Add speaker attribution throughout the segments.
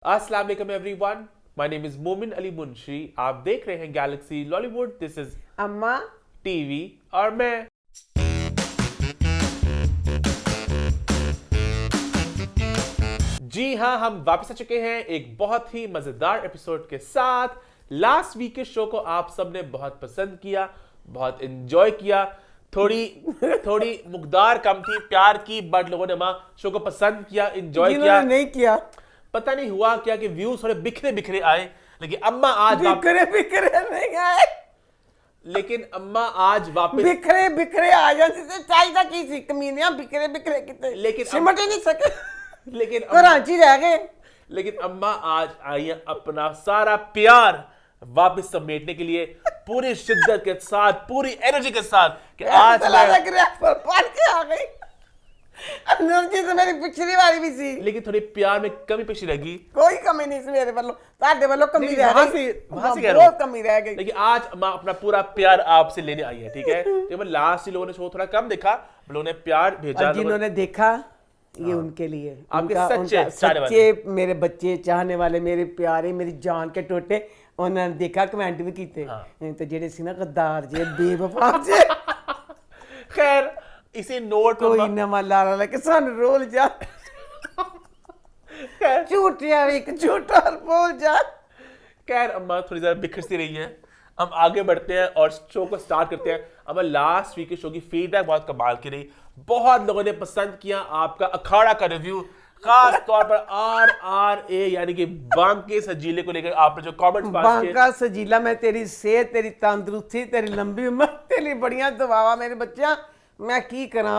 Speaker 1: अस्सलाम वालेकुम everyone, my name is मोमिन अली मुंशी। आप देख रहे हैं गैलेक्सी लॉलीवुड। दिस इज
Speaker 2: अम्मा
Speaker 1: टीवी और मैं। जी हाँ, हम वापस आ चुके हैं एक बहुत ही मजेदार एपिसोड के साथ। लास्ट वीक के शो को आप सबने बहुत पसंद किया, बहुत एंजॉय किया। थोड़ी मुकदार कम थी प्यार की, बट लोगों ने शो को पसंद किया, एंजॉय किया।
Speaker 2: नहीं किया।
Speaker 1: पता नहीं हुआ क्या कि व्यूज थोड़े बिखरे बिखरे आए, लेकिन अम्मा आज
Speaker 2: बिखरे नहीं आए।
Speaker 1: लेकिन अम्मा आज वापस
Speaker 2: बिखरे बिखरे आ जाते थे, चाहिए की सी कमीनियां बिखरे बिखरे कितने,
Speaker 1: लेकिन
Speaker 2: सिमट ही नहीं सके,
Speaker 1: लेकिन
Speaker 2: कराची रह गए।
Speaker 1: लेकिन अम्मा आज आई हैं अपना सारा प्यार वापस समेटने के लिए, पूरी शिद्दत के साथ, पूरी एनर्जी के साथ कि आज
Speaker 2: लग रहा पर पढ़ के आ गई। एनर्जी तो मेरी पिछली वाली भी सी,
Speaker 1: लेकिन थोड़ी प्यार में कमी पेशी लगी।
Speaker 2: कोई कमी नहीं सी मेरे वालों, ताड़े वालों कमी
Speaker 1: लेकिन
Speaker 2: रह
Speaker 1: वहां
Speaker 2: गई,
Speaker 1: से कह रहा हूं,
Speaker 2: बहुत कमी रह गई।
Speaker 1: लेकिन आज अम्मा अपना पूरा प्यार आपसे लेने आई है, ठीक है। तो लास्ट ही लोगों ने शो थोड़ा कम देखा, लोगों ने प्यार भेजा।
Speaker 2: और जिन्होंने देखा ये उनके लिए,
Speaker 1: आपके
Speaker 2: उनका सच्चे मेरे बच्चे चाहने वाले, मेरे प्यारे, मेरी जान के टोटे, उन्होंने देखा, कमेंट भी कीते। तो जेडे सी ना गद्दार जे, बेवफा जे।
Speaker 1: खैर इसी नोट पर
Speaker 2: कोई नवा लाला लेके सन रोल जा, झूठिया एक झूठा और बोल जा।
Speaker 1: खैर अम्मा थोड़ी ज्यादा बिखर सी रही है। हम आगे बढ़ते हैं और शो को स्टार्ट करते हैं। अम्मा लास्ट वीक के शो की फीडबैक बहुत कमाल की रही, बहुत लोगों ने पसंद किया आपका अखाड़ा का रिव्यू, खास तौर पर RRA यानी कि बांके सजीले को लेकर आपने जो कमेंट्स पास किए।
Speaker 2: बांका सजीला, मैं तेरी सेहत, तेरी तंदुरुस्ती, तेरी लंबी उम्र, तेरी बढ़िया दुआवा मेरे बच्चा। मैं की करा,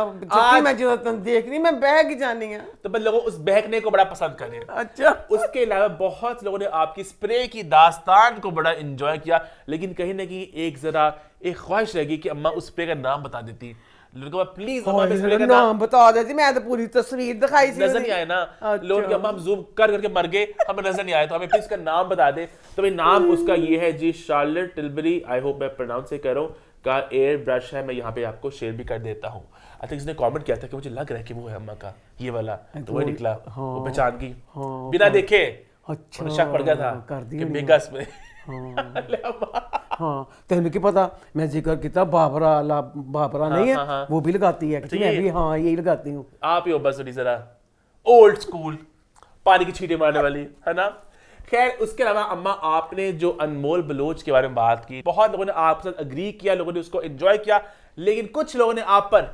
Speaker 2: मैं जो तुम देख रही, मैं बहक जानी है।
Speaker 1: तो बस लोगों उस बहकने को बड़ा पसंद कर रहे हैं।
Speaker 2: अच्छा,
Speaker 1: उसके अलावा बहुत लोगों ने आपकी स्प्रे की दास्तान को बड़ा एंजॉय किया, लेकिन कहीं ना कहीं एक ख्वाहिश रहेगी कि अम्मा उस स्प्रे का नाम बता देती। प्लीज
Speaker 2: नाम बता देती, मैं तो पूरी तस्वीर दिखाई थी।
Speaker 1: नजर नहीं आए ना। लोग कि अम्मा हम जूम कर करके मर गए, हमें नजर नहीं आया, तो हमें प्लीज का नाम बता दे। तो भाई नाम उसका ये है जी, शार्लेट टिलबरी, आई होप मैं प्रोनाउंस से कह रहा हूँ, का एयर ब्रश है। मैं यहाँ पे आपको शेयर भी कर देता हूँ। आई थिंक इसने कमेंट किया था कि मुझे लग रहा है कि वो है अम्मा का ये वाला, तो वो निकला। वो पहचान की बिना देखे।
Speaker 2: अच्छा,
Speaker 1: शक पड़ गया था
Speaker 2: कर दी
Speaker 1: कि बेगस में।
Speaker 2: हाँ, तेन की पता, मैं जिक्र किया बाबरा नहीं है, वो भी लगाती है। मैं भी हाँ यही लगाती हूँ।
Speaker 1: आप ही हो बस थोड़ी जरा ओल्ड स्कूल, पानी की छींटे मारने वाली, है ना। खैर उसके अलावा अम्मा आपने जो अनमोल बलोच के बारे में बात की, बहुत लोगों ने आपके साथ अग्री किया, लोगों ने उसको एंजॉय किया, लेकिन कुछ लोगों ने आप पर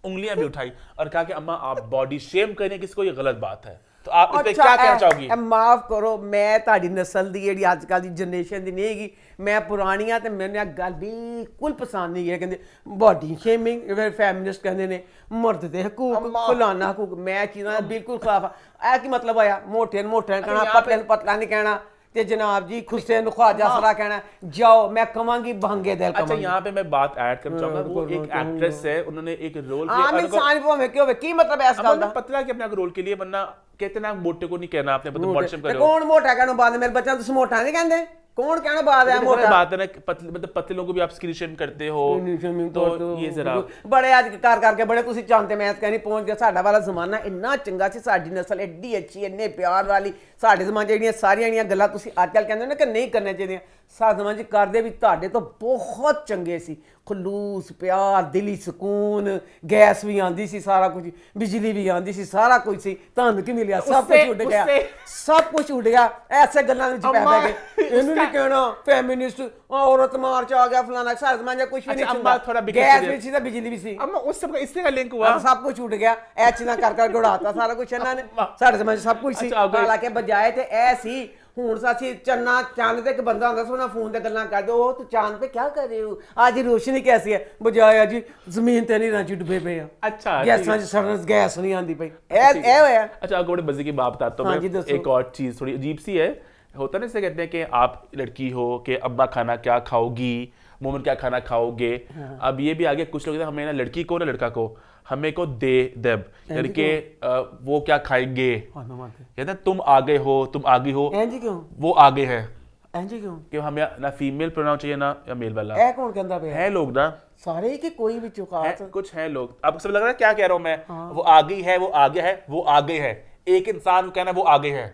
Speaker 1: उंगलियां भी उठाई और कहा कि अम्मा आप बॉडी शेम करें किसको, ये गलत बात है। तो आप इस पे क्या कहना चाहोगी?
Speaker 2: माफ करो, मैं ताड़ी नस्ल दी जेडी आजकल दी जनरेशन दी नहीं हैगी, मैं पुरानी आ, ते मैंने गल बिल्कुल पसंद नहीं है। कहंदे बॉडी शेमिंग, फेमिनिस्ट कहंदे ने मर्द दे हकूक, फलाना हकूक, मैं चीज़ां बिल्कुल खिलाफ आ। की मतलब आया मोटे कहना, पतले पतला नहीं कहना, ते जनाब जी खुसे नु ख्वाजा सरा कहना। जाओ, मैं कहूंगी बहंगे दिल।
Speaker 1: अच्छा यहाँ पे मैं बात ऐड करना चाहूंगा, वो एक एक्ट्रेस है, उन्होंने एक रोल
Speaker 2: आम इंसान भावे क्यों की मतलब है इस गल दा?
Speaker 1: पतला कि अपने रोल के लिए, वरना कहते ना मोटे को नहीं कहना, आपने मतलब बॉडी शेम कर रहे हो।
Speaker 2: कौन मोटा कहना बाद मेरे बच्चा तुम मोटा नहीं कहंदे, कौन कहना बाद है मोटा?
Speaker 1: बात है ना, मतलब पतले लोगों को भी आप स्किन शेम करते हो, तो ये जरा
Speaker 2: बड़े आज कर करके बड़े तुसी जानते, मैं कहनी पहुंच गया। साडा वाला जमाना इन्ना चंगा सी, साडी नस्ल एडी अच्छी, इन्ने प्यार वाली। साडे जमाने जेहड़ियां सारियां जेहड़ियां गल्लां तुसी अजकल कहंदे ना कि नहीं करने चाहिए, साडे जमाने च करदे भी ताडे तो बहुत चंगे सी। खलूस प्यार, दिली सुकून, गैस भी आंदी सी, सारा कुछ, बिजली भी आंदी सी, सारा कुछ सी। तुहानू की मिलिया? सब कुछ उड़ गया, सब कुछ उड़ गया। ऐसे गल्लां विच पै गए। इन्हू नहीं कहना फेमिनिस्ट, औरत मार्च आ गया फलाना, सारे जमाने कुछ भी नहीं सुनदा। गैस भी सी ते बिजली भी सी,
Speaker 1: अम्मा उस सब का इससे का लिंक हुआ,
Speaker 2: सब कुछ उड़ गया। ऐ चीज़ां कर कर उड़ाता सारा कुछ इन्हां ने। साडे जमाने सब कुछ सी, हालांकि बजाए ते ऐ सी ਹੁਣ ਸਾਸੀ ਚੰਨਾ ਚੰਨ ਤੇ ਇੱਕ ਬੰਦਾ ਹੁੰਦਾ ਸੋਨਾ ਫੋਨ ਤੇ ਗੱਲਾਂ ਕਰਦੇ, ਉਹ ਤੂੰ ਚਾਂਦ पे क्या कर रहे हो, आज रोशनी कैसी है, बजाए जी जमीन ते नहीं रांची डुबे पे हैं। अच्छा, गैसां च सरस गैस नहीं आंदी पई, ए होया। अच्छा आपको बड़े मजे की बात बताता हूं मैं। एक और चीज थोड़ी अजीब सी है, होता ना, इसे कहते हैं कि आप लड़की हो कि अब्बा खाना क्या खाओगी, मोमन क्या खाना खाओगे। अब ये भी आ गया, कुछ लोग हमें ना लड़की को ना लड़का को हमें को दे देब, यानी कि वो क्या खाएंगे, कहते हैं तुम आगे हो, तुम आगे हो, क्यों
Speaker 1: वो आगे है,
Speaker 2: क्यों
Speaker 1: कि हमें ना फीमेल प्रोनाउन चाहिए ना या मेल वाला।
Speaker 2: ए कौन कहता पे
Speaker 1: है लोग ना
Speaker 2: सारे कि कोई भी चुकात
Speaker 1: कुछ है लोग। अब सब लग रहा है क्या कह रहा हूं मैं, वो आगे है, वो आगे है, वो आगे है। एक इंसान कहना वो आगे है,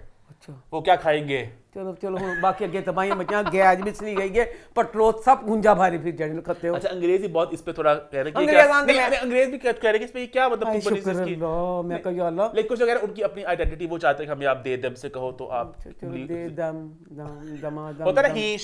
Speaker 1: वो क्या खाएंगे?
Speaker 2: चलो चलो हुण बाकी अगे तबाही मचां गैज भी चली गई है पटरोत सब गुंजा भारी फिर जाने खत्ते हो।
Speaker 1: अच्छा अंग्रेजी बहुत इस पे थोड़ा कह रहे हैं कि
Speaker 2: अंग्रेज
Speaker 1: क्या
Speaker 2: आंदे
Speaker 1: नहीं,
Speaker 2: मैं-
Speaker 1: अरे अंग्रेज भी कह रहे हैं कि इस पे क्या मतलब
Speaker 2: हाय
Speaker 1: तुम बनी
Speaker 2: शुक्र
Speaker 1: इसकी
Speaker 2: अल्लाह मैं कह या अल्लाह
Speaker 1: लेकिन कुछ वगैरह उनकी अपनी आइडेंटिटी वो चाहते हैं कि हमें आप दे दम से कहो तो आप
Speaker 2: चलो दे दम दम दमा दम
Speaker 1: होता है ना ही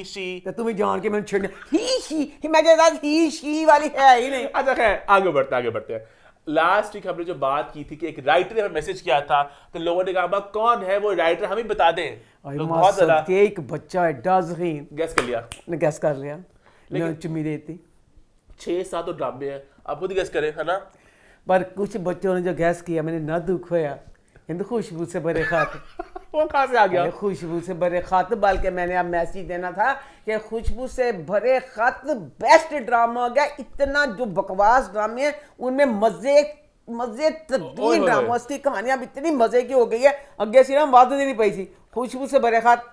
Speaker 1: शी
Speaker 2: तो तुम्हें जान के मैंने छेड़ ही मैं जैसा ही शी वाली है ही नहीं।
Speaker 1: अच्छा खैर आगे बढ़ते हैं। लास्ट वीक हमने जो बात की थी कि एक राइटर ने हमें मैसेज किया था तो लोगों ने कहा अब्बा कौन है वो राइटर हमें बता दें। लोग बहुत ज्यादा
Speaker 2: के एक बच्चा एडा ज़हीन
Speaker 1: गैस कर लिया
Speaker 2: ने गैस कर लिया मैं चुम्मी देती
Speaker 1: 6-7 तो ड्रामे हैं आप खुद ही गैस करें है ना।
Speaker 2: पर कुछ बच्चों ने जो गैस किया मैंने ना दुख होया हिंद खुशबू से भरे खाते
Speaker 1: वो कहाँ से आ गया?
Speaker 2: खुशबू से भरे खत बल्कि मैंने अब मैसेज देना था कि खुशबू से भरे खत बेस्ट ड्रामा हो गया। इतना जो बकवास ड्रामे हैं उनमें मजे तब्दील ड्रामा की कहानियां अब इतनी मजे की हो गई है अगे सी ना वाद नहीं पई सी खुशबू से भरे खत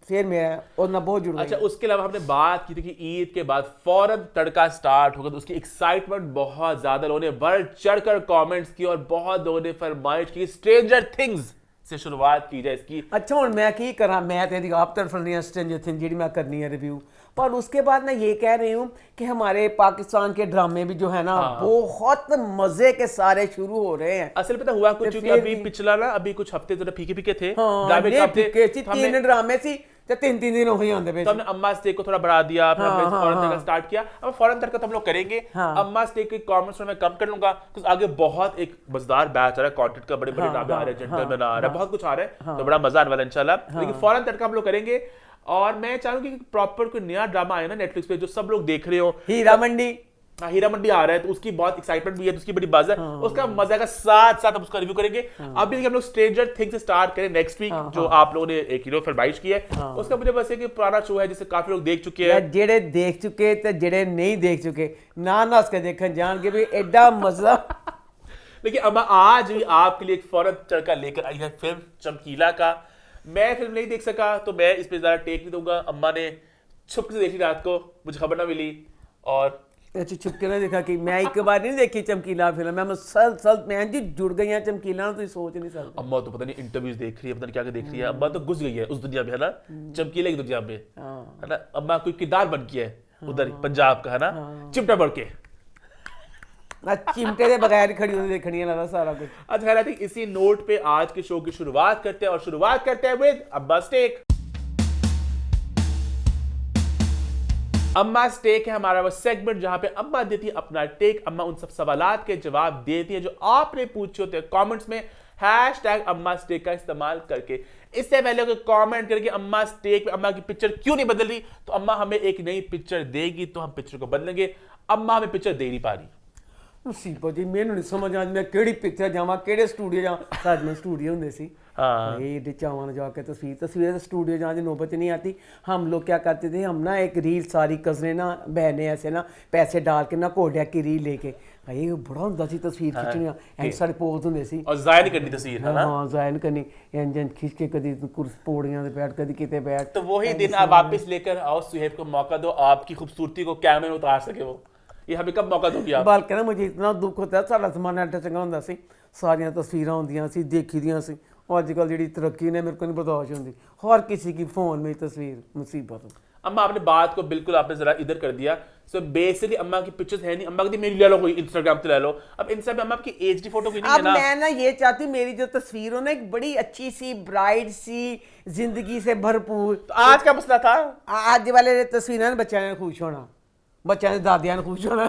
Speaker 2: फिर मेरा और ना बहुत जुड़
Speaker 1: अच्छा उसके अलावा हमने बात की थी कि ईद के बाद फौरन तड़का स्टार्ट होगा तो उसकी एक्साइटमेंट बहुत ज्यादा लोगों ने बढ़ चढ़कर कमेंट्स की और बहुत लोगों ने फरमाइश की स्ट्रेंजर थिंग्स से शुरुआत की जाए इसकी।
Speaker 2: अच्छा हुण मैं की करा मैं तेरी आप तरफ नहीं स्ट्रेंजर थिंग्स जी मैं करनी है रिव्यू पर उसके बाद मैं ये कह रही हूँ कि हमारे पाकिस्तान के ड्रामे भी जो है ना बहुत मजे के सारे शुरू हो रहे हैं।
Speaker 1: असल पता हुआ कुछ क्योंकि अभी पिछला ना अभी कुछ हफ्ते जरा फीके फीके थे ड्रामे
Speaker 2: हाँ,
Speaker 1: थे
Speaker 2: 3 ड्रामे सी तो 3 दिन हो ही आंदे पे
Speaker 1: तो हमने अम्मा स्टेक को थोड़ा बढ़ा दिया फिर हमने फौरन तड़का स्टार्ट किया। अब फौरन तड़का तो हम लोग करेंगे। अम्मा स्टेक के कमेंट्स में मैं कम कर लूंगा क्योंकि आगे बहुत एक मजेदार बैच आ रहा है कंटेंट का बड़े बड़े ड्रामे आ रहे हैं जेंटलमैन आ रहा है बहुत कुछ आ रहा है तो बड़ा मजा आने वाला है इंशाल्लाह। लेकिन फौरन तड़का हम लोग करेंगे और मैं चाहूंगी कि प्रॉपर कोई नया ड्रामा आए ना नेटफ्लिक्स पे जो सब लोग देख रहे हो हीरा मंडी आ रहा है तो उसकी बहुत एक्साइटमेंट भी है तो उसकी बड़ी बात है उसका मजा का साथ साथ हम उसका रिव्यू करेंगे। अभी हम लोग स्ट्रेंजर थिंग्स से स्टार्ट करें नेक्स्ट वीक जो आप लोगों ने एक हीरो फरमाइश की है उसका मुझे बस एक पुराना शो है जिसे काफी लोग देख चुके हैं
Speaker 2: जेड़े देख चुके ते जेड़े नहीं देख चुके ना उसके देखन जान के भी एडा मजा।
Speaker 1: लेकिन अम्मा आज भी आपके लिए एक फौरन तड़का लेकर आई है फिल्म चमकीला का। मैं फिल्म नहीं देख सका तो मैं इस पे ज्यादा टेक नहीं दूंगा। अम्मा ने छुप से देखी रात को मुझे खबर ना मिली और
Speaker 2: अच्छा छुपके ना देखा कि मैं एक बार नहीं देखी चमकीला फिल्म मैं मैं जी जुड़ गई हैं चमकीला तो सोच नहीं सकता।
Speaker 1: अम्मा तो पता नहीं इंटरव्यूज देख रही है पता नहीं क्या देख रही है। अम्मा तो घुस गई है उस दुनिया में है ना चमकीले की दुनिया में है ना। अम्मा कोई किरदार बन गया है उधर पंजाब का है ना चिमटा बढ़ के
Speaker 2: चिमटे के बगैर खड़ी होती देखनी है ना सारा कुछ।
Speaker 1: अच्छा आई थिंक इसी नोट पे आज के शो की शुरुआत करते हैं और शुरुआत करते हैं विद अम्मा स्टेक। अम्मा स्टेक है हमारा वो सेगमेंट जहां पे अम्मा देती है अपना टेक। अम्मा उन सब सवालात के जवाब देती है जो आपने पूछे होते हैं कमेंट्स में #अम्मा स्टेक का इस्तेमाल करके। इससे पहले अगर कमेंट करके अम्मा स्टेक पे अम्मा की पिक्चर क्यों नहीं बदल रही तो अम्मा हमें एक नई पिक्चर देगी तो हम पिक्चर को बदलेंगे। अम्मा हमें पिक्चर दे नहीं पा रही
Speaker 2: मुसीबत जी मैनू नहीं समझ आज मैं केड़ी पिक्चर जावां केड़े स्टूडियो जावां साथ में स्टूडियो हुंदे सी ये चावां जाके तस्वीर स्टूडियो जहाँ नौबत नहीं आती। हम लोग क्या करते थे हम ना एक रील सारी कजने ना बहने ऐसे ना पैसे डाल के ना कोडिया की रील लेके भाई बड़ा हुंदा सी तस्वीर खिंचनी एंड सारे पोज हुंदे सी
Speaker 1: और जाहिर करनी तस्वीर है ना
Speaker 2: हां जाहिर करनी एंजन खींच के कदी कुर्सी पौड़ियां पे बैठ कदी किते बैठ
Speaker 1: तो वही दिन आप वापस लेकर आओ सुहेब को मौका दो आपकी खूबसूरती को कैमरे में उतार सके वो ये हमें कब मौका दोगी आप।
Speaker 2: बल्कि ना मुझे इतना दुख होता है सारा जमाना एडा चंगा हुंदा सी सारियां तस्वीरां हुंदियां सी देखी दियां सी आजकल जी तरक्की ने मेरे को नहीं बर्दाश्त होती हर किसी की फोन में तस्वीर मुसीबत।
Speaker 1: अम्मा आपने बात को बिल्कुल आपने जरा इधर कर दिया। सो बेसिकली अम्मा की पिक्चर्स है नहीं। अम्मा कहती मेरी ले लो कोई इंस्टाग्राम पे ले लो। अब इंस्टा पे अम्मा आपकी एचडी फोटो की नहीं है ना।
Speaker 2: अब मैं ना ये चाहती हूँ मेरी जो तस्वीर हो ना एक बड़ी अच्छी सी ब्राइट सी जिंदगी से भरपूर।
Speaker 1: तो आज का मसला था
Speaker 2: आज वाले तस्वीर ने बच्चा ने खुश होना बच्चा ने दादिया ने खुश होना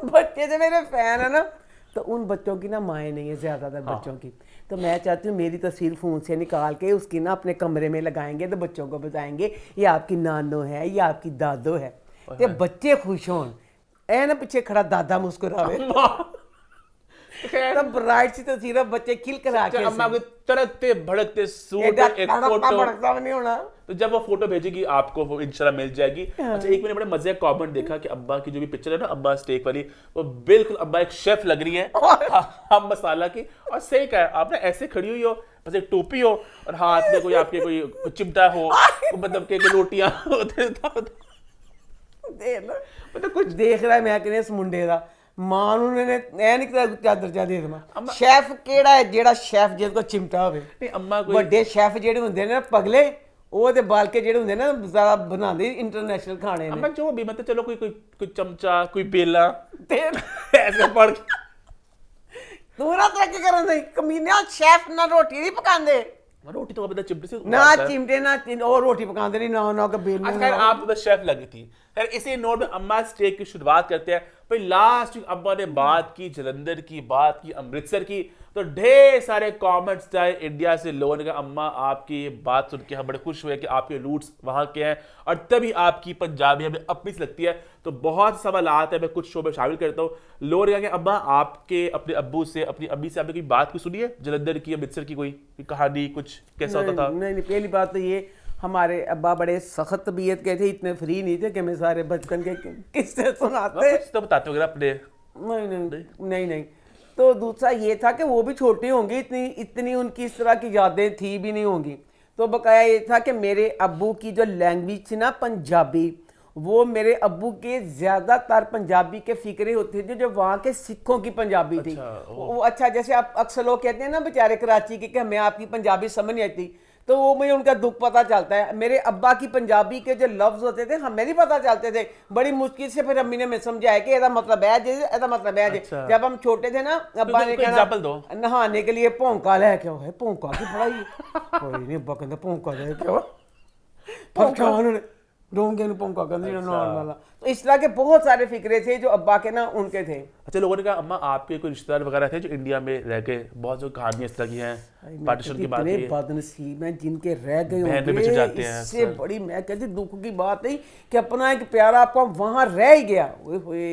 Speaker 2: बच्चे जो मेरे फैन है ना तो उन बच्चों की ना माएँ नहीं है ज़्यादातर बच्चों की। तो मैं चाहती हूँ मेरी तस्वीर फ़ोन से निकाल के उसकी ना अपने कमरे में लगाएंगे तो बच्चों को बताएंगे ये आपकी नानो है ये आपकी दादो है तो बच्चे खुश हों ए ना पीछे खड़ा दादा मुस्कुरावे तो ब्राइट सी तस्वीर बच्चे खिलखिला के
Speaker 1: अम्मा के तरकते भड़कते सूट एक फोटो
Speaker 2: भड़कता नहीं होना
Speaker 1: तो जब वो फोटो भेजेगी आपको वो इंशाल्लाह मिल जाएगी। अच्छा एक मैंने बड़े मजे का कमेंट देखा कि अब्बा की जो भी पिक्चर है ना अब्बा स्टेक वाली वो बिल्कुल अब्बा एक शेफ लग रही है हम मसाला की और सही कहा आप ना ऐसे खड़ी हुई हो बस एक टोपी हो और हाथ में कोई आपके कोई चिमटा हो मतलब के रोटियां
Speaker 2: मतलब कुछ देख रहा है मैं कहने इस मुंडे का ਮਾਂ ਨੂੰ ਨੇ ਐ ਨਹੀਂ ਕਿ ਚਾਦਰ ਚਾ ਦੇ ਦੇਵਾਂ ਸ਼ੈਫ ਕਿਹੜਾ ਹੈ ਜਿਹੜਾ ਸ਼ੈਫ ਜਿਹਦੇ ਕੋਲ ਚਿਮਟਾ ਹੋਵੇ
Speaker 1: ਨਹੀਂ ਅੰਮਾ ਕੋਈ
Speaker 2: ਵੱਡੇ ਸ਼ੈਫ ਜਿਹੜੇ ਹੁੰਦੇ ਨੇ ਨਾ ਪਗਲੇ ਉਹ ਤੇ ਬਾਲਕੇ ਜਿਹੜੇ ਹੁੰਦੇ ਨਾ ਜ਼ਿਆਦਾ ਬਣਾਉਂਦੇ ਇੰਟਰਨੈਸ਼ਨਲ ਖਾਣੇ ਨੇ
Speaker 1: ਅੰਮਾ ਜੋ ਵੀ ਮਤਲਬ ਚਲੋ ਕੋਈ ਚਮਚਾ ਕੋਈ ਪੇਲਾ
Speaker 2: ਤੇ
Speaker 1: ਐਸੇ ਪੜ ਕੇ
Speaker 2: ਦੂਰਾ ਤਰੱਕੀ ਕਰਨ ਦੇ ਕਮੀਨਿਆ ਸ਼ੈਫ ਨਾ ਰੋਟੀ ਨਹੀਂ ਪਕਾਉਂਦੇ
Speaker 1: रोटी तो बता चिमटे से
Speaker 2: ना चिमटे ना और रोटी पकाते नहीं ना के बेल
Speaker 1: खैर आप तो शेफ लगी थी खैर इसी नोट में अम्मा स्टेक की शुरुआत करते हैं भाई लास्ट वीक अम्मा ने बात की जलंधर की बात की अमृतसर की तो ढेर सारे कमेंट्स आए इंडिया से लोगों ने कहा अम्मा आपकी ये बात सुन के हम बड़े खुश हुए कि आपके रूट्स वहाँ के हैं और तभी आपकी पंजाबी हमें अपनी सी लगती है तो बहुत सवाल आते हैं मैं कुछ शो में शामिल करता हूँ लोगों ने कहा कि अम्मा आपके अपने अब्बू से अपनी अम्मी से आपने कोई बात की सुनी है जलंधर की अमृतसर की कोई कहानी कुछ कैसा होता था
Speaker 2: नहीं पहली बात तो ये हमारे अब्बा बड़े सख्त तबीयत के थे इतने फ्री नहीं थे कि हमें सारे बचपन के किस्से सुनाते
Speaker 1: तो बताते हो अपने
Speaker 2: नहीं तो दूसरा ये था कि वो भी छोटी होंगी इतनी उनकी इस तरह की यादें थी भी नहीं होंगी तो बकाया ये था कि मेरे अब्बू की जो लैंग्वेज थी ना पंजाबी वो मेरे अब्बू के ज़्यादातर पंजाबी के फिक्रे होते थे जो वहाँ के सिखों की पंजाबी थी वो अच्छा जैसे आप अक्सर लोग कहते हैं ना बेचारे कराची के कि हमें आपकी पंजाबी समझ नहीं आती तो वो मुझे उनका दुख पता चलता है मेरे अब्बा की पंजाबी के जो लफ्ज़ होते थे हमें नहीं पता चलते थे बड़ी मुश्किल से फिर अम्मी ने हमें समझाया कि ऐसा मतलब है जी ऐसा मतलब है जी जब हम छोटे थे ना अब्बा ने कहना नहाने के लिए भौंका लेके आओ भौंका की पढ़ाई कोई नहीं अब्बा कहते भौंका लेके आओ परेशान डोंगे भौंका करने नहाने वाला तो इस तरह के बहुत सारे फिक्रे थे जो अब्बा के ना उनके थे
Speaker 1: अच्छा लोगों ने कहा अम्मा आपके कोई रिश्तेदार वगैरह थे जो इंडिया में रह गए बहुत जो कहानियां इस तरह की हैं पार्टीशन की बात है
Speaker 2: बदनसीब हैं जिनके रह गए होंगे इससे बड़ी मैं कहती दुख की बात है कि अपना एक प्यारा आपका वहाँ रह ही गया ओए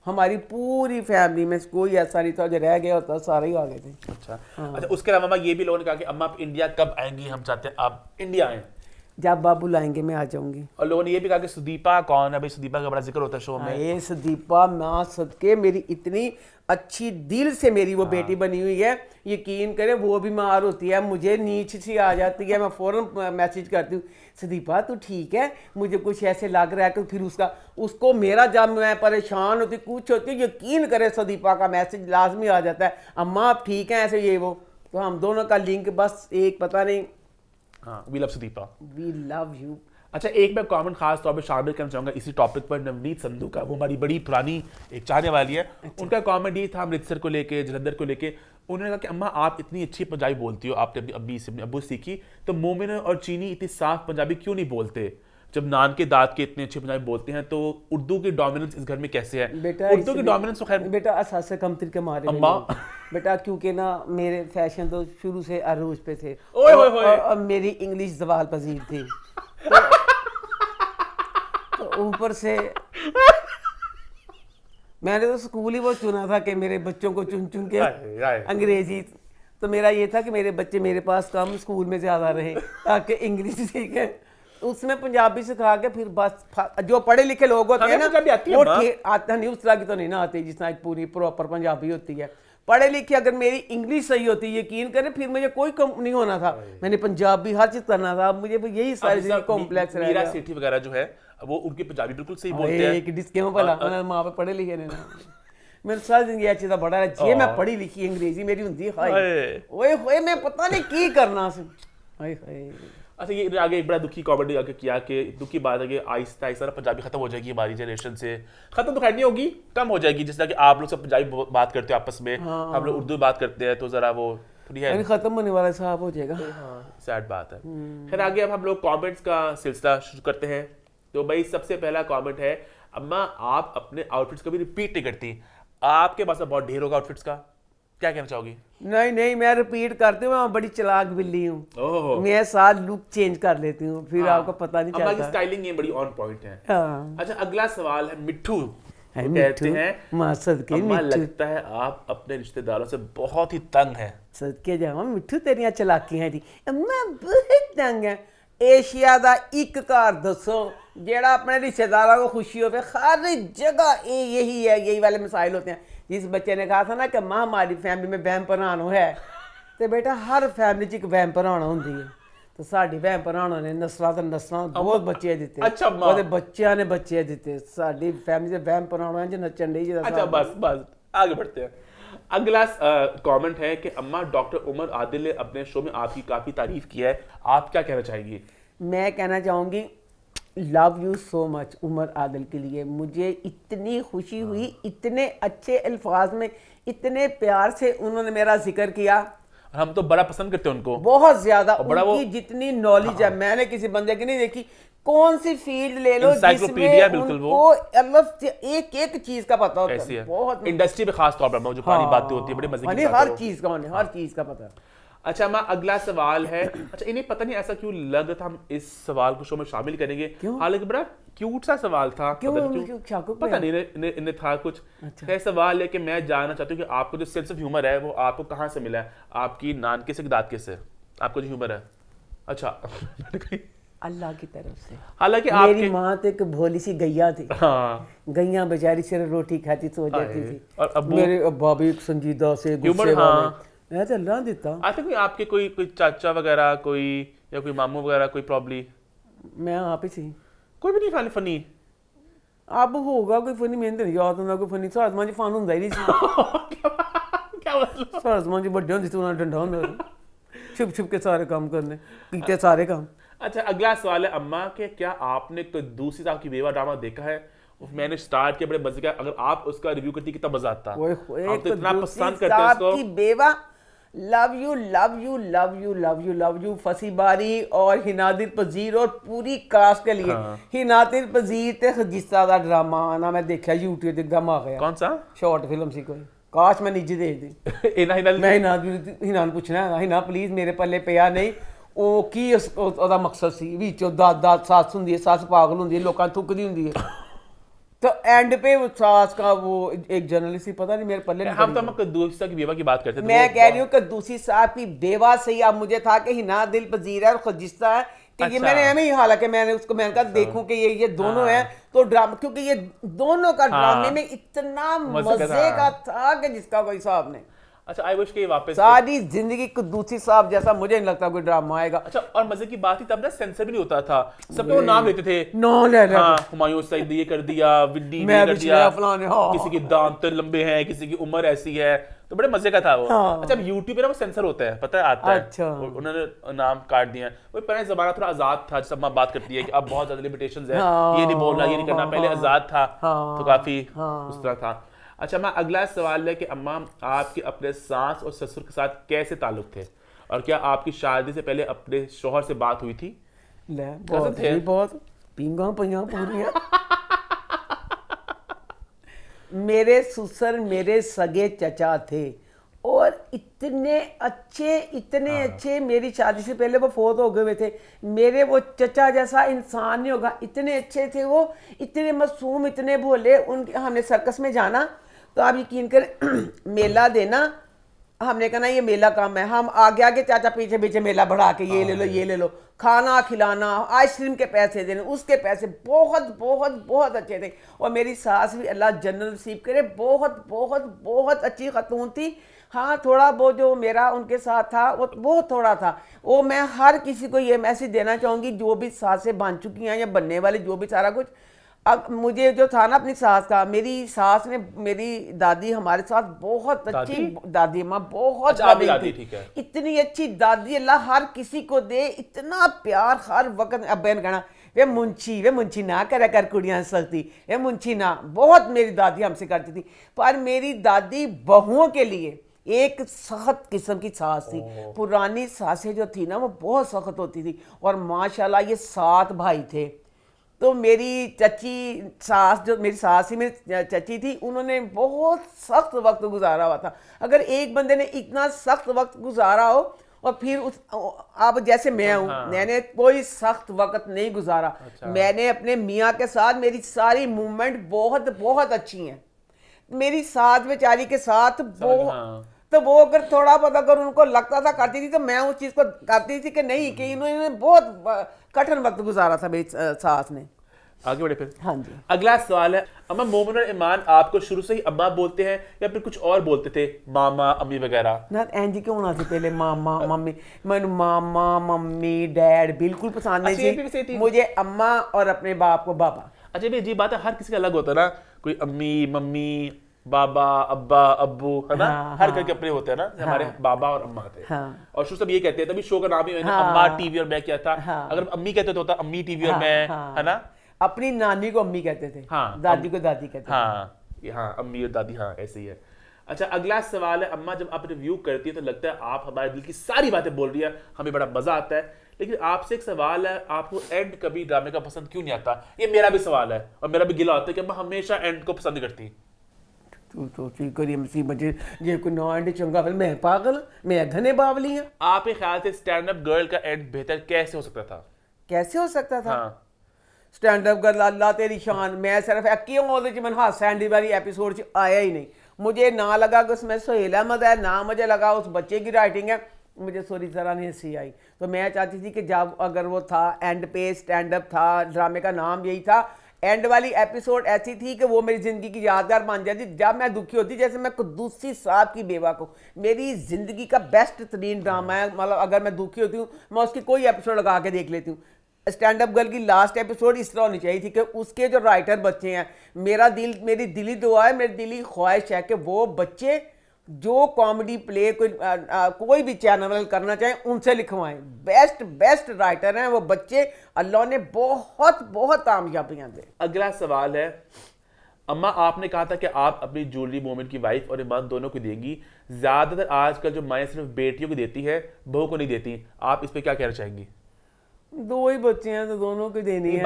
Speaker 2: हमारी पूरी फैमिली में कोई ऐसा नहीं था जो रह गया होता सारे ही आ गए थे
Speaker 1: अच्छा उसके अलावा ये भी लोगों ने कहा कि अम्मा आप इंडिया कब आएंगी हम चाहते हैं आप इंडिया आए
Speaker 2: जब आप बुलाएंगे मैं आ जाऊंगी
Speaker 1: और लोगों ने ये भी कहा कि सुदीपा कौन है भाई सुदीपा का बड़ा जिक्र होता है शो में
Speaker 2: ये सुदीपा माँ सदके मेरी इतनी अच्छी दिल से मेरी वो बेटी बनी हुई है यकीन करें वो बीमार होती है मुझे नीच सी आ जाती है मैं फ़ौरन मैसेज करती हूँ सुदीपा तू ठीक है मुझे कुछ ऐसे लग रहा है कि फिर उसको मेरा जब मैं परेशान होती कुछ होती यकीन करें सुदीपा का मैसेज लाजमी आ जाता है अम्मा आप ठीक हैं ऐसे ये वो तो हम दोनों का लिंक बस एक पता नहीं
Speaker 1: हाँ we love Sudipa
Speaker 2: we love you
Speaker 1: अच्छा एक मैं कमेंट खास तौर पे शामिल करना चाहूँगा इसी टॉपिक पर नवनीत संधू का वो हमारी बड़ी पुरानी एक चाहने वाली है उनका कमेंट ये था अमृतसर को लेके जलंधर को लेके उन्होंने कहा कि अम्मा आप इतनी अच्छी पंजाबी बोलती हो आपने अपनी अब्बी से अपने अब्बू सीखी तो मोमिन और चीनी इतनी साफ पंजाबी क्यों नहीं बोलते जब नान के दांत के इतने अच्छे पंजाबी बोलते हैं तो उर्दू की डोमिनेंस इस घर में कैसे है
Speaker 2: बेटा
Speaker 1: उर्दू की डोमिनेंस तो खैर
Speaker 2: बेटा असास कम तिर के मारे
Speaker 1: अम्मा
Speaker 2: बेटा क्योंकि ना मेरे फैशन तो शुरू से अरूज पे थे
Speaker 1: और
Speaker 2: मेरी इंग्लिश जवाल पजीर थी तो ऊपर से मैंने तो स्कूल ही वो चुना था कि मेरे बच्चों को चुन चुन के अंग्रेजी तो मेरा ये था कि मेरे बच्चे मेरे पास कम स्कूल में ज़्यादा रहे ताकि इंग्लिश सीखें उसमें पंजाबी सिखा के फिर बस जो पढ़े लिखे लोग होते हैं ना वो आता नहीं उस तरह की तो नहीं ना आती जिस तरह पूरी प्रॉपर पंजाबी होती है पढ़े लिखे अगर मेरी इंग्लिश सही होती यकीन करें फिर मुझे कोई कम नहीं होना था मैंने पंजाबी हर चीज़ करना था मुझे यही सारी कॉम्प्लेक्स
Speaker 1: मीरा सेठी वगैरह जो है वो उनकी पंजाबी बिल्कुल सही बोलते हैं
Speaker 2: एक डिस्क क्यों भला माँ पे पढ़े लिखे ने मेरे सारी जिंदगी अच्छी था बड़ा जे मैं पढ़ी लिखी अंग्रेजी मेरी हुंदी हाय ओए होए मैं पता नहीं की करना सी हाय हाय
Speaker 1: अच्छा ये आगे एक बड़ा दुखी कॉमेडी आगे किया कि दुखी बात है कि आहिस्ता आहिस्ता पंजाबी खत्म हो जाएगी हमारी जनरेशन से खत्म तो खैर नहीं होगी कम हो जाएगी जिस तरह कि आप लोग सब पंजाबी बात करते हो आपस में हम लोग उर्दू बात करते हैं तो जरा वो थोड़ी है
Speaker 2: खत्म होने वाला साहब हो जाएगा
Speaker 1: सैड बात है खैर आगे अब हम लोग कमेंट्स का सिलसिला शुरू करते हैं तो भाई सबसे पहला कमेंट है अम्मा आप अपने आउटफिट्स कभी रिपीट नहीं करती आपके पास बहुत ढेर होगा आउटफिट्स का क्या कहना चाहोगी
Speaker 2: नहीं मैं रिपीट करती हूँ मैं बड़ी चालाक बिल्ली हूँ मैं साल लुक चेंज कर लेती हूँ फिर आपको पता नहीं चलता
Speaker 1: हमारी स्टाइलिंग ये बड़ी ऑन पॉइंट है अच्छा अगला सवाल है मिट्ठू
Speaker 2: कहते हैं
Speaker 1: अम्मा लगता है आप अपने रिश्तेदारों से बहुत ही तंग हैं
Speaker 2: सदके जावा मिट्ठू तेरियां चालाकियां दी अम्मा बहुत तंग है एशिया दा एक घर दसो जेड़ा अपने रिश्तेदारों को खुशी हो हर जगह यही वाले मसाइल होते हैं जिस बच्चे ने कहा था ना कि माँ हमारी फैमिली में वहम पुराना है तो बेटा हर फैमिली च एक वहम पुराना होंगी है ਤੇ ਸਾਡੀ ਭੈਣ ਭਰਾਵਾਂ ਨੇ ਨਸਲਾਂ ਤੇ ਨਸਲਾਂ ਬਹੁਤ ਬੱਚੇ ਦਿੱਤੇ।
Speaker 1: ਅੱਛਾ ਮਾਂ।
Speaker 2: ਉਹਦੇ ਬੱਚਿਆਂ ਨੇ ਬੱਚੇ ਦਿੱਤੇ। ਸਾਡੀ ਫੈਮਿਲੀ ਦੇ ਭੈਣ ਭਰਾਵਾਂ ਚ ਨੱਚਣ ਡਈ ਜਿਹਦਾ
Speaker 1: अच्छा बस आगे बढ़ते हैं। अगला कमेंट है कि अम्मा डॉक्टर उमर आदिल ने अपने शो में आपकी काफी तारीफ की है, आप क्या कहना चाहेंगी?
Speaker 2: मैं कहना चाहूँगी love you so much Umar Adil के लिए। मुझे इतनी खुशी हुई, इतने अच्छे अल्फाज में इतने प्यार से उन्होंने मेरा जिक्र किया।
Speaker 1: हम तो बड़ा पसंद करते हैं उनको,
Speaker 2: बहुत ज्यादा।
Speaker 1: बड़ा
Speaker 2: उनकी जितनी नॉलेज है मैंने किसी बंदे की नहीं देखी। कौन सी फील्ड ले लो
Speaker 1: Encyclopedia बिल्कुल वो।
Speaker 2: मतलब एक एक चीज का पता होता
Speaker 1: ऐसी
Speaker 2: है।
Speaker 1: है
Speaker 2: बहुत
Speaker 1: इंडस्ट्री में खास तौर पर जो पुरानी बातें होती है बड़ी मजे की
Speaker 2: हर
Speaker 1: बातें हो।
Speaker 2: चीज का उन्हें हर चीज का पता है।
Speaker 1: अच्छा माँ, अगला सवाल है, अच्छा इन्हें पता नहीं ऐसा क्यों लग रहा था हम इस सवाल को शो में शामिल करेंगे, हालांकि बड़ा क्यूट सा सवाल था, पता नहीं इन्हें था कुछ। अच्छा। सवाल है कि मैं जानना चाहती हूँ कि आपको जो सेंस ऑफ ह्यूमर है वो आपको कहाँ से मिला है, आपकी नानके से दादके से आपको जो ह्यूमर है? अच्छा
Speaker 2: अल्लाह की तरफ से।
Speaker 1: हालांकि
Speaker 2: मेरी माँ तो एक भोली सी गैया थी।
Speaker 1: हाँ।
Speaker 2: गैया बेचारी सिर्फ रोटी खाती सो जाती थी।
Speaker 1: और अब्बू
Speaker 2: मेरे अब्बा भी एक संजीदा से गुस्से वाले। मैं तो अल्लाह देता।
Speaker 1: आई थिंक आपके कोई चाचा वगैरह कोई या कोई मामू वगैरह कोई प्रॉब्ली?
Speaker 2: मैं आप ही सी।
Speaker 1: कोई भी नहीं फनी?
Speaker 2: अब होगा कोई फनी, मैंने तो याद होना कोई फनी। साथ में फन ਹੁੰਦਾ ਹੀ ਨਹੀਂ ਸੀ।
Speaker 1: क्या मतलब?
Speaker 2: साथ में ਵੱਡੇ ਹੁੰਦੇ ਸੀ ਉਹਨਾਂ ਡੰਡਾ ਹੁੰਦਾ ਸੀ। छुप छुप के सारे काम करने कीते सारे काम।
Speaker 1: अच्छा अगला सवाल है अम्मा के, क्या आपने कोई दूसरी साहब की बेवा ड्रामा देखा है? मैंने स्टार्ट किया, बड़े मजे का, अगर आप उसका रिव्यू करती कितना मजा आता। आप तो इतना पसंद करते हैं उसको।
Speaker 2: की बेवा love you love you love you love you love you फसी बारी और हिनादिल पजीर और पूरी कास्ट के लिए। हिनादिल पजीर ते खजिस्ता दा ड्रामा आना मैं देखा यूट्यूब ते गम आ गया।
Speaker 1: कौन सा?
Speaker 2: शॉर्ट फिल्म सी कोई, काश मैं निजी देख दी। मैं हिनान पूछना है हिना प्लीज मेरे पल्ले पिया नहीं ਉਹ ਕੀ ਉਹਦਾ ਮਕਸਦ ਸੀ ਵਿੱਚੋਂ ਦਾਦਾ ਸੱਸ ਹੁੰਦੀ ਹੈ, ਸੱਸ ਪਾਗਲ ਹੁੰਦੀ ਹੈ, ਲੋਕਾਂ ਥੁੱਕਦੀ ਹੁੰਦੀ ਹੈ। तो एंड पे वो सास का वो एक जर्नलिस्ट, पता नहीं मेरे पल्ले।
Speaker 1: हम तो कद्दूसी की बेवा की बात करते थे।
Speaker 2: मैं कह रही हूँ कद्दूसी साहब की बेवा सही। अब मुझे था कि हिना दिल पजीर है और खजिस्ता है कि अच्छा। ये मैंने एम ही, हालांकि मैंने उसको मैंने कहा देखूं कि ये दोनों हैं तो ड्रामा, क्योंकि ये दोनों का ड्रामे में इतना मजे का था कि जिसका कोई हिसाब नहीं।
Speaker 1: अच्छा आई विश के वापस
Speaker 2: सारी जिंदगी कद्दूसी साहब जैसा मुझे नहीं लगता कोई ड्रामा आएगा।
Speaker 1: अच्छा और मजे की बात ही तब ना सेंसर भी नहीं होता था, सबके वो नाम लेते थे।
Speaker 2: नाम ले
Speaker 1: हाँ, हुमायूं सईद ये कर दिया, विड्डी ये कर दिया, किसी के दांत लंबे हैं, किसी की उम्र ऐसी है, तो बड़े मजे का था वो। अच्छा यूट्यूब पे ना वो सेंसर होता है, पता है आता है। अच्छा। उन्होंने नाम काट दिया। वो पहले जमाना थोड़ा आजाद था, जैसे बात करती है कि अब बहुत ज्यादा लिमिटेशंस है, ये नहीं बोलना ये नहीं करना, पहले आजाद था तो काफी उस तरह था। अच्छा मैं अगला सवाल है कि अम्मा आपके अपने सास और ससुर के साथ कैसे ताल्लुक थे, और क्या आपकी शादी से पहले अपने शोहर से बात हुई थी?
Speaker 2: बहुत पिंगा पिंगा पूरियां। मेरे ससुर मेरे सगे चचा थे और इतने अच्छे मेरी शादी से पहले वो फौत हो गए हुए थे। मेरे वो चचा जैसा इंसान नहीं होगा, इतने अच्छे थे वो, इतने मासूम, इतने भोले। उनके हमने सर्कस में जाना तो आप यकीन करें मेला देना, हमने कहा ये मेला काम है, हम आगे आगे चाचा पीछे पीछे मेला बढ़ा के ये ले लो, खाना खिलाना, आइसक्रीम के पैसे देने, उसके पैसे, बहुत बहुत बहुत अच्छे थे। और मेरी सास भी अल्लाह जन्नत नसीब करे, बहुत बहुत बहुत अच्छी खतून थी। हाँ थोड़ा वो जो मेरा उनके साथ था वो बहुत थोड़ा था। वो मैं हर किसी को ये मैसेज देना चाहूँगी जो भी सासें बन चुकी हैं या बनने वाली, जो भी सारा कुछ। अब मुझे जो था ना अपनी सास का, मेरी सास ने, मेरी दादी हमारे साथ बहुत अच्छी दादी माँ, बहुत
Speaker 1: दादी ठीक है,
Speaker 2: इतनी अच्छी दादी, अल्लाह हर किसी को दे, इतना प्यार हर वक्त। अब बहन कहना वे मुंशी ना करा कर कुड़ियाँ सकती, वे मुंशी ना, बहुत मेरी दादी हमसे करती थी। पर मेरी दादी बहुओं के लिए एक सख्त किस्म की सास थी। पुरानी सासें जो थी ना वो बहुत सख्त होती थी। और माशाल्लाह ये 7 भाई थे। तो मेरी चची सास, जो मेरी सास ही मेरी चची थी, उन्होंने बहुत सख्त वक्त गुजारा हुआ था। अगर एक बंदे ने इतना सख्त वक्त गुजारा हो और फिर अब जैसे मैं हूँ, मैंने कोई सख्त वक्त नहीं गुजारा। अच्छा। मैंने अपने मियाँ के साथ, मेरी सारी मूवमेंट बहुत बहुत अच्छी हैं। मेरी साथ बेचारी के साथ तो वो अगर थोड़ा बहुत अगर उनको लगता था करती थी तो मैं उस चीज़ को करती थी कि नहीं, कि इन्होंने बहुत कठिन वक्त गुजारा था मेरी सास ने।
Speaker 1: आगे बढ़े फिर।
Speaker 2: हाँ जी।
Speaker 1: अगला सवाल है, अम्मा मोमिन और ईमान आपको शुरू से ही अम्मा बोलते हैं या फिर कुछ और बोलते थे, मामा अम्मी वगैरह?
Speaker 2: ना एंजी क्यों होना सी पहले मामा मम्मी, मैंने मामा मम्मी डैड बिल्कुल पसंद
Speaker 1: अच्छा, ये भी
Speaker 2: नहीं
Speaker 1: सही
Speaker 2: थी
Speaker 1: थी।
Speaker 2: मुझे अम्मा और अपने बाप को बाबा।
Speaker 1: अच्छा भी अजीब बात है, हर किसी का अलग होता है ना, कोई अम्मी मम्मी बाबा अब्बा अब्बू है ना,
Speaker 2: हाँ,
Speaker 1: हर
Speaker 2: हाँ।
Speaker 1: घर के अपने होते हैं ना, हमारे बाबा और अम्मा थे।
Speaker 2: हाँ।
Speaker 1: और शुरू सब ये कहते हैं, तभी शो का नाम ही है ना,
Speaker 2: हाँ।
Speaker 1: अम्मा टीवी और मैं क्या था।
Speaker 2: हाँ।
Speaker 1: अगर अम्मी कहते तो होता अम्मी टीवी और
Speaker 2: हाँ,
Speaker 1: मैं,
Speaker 2: हाँ।
Speaker 1: है ना।
Speaker 2: अपनी नानी को अम्मी कहते थे,
Speaker 1: हाँ,
Speaker 2: दादी को दादी कहते थे।
Speaker 1: हाँ अम्मी और दादी, हाँ ऐसे ही है। अच्छा अगला सवाल है, अम्मा जब आप रिव्यू करती है तो लगता है आप हमारे दिल की सारी बातें बोल रही है, हमें बड़ा मजा आता है, लेकिन आपसे एक सवाल है, आपको एंड कभी ड्रामे का पसंद क्यों नहीं आता? ये मेरा भी सवाल है और मेरा भी गिला होता है कि अम्मा हमेशा एंड को पसंद करती।
Speaker 2: तू तो ठीक करी मुसीबत जे कोई ना एंड चंगा फिर मैं पागल, मैं घने बावली हूं।
Speaker 1: आपके ख्याल से स्टैंड अप गर्ल का एंड बेहतर कैसे हो सकता था?
Speaker 2: कैसे हो सकता था?
Speaker 1: हाँ
Speaker 2: स्टैंड अप गर्ल अल्लाह तेरी शान, मैं सिर्फ एक्की ਉਹਦੇ ਚ मैंने हाथ सैंडी वाली एपिसोड च आया ही नहीं। मुझे ना लगा कि उसमें सोहेल अहमद है, ना मुझे लगा उस बच्चे की राइटिंग है, मुझे सॉरी ज़रा नहीं हंसी आई। तो मैं चाहती थी कि जब अगर वो था एंड पे स्टैंड अप था, ड्रामे का नाम यही था, एंड वाली एपिसोड ऐसी थी कि वो मेरी ज़िंदगी की यादगार बन जाती। जब मैं दुखी होती, जैसे मैं कुद्दूसी साहब की बेवा को, मेरी ज़िंदगी का बेस्ट तरीन ड्रामा है, मतलब अगर मैं दुखी होती हूँ मैं उसकी कोई एपिसोड लगा के देख लेती हूँ। स्टैंड अप गर्ल की लास्ट एपिसोड इस तरह होनी चाहिए थी कि उसके जो राइटर बच्चे हैं, मेरी दिली दुआ है, मेरी दिली ख्वाहिश है कि वो बच्चे जो कॉमेडी प्ले कोई भी चैनल करना चाहें उनसे लिखवाएं। बेस्ट राइटर हैं वो बच्चे, अल्लाह ने बहुत बहुत कामयाबियां दे।
Speaker 1: अगला सवाल है, अम्मा आपने कहा था कि आप अपनी जूली मोमिन की वाइफ और ईमान दोनों को देंगी, ज्यादातर आजकल जो माएँ सिर्फ बेटियों को देती है बहू को नहीं देती, आप इस पे क्या कहना चाहेंगी?
Speaker 2: दो ही बच्चे हैं तो दोनों को देनी है।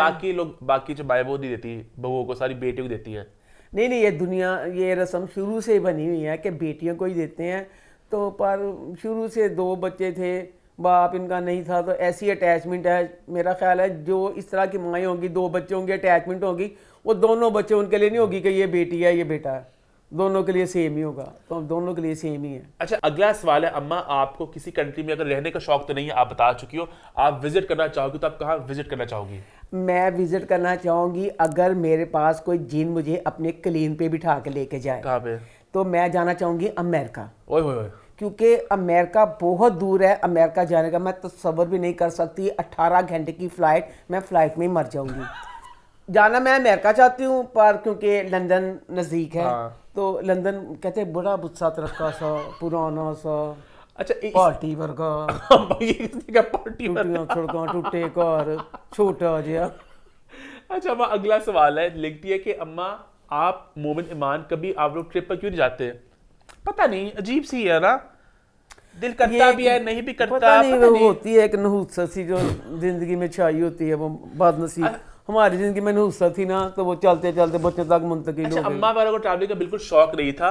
Speaker 1: बाकी जो माएँ वो नहीं देती बहुओं को, सारी बेटियों को देती है।
Speaker 2: नहीं ये दुनिया, ये रस्म शुरू से बनी हुई है कि बेटियों को ही देते हैं। तो पर शुरू से दो बच्चे थे, बाप इनका नहीं था, तो ऐसी अटैचमेंट है। मेरा ख्याल है जो इस तरह की माएँ होंगी, दो बच्चे होंगे, अटैचमेंट होगी, वो दोनों बच्चे उनके लिए नहीं होगी कि ये बेटी है ये बेटा है, दोनों के लिए सेम ही होगा, तो दोनों के लिए सेम ही है।
Speaker 1: अच्छा अगला सवाल है, अम्मा आपको किसी कंट्री में अगर रहने का शौक तो नहीं है, आप बता चुकी हो, आप विजिट करना चाहोगी तो आप कहाँ विजिट करना चाहोगी?
Speaker 2: मैं विजिट करना चाहूँगी अगर मेरे पास कोई जिन मुझे अपने क्लीन पे बिठा के लेके जाए।
Speaker 1: कहाँ पे?
Speaker 2: तो मैं जाना चाहूँगी अमेरिका।
Speaker 1: ओए होए होए।
Speaker 2: क्योंकि अमेरिका बहुत दूर है, अमेरिका जाने का मैं तसव्वुर भी नहीं कर सकती। 18 घंटे की फ़्लाइट, मैं फ़्लाइट में ही मर जाऊँगी। जाना मैं अमेरिका चाहती हूँ, पर क्योंकि लंदन नज़दीक है।
Speaker 1: हाँ।
Speaker 2: तो लंदन कहते हैं बड़ा बुस्सा तरक्का सा पुराना सा,
Speaker 1: अच्छा
Speaker 2: पार्टी वर्गा,
Speaker 1: पार्टी
Speaker 2: टूटियां सड़कां टूटे घर छोटा जिहा।
Speaker 1: अच्छा अम्मा अगला सवाल है, लिखती है कि अम्मा आप मोमिन ईमान कभी आप लोग ट्रिप पर क्यों नहीं जाते? पता नहीं, अजीब सी है ना, दिल करता भी है नहीं भी करता,
Speaker 2: पता नहीं वो होती है एक नहुसत सी जो जिंदगी में छाई होती है, वो बदनसीब। हमारी जिंदगी में नहुसत थी ना, तो वो चलते चलते बच्चे तक मुंतकिल हो गई।
Speaker 1: अम्मा वालों को ट्रैवलिंग का बिल्कुल शौक नहीं था,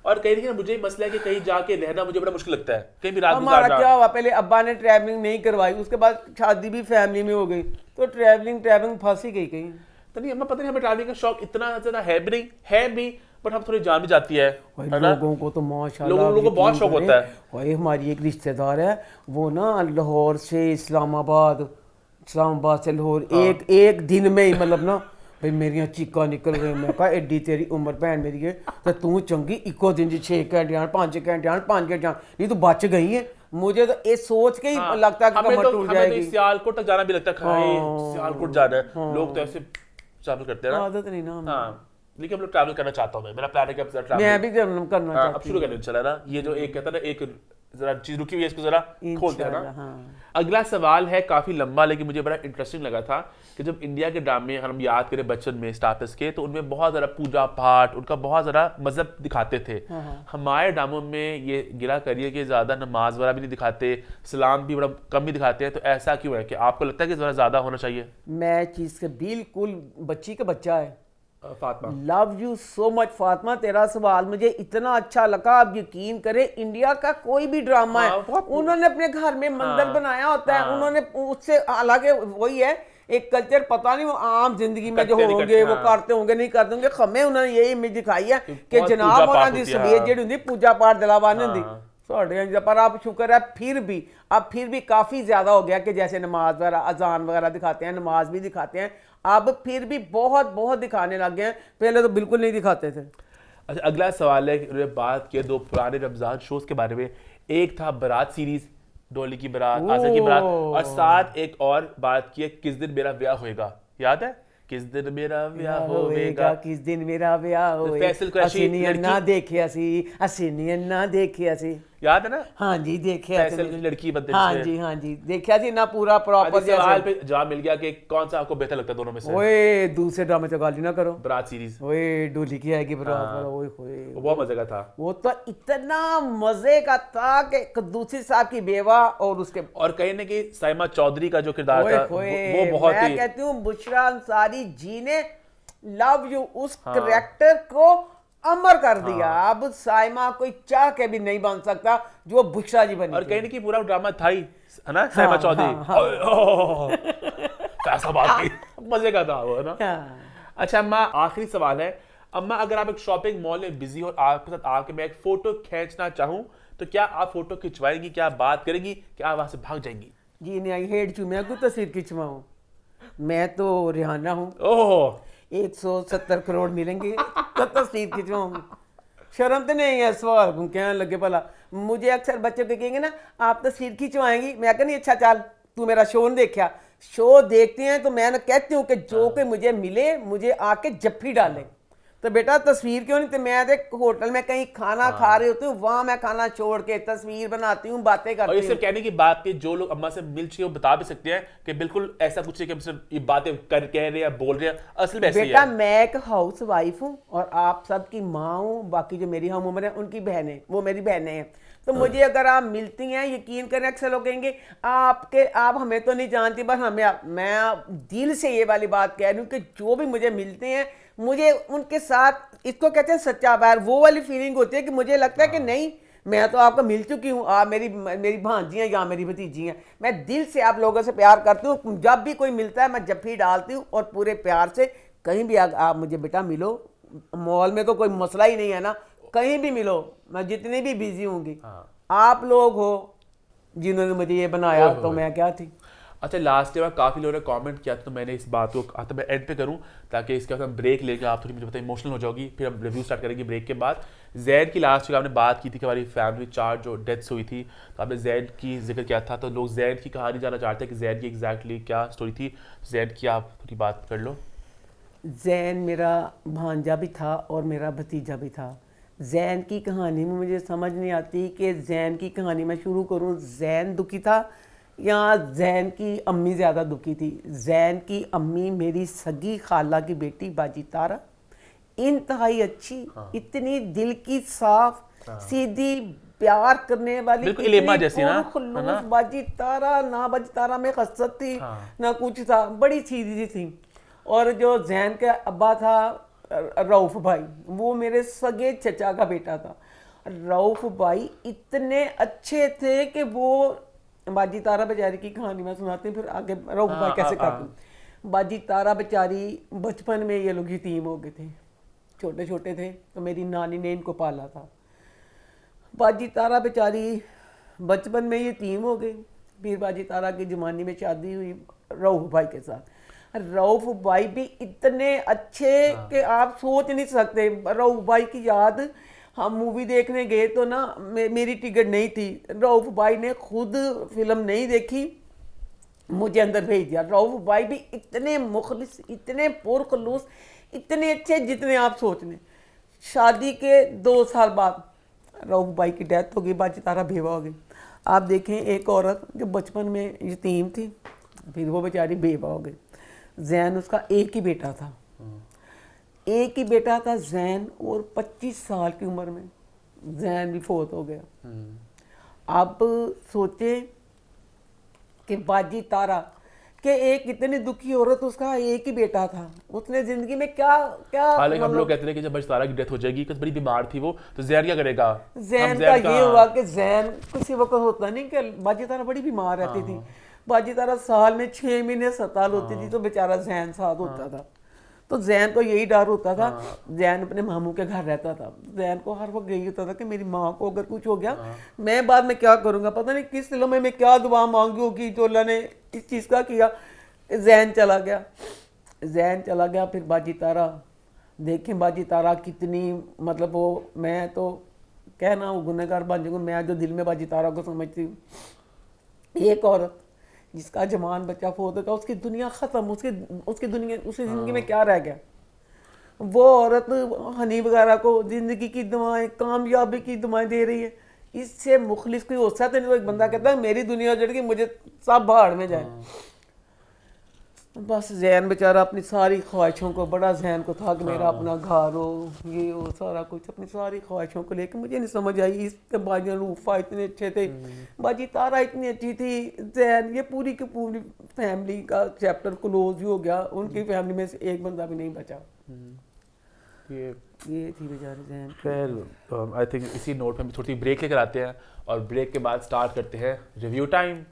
Speaker 1: और कहीं ना मुझे मसला है कि कहीं जाके रहना मुझे बड़ा मुश्किल लगता है, कहीं भी रात
Speaker 2: हमारा
Speaker 1: गुजारना।
Speaker 2: क्या हुआ, पहले अब्बा ने ट्रैवलिंग नहीं करवाई, उसके बाद शादी भी फैमिली में हो गई, तो ट्रैवलिंग फंस ही गई कहीं।
Speaker 1: तो नहीं अम्मा, पता नहीं हमें ट्रैवलिंग का शौक इतना ज्यादा है भी नहीं, है भी, बट हम थोड़ी जान भी जाती है ना?
Speaker 2: लोगों को तो माशाल्लाह
Speaker 1: लोगों को बहुत शौक होता है।
Speaker 2: भाई हमारी एक रिश्तेदार है, वो ना लाहौर से इस्लामाबाद से लाहौर, एक दिन में ही, मतलब ना भाई मेरिया चीका निकल गई। मैं कहा एडी तेरी उम्र भैन मेरी है, तो तू चंगी इको दिन 6 घंटे 5 घंटे 5 घंटे, नहीं तो बच गई है। मुझे तो ये सोच के ही लगता है कि कमर टूट जाएगी।
Speaker 1: तो सियालकोट तक जाना भी लगता है, सियालकोट जाना है, लोग तो ऐसे ट्रैवल करते हैं ना,
Speaker 2: आदत नहीं ना।
Speaker 1: हाँ लेकिन हम लोग ट्रैवल करना चाहता हूँ, मेरा प्लान है कि
Speaker 2: मैं भी करना चाहता हूँ।
Speaker 1: अब शुरू करने चला ना, ये जो एक कहता है ना, एक जरा चीज रुकी हुई है, इसको जरा खोलते हैं ना।
Speaker 2: हाँ।
Speaker 1: अगला सवाल है काफी लंबा, लेकिन मुझे बड़ा इंटरेस्टिंग लगा था कि जब इंडिया के ड्रामे हम याद करें बचपन में स्टार्टर्स के, तो उनमें बहुत ज़्यादा पूजा पाठ, उनका बहुत ज़्यादा मजहब दिखाते थे। हमारे ड्रामों में ये गिला करिए कि ज़्यादा नमाज वाला भी नहीं दिखाते, सलाम भी बड़ा कम ही दिखाते हैं, तो ऐसा क्यों है कि आपको लगता है कि ज़रा ज़्यादा होना चाहिए?
Speaker 2: मैं चीज़ के बिल्कुल, बच्ची का बच्चा है
Speaker 1: Fatima,
Speaker 2: love you so much Fatima, तेरा सवाल मुझे इतना अच्छा लगा। आप यकीन करें, इंडिया का कोई भी ड्रामा है, उन्होंने अपने घर में मंदिर बनाया होता है, उन्होंने उससे, हालांकि वही है एक कल्चर, पता नहीं वो आम जिंदगी में जो होंगे वो करते होंगे नहीं करते होंगे, हमें उन्होंने यही इमेज दिखाई है कि जनाब उन्होंने सवेर जेडी हुंदी पूजा पाठ दिलावानी हुंदी, पर आप शुक्र है फिर भी काफ़ी ज़्यादा हो गया कि जैसे नमाज वगैरह अजान वगैरह दिखाते हैं, नमाज भी दिखाते हैं, अब फिर भी बहुत बहुत दिखाने लग गए हैं, पहले तो बिल्कुल नहीं दिखाते थे।
Speaker 1: अच्छा, अगला सवाल है कि उन्होंने बात की 2 पुराने रमजान शोज के बारे में। एक था बारात सीरीज, डोली की बारात, आसिर की बारात, और साथ एक और बात की है किस दिन मेरा ब्याह होएगा, याद है? किस दिन मेरा ब्याह होएगा,
Speaker 2: किस दिन मेरा ब्याह होएगा,
Speaker 1: फैसल कुरैशी
Speaker 2: ना देखे असी ना देखे असी,
Speaker 1: याद है ना?
Speaker 2: हाँ जी देखे,
Speaker 1: फैसल की लड़की बनते
Speaker 2: हाँ जी देखा जी ना पूरा प्रॉपर।
Speaker 1: सवाल पे जवाब मिल गया कि कौन सा आपको बेहतर लगता है दोनों में से?
Speaker 2: ओए दूसरे ड्रामे तो गाली ना करो,
Speaker 1: बारात सीरीज।
Speaker 2: ओए डोली की आएगी बारात वाला, ओए होए
Speaker 1: वो बहुत मजे का था।
Speaker 2: वो तो इतना मजे का था कि दूसरी साहब की बेवा और उसके,
Speaker 1: और कहीं ना कहीं साइमा चौधरी का जो किरदार था वो बहुत ही,
Speaker 2: मैं कहती हूँ बुशरा अंसारी जी ने लव यू उस कैरेक्टर को अमर कर दिया। अब साइमा कोई चाह के भी नहीं बन सकता जो बुशरा जी बनी।
Speaker 1: और कहीं ना कहीं पूरा ड्रामा था ही, है ना? साइमा चौधरी फैसलाबाद की मजे का था वो, है ना? अच्छा अम्मा, आखिरी सवाल है। अम्मा, अगर आप एक शॉपिंग मॉल में बिजी हो, आपके साथ आके मैं एक फोटो खींचना चाहूं तो क्या आप फोटो खिंचवाएंगी? क्या आप बात करेंगी? क्या आप वहां से भाग जाएंगी?
Speaker 2: जी नहीं, आई हेट यू, मैं क्यों तस्वीर खिंचवाऊं? मैं तो रिहाना हूँ,
Speaker 1: ओह
Speaker 2: 170 करोड़ मिलेंगे तो तस्वीर खिंचवाऊंगी। शर्म तो नहीं है सवाल को कहने लगे भला। मुझे अक्सर बच्चे के कहेंगे ना आप तस्वीर खिंचवाएंगी, मैं कहनी अच्छा चल तू मेरा शो नहीं देखा, शो देखते हैं तो मैं कहती हूँ कि जो कि मुझे मिले मुझे आके जफ्फी डाले। तो बेटा तस्वीर क्यों नहीं? तो मैं एक होटल में कहीं खाना खा रही होती हूँ, वहां मैं खाना छोड़ के तस्वीर बनाती हूँ, बातें करती हूँ।
Speaker 1: और ये सिर्फ कहने की बात की, जो लोग अम्मा से मिल चुके वो बता भी सकते हैं कि बिल्कुल ऐसा कुछ है कि हम सिर्फ ये बातें कह रहे हैं, बोल रहे हैं, असल में ऐसे ही
Speaker 2: बेटा
Speaker 1: है।
Speaker 2: मैं एक हाउस वाइफ हूँ और आप सबकी माँ हूँ, बाकी जो मेरी हम उम्र है उनकी बहनें, वो मेरी बहनें हैं। तो मुझे अगर आप मिलती हैं, यकीन करें अक्सर लोग कहेंगे आप हमें तो नहीं जानती, बस मैं दिल से ये वाली बात कह रही हूँ कि जो भी मुझे मिलते हैं मुझे उनके साथ, इसको कहते हैं सच्चा प्यार, वो वाली फीलिंग होती है कि मुझे लगता है कि नहीं मैं तो आपको मिल चुकी हूँ, आप मेरी भांजी हैं या मेरी भतीजी हैं। मैं दिल से आप लोगों से प्यार करती हूँ, जब भी कोई मिलता है मैं जफ्फी डालती हूँ और पूरे प्यार से कहीं भी आप मुझे बेटा मिलो, मॉल में तो कोई मसला ही नहीं है ना, कहीं भी मिलो, मैं जितनी भी बिजी होंगी, आप लोग हो जिन्होंने मुझे ये बनाया तो मैं क्या थी।
Speaker 1: अच्छा लास्ट में काफ़ी लोगों ने कमेंट किया तो मैंने इस बात को आता मैं एंड पे करूं ताकि इसके बाद हम ब्रेक लेकर आप थोड़ी मुझे पता इमोशनल हो जाओगी, फिर हम रिव्यू स्टार्ट करेंगे ब्रेक के बाद। जैद की लास्ट में आपने बात की थी कि हमारी फैमिली 4 जो डेथ्स हुई थी, तो आपने जैद की जिक्र किया था, तो लोग जैद की कहानी जानना चाहते हैं कि जैद की एग्जैक्टली क्या स्टोरी थी। जैद की आप थोड़ी बात कर लो।
Speaker 2: जैन मेरा भांजा भी था और मेरा भतीजा भी था। जैन की कहानी में मुझे समझ नहीं आती कि जैन की कहानी मैं शुरू करूं, जैन दुखी था या जैन की अम्मी ज़्यादा दुखी थी। जैन की अम्मी मेरी सगी खाला की बेटी बाजी तारा, इंतहाई अच्छी, इतनी दिल की साफ, सीधी, प्यार करने वाली,
Speaker 1: जैसी ना,
Speaker 2: बाजी तारा ना, बाजी तारा में खसत थी ना कुछ था, बड़ी सीधी थी। और जो जैन का अब्बा था रऊफ भाई, वो मेरे सगे चचा का बेटा था। रऊफ भाई इतने अच्छे थे कि वो, बाजी तारा बेचारी की कहानी मैं सुनाती हूँ फिर आगे रऊफ भाई कैसे कर दूँ। बाजी तारा बेचारी बचपन में ये लोग यतीम हो गए थे, छोटे छोटे थे, तो मेरी नानी ने इनको पाला था। बाजी तारा बेचारी बचपन में यतीम हो गई, फिर बाजी तारा की जवानी में शादी हुई रऊफ भाई के साथ। रऊफ भाई भी इतने अच्छे कि आप सोच नहीं सकते। रऊफ भाई की याद, हम मूवी देखने गए तो ना मेरी टिकट नहीं थी, रऊफ भाई ने खुद फिल्म नहीं देखी, मुझे अंदर भेज दिया। रऊफ भाई भी इतने मुखलिस, इतने पुरखलूस, इतने अच्छे जितने आप सोच लें। शादी के 2 साल बाद रऊफ भाई की डेथ हो गई, बाजी तारा बेवा हो गई। आप देखें एक औरत जो बचपन में यतीम थी, फिर वो बेचारी बेवा हो गई। जैन उसका एक ही बेटा था, एक ही बेटा था जैन, और 25 साल की उम्र में जैन भी फोत हो गया। अब सोचे कि बाजी तारा कि एक इतनी दुखी औरत, उसका एक ही बेटा था, उसने जिंदगी में क्या क्या,
Speaker 1: हालांकि हम लोग कहते हैं कि जब बाजी तारा की डेथ हो जाएगी, कुछ बड़ी बीमार थी वो, तो जैन क्या करेगा?
Speaker 2: जैन का ये हुआ कि जैन किसी वक्त होता नहीं कि बाजी तारा बड़ी बीमार रहती थी, बाजी तारा साल में 6 महीने अस्पताल होती थी, तो बेचारा जैन साथ होता था। तो जैन को यही डर होता था। जैन अपने मामू के घर रहता था, जैन को हर वक्त यही होता था कि मेरी माँ को अगर कुछ हो गया मैं बाद में क्या करूँगा, पता नहीं किस दिलों में क्या दुआ मांगी होगी तो अल्लाह ने इस चीज़ का किया। जैन चला गया, जैन चला गया। फिर बाजी तारा, देखें बाजी तारा कितनी, मतलब वो, मैं तो कहना वो गुनहगार बन जाऊँगा, मैं जो दिल में बाजी तारा को समझती हूँ, एक औरत जिसका जवान बच्चा फोत होगा, उसकी दुनिया ख़त्म, उसकी दुनिया, उसकी ज़िंदगी में क्या रह गया। वो औरत हनी वगैरह को ज़िंदगी की दुआएं, कामयाबी की दुआएं दे रही है। इससे मुखलिस कोई हो सकता नहीं। तो एक बंदा कहता है मेरी दुनिया उजड़ गई, मुझे सब भाड़ में जाए। बस जैन बेचारा अपनी सारी ख्वाहिशों को, बड़ा जैन को था कि मेरा अपना घर हो, ये हो, सारा कुछ, अपनी सारी ख्वाहिशों को लेकर। मुझे नहीं समझ आई, इस बाजी रूफा इतने अच्छे थे, बाजी तारा इतनी अच्छी थी, जैन, ये पूरी की पूरी फैमिली का चैप्टर क्लोज ही हो गया। उनकी फैमिली में से एक बंदा भी नहीं बचा। ये थी बेचारे जैन।
Speaker 1: फिर आई थिंक इसी नोट में थोड़ी ब्रेक लेकर आते हैं और ब्रेक के बाद स्टार्ट करते हैं रिव्यू टाइम।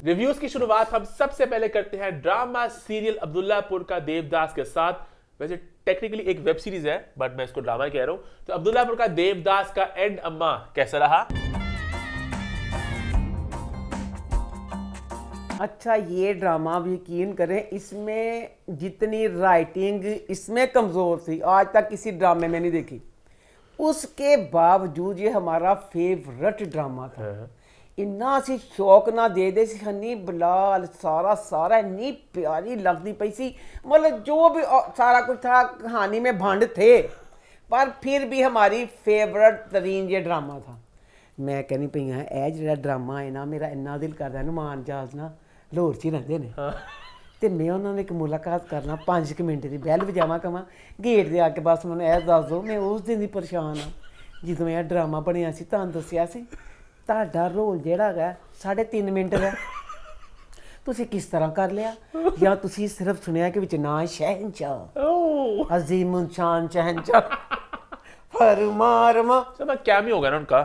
Speaker 1: रिव्यूज की शुरुआत हम सबसे पहले करते हैं ड्रामा सीरियल अब्दुल्लापुर का देवदास के साथ। वैसे टेक्निकली एक वेब सीरीज है बट मैं इसको ड्रामा कह रहा हूं। तो अब्दुल्लापुर का देवदास का एंड अम्मा कैसा रहा?
Speaker 2: अच्छा, ये ड्रामा आप यकीन करें, इसमें जितनी राइटिंग इसमें कमज़ोर थी आज तक किसी ड्रामे में नहीं देखी, उसके बावजूद ये हमारा फेवरेट ड्रामा था। इन्ना सी शौक ना दे दे सी हनी बिलाल, सारा इन्नी प्यारी लगती पई सी। मतलब जो भी सारा कुछ था, कहानी में भंड थे, पर फिर भी हमारी फेवरेट तरीन ये ड्रामा था। मैं कहनी पई हाँ, ए जो ड्रामा है ना, मेरा इन्ना दिल करदा नुमान जहाज ना लाहौर च ही रहंदे ने, ते मैं उन्होंने एक मुलाकात करना 5 मिनट की, बैल बजावा कवां गेट दे आके बस मैनूं ए दस दो, मैं उस दिन दी परेशान हाँ ਜਦੋਂ ਇਹ ड्रामा ਬਣਿਆ ਸੀ। ਤੁਹਾਨੂੰ ਦੱਸਿਆ ਸੀ ਤੁਹਾਡਾ ਰੋਲ ਜਿਹੜਾ ਹੈਗਾ 3.5 ਮਿੰਟ ਦਾ, ਤੁਸੀਂ ਕਿਸ ਤਰ੍ਹਾਂ ਕਰ ਲਿਆ? ਜਾਂ ਤੁਸੀਂ ਸਿਰਫ ਸੁਣਿਆ ਕਿ ਵਿੱਚ ਨਾ शहनशाह अजीम शान शहनशाह फरमारमा
Speaker 1: सब कैमियो होगा ना उनका?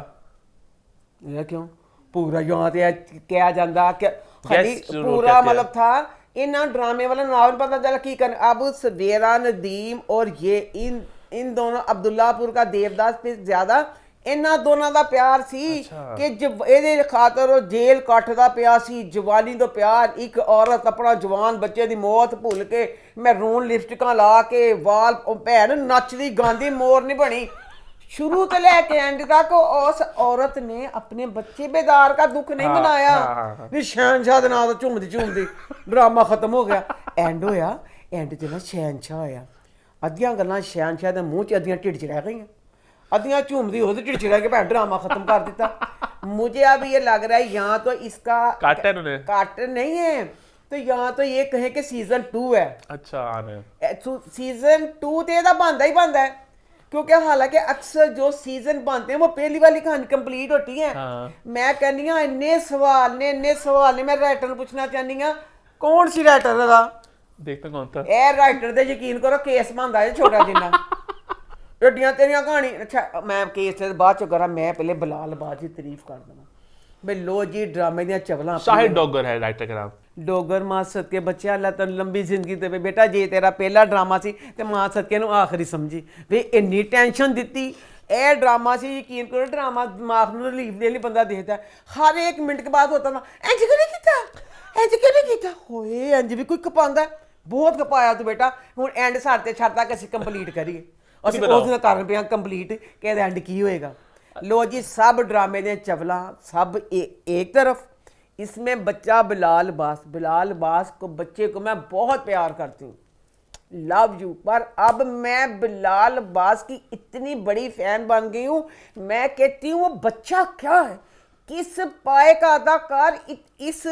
Speaker 2: ये क्यों पूरा यहाँ ਤੇ ਕਿਹਾ ਜਾਂਦਾ ਕਿ ਖਾਲੀ पूरा मतलब था। इन ड्रामे वाला नाम पता चला की कर। अब सवेरा नदीम और ये इन दोनों अब्दुल्लापुर का देवदास पे ज्यादा इन्हां दोनों ਦਾ ਪਿਆਰ ਸੀ ਕਿ ਇਹਦੇ ਖਾਤਰ ਉਹ ਜੇਲ੍ਹ ਕੱਟਦਾ ਪਿਆ ਸੀ। ਜਵਾਨੀ ਤੋਂ ਪਿਆਰ, ਇੱਕ ਔਰਤ ਆਪਣਾ ਜਵਾਨ ਬੱਚੇ ਦੀ ਮੌਤ ਭੁੱਲ ਕੇ ਮੈਰੂਨ ਲਿਪਸਟਿਕਾਂ ਲਾ ਕੇ ਵਾਲ ਭੈਣ ਨੱਚਦੀ ਗਾਉਂਦੀ ਮੋਰ ਨਹੀਂ ਬਣੀ। शुरू से लेके एंड तक उस औरत ने अपने बच्चे बेदार का दुख नहीं मनाया। शहनशाह के नाम झूमदी झूमदी ड्रामा खत्म हो गया। एंड होया, एंड च ना शहनशाह होया। अद्धियां गल्लां शहनशाह दे मूँह च, अद्धियां ढिड च रह गईयां, अद्धियां झूमदी ओहदे ढिड च रह के भैन ड्रामा खत्म कर दिता। मुझे अब ये लग रहा है यहाँ तो इसका काट नहीं है, तो यहाँ तो ये कहें कि सीजन 2 है।
Speaker 1: अच्छा,
Speaker 2: सीजन 2 तो यदा बनता ही बनता है, क्योंकि हालांकि अक्सर जो सीजन बनते हैं वो पहली वाली कहानी कंप्लीट होती है। मैं कहनी हाँ इन्ने सवाल ने मैं राइटर पूछना चाहनी हाँ कौन सी राइटर है?
Speaker 1: देखता कौन था
Speaker 2: ए राइटर दे यकीन करो केस बनता है छोटा जिन्ना एडियां तेरियां कहानी। अच्छा मैं केस बाद चो करा, मैं पहले बिलाल बाज की तारीफ कर देना बे लो जी ड्रामे दी चवलां।
Speaker 1: शाहिद डोगर है राइटर का नाम।
Speaker 2: डोगर मां सदके बच्चे अल्लाह तैनूं लंबी जिंदगी देवे बेटा। जे तेरा पहला ड्रामा सी ते मां सदके नूं आखिरी समझी वे इन्नी टेंशन दित्ती। ए ड्रामा सी, यकीन करो ड्रामा दिमाग नूं रिलीफ दे लई बंदा देखदा है। हर एक मिनट के बाद होता ना इंज क्यों नहीं कीता, इंज क्यों नहीं कीता, होए इंज भी कोई कपांदा। बहुत कपाया तू बेटा, हुण एंड साडे छड्ड तक असीं कंप्लीट करिए। ਅਸੀਂ ਉਸ ਦਿਨ ਕਰਨ ਪਿਆ ਕੰਪਲੀਟ ਕਿ ਇਹਦਾ ਐਂਡ ਕੀ ਹੋਏਗਾ। लो जी सब ड्रामे ने चवला सब एक तरफ, इसमें बच्चा बिलाल बास को, बच्चे को मैं बहुत प्यार करती हूँ, लव यू। पर अब मैं बिलाल बास की इतनी बड़ी फैन बन गई हूँ, मैं कहती हूँ वो बच्चा क्या है, किस पाए का अदाकार। इस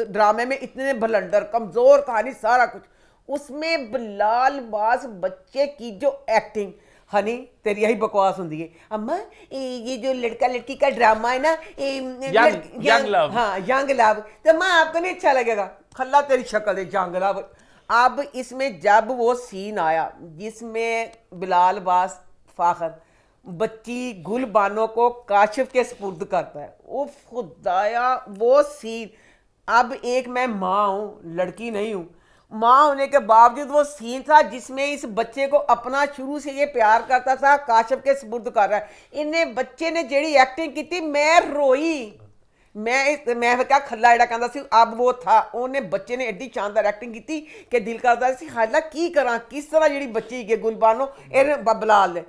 Speaker 2: ड्रामे में इतने बलंडर, कमज़ोर कहानी, सारा कुछ, उसमें बिलाल बास बच्चे की जो एक्टिंग। हनी तेरी यही बकवास होती है अम्मा, ये जो लड़का लड़की का ड्रामा है ना,
Speaker 1: यंग लव,
Speaker 2: हाँ यंग लव, तो माँ आपको नहीं अच्छा लगेगा, खल्ला तेरी शक्ल है यंग लव। अब इसमें जब वो सीन आया जिसमें बिलाल बास फाखर बच्ची गुलबानो को काशिफ के सपुर्द करता है, वो खुदाया वो सीन अब एक मैं माँ हूँ, लड़की नहीं हूँ, माँ होने के बावजूद वो सीन था जिसमें इस बच्चे को अपना शुरू से ये प्यार करता था, काशिफ के सुपुर्द कर रहा है। इन्हें बच्चे ने जेड़ी एक्टिंग की थी, मैं रोई। मैं क्या खल्ला जेड़ा कहता सी अब वो था, उन्हें बच्चे ने एडी शानदार एक्टिंग की थी कि दिल करता सी हाला की करा, किस तरह जेड़ी बच्ची है गुलबानो बिलाल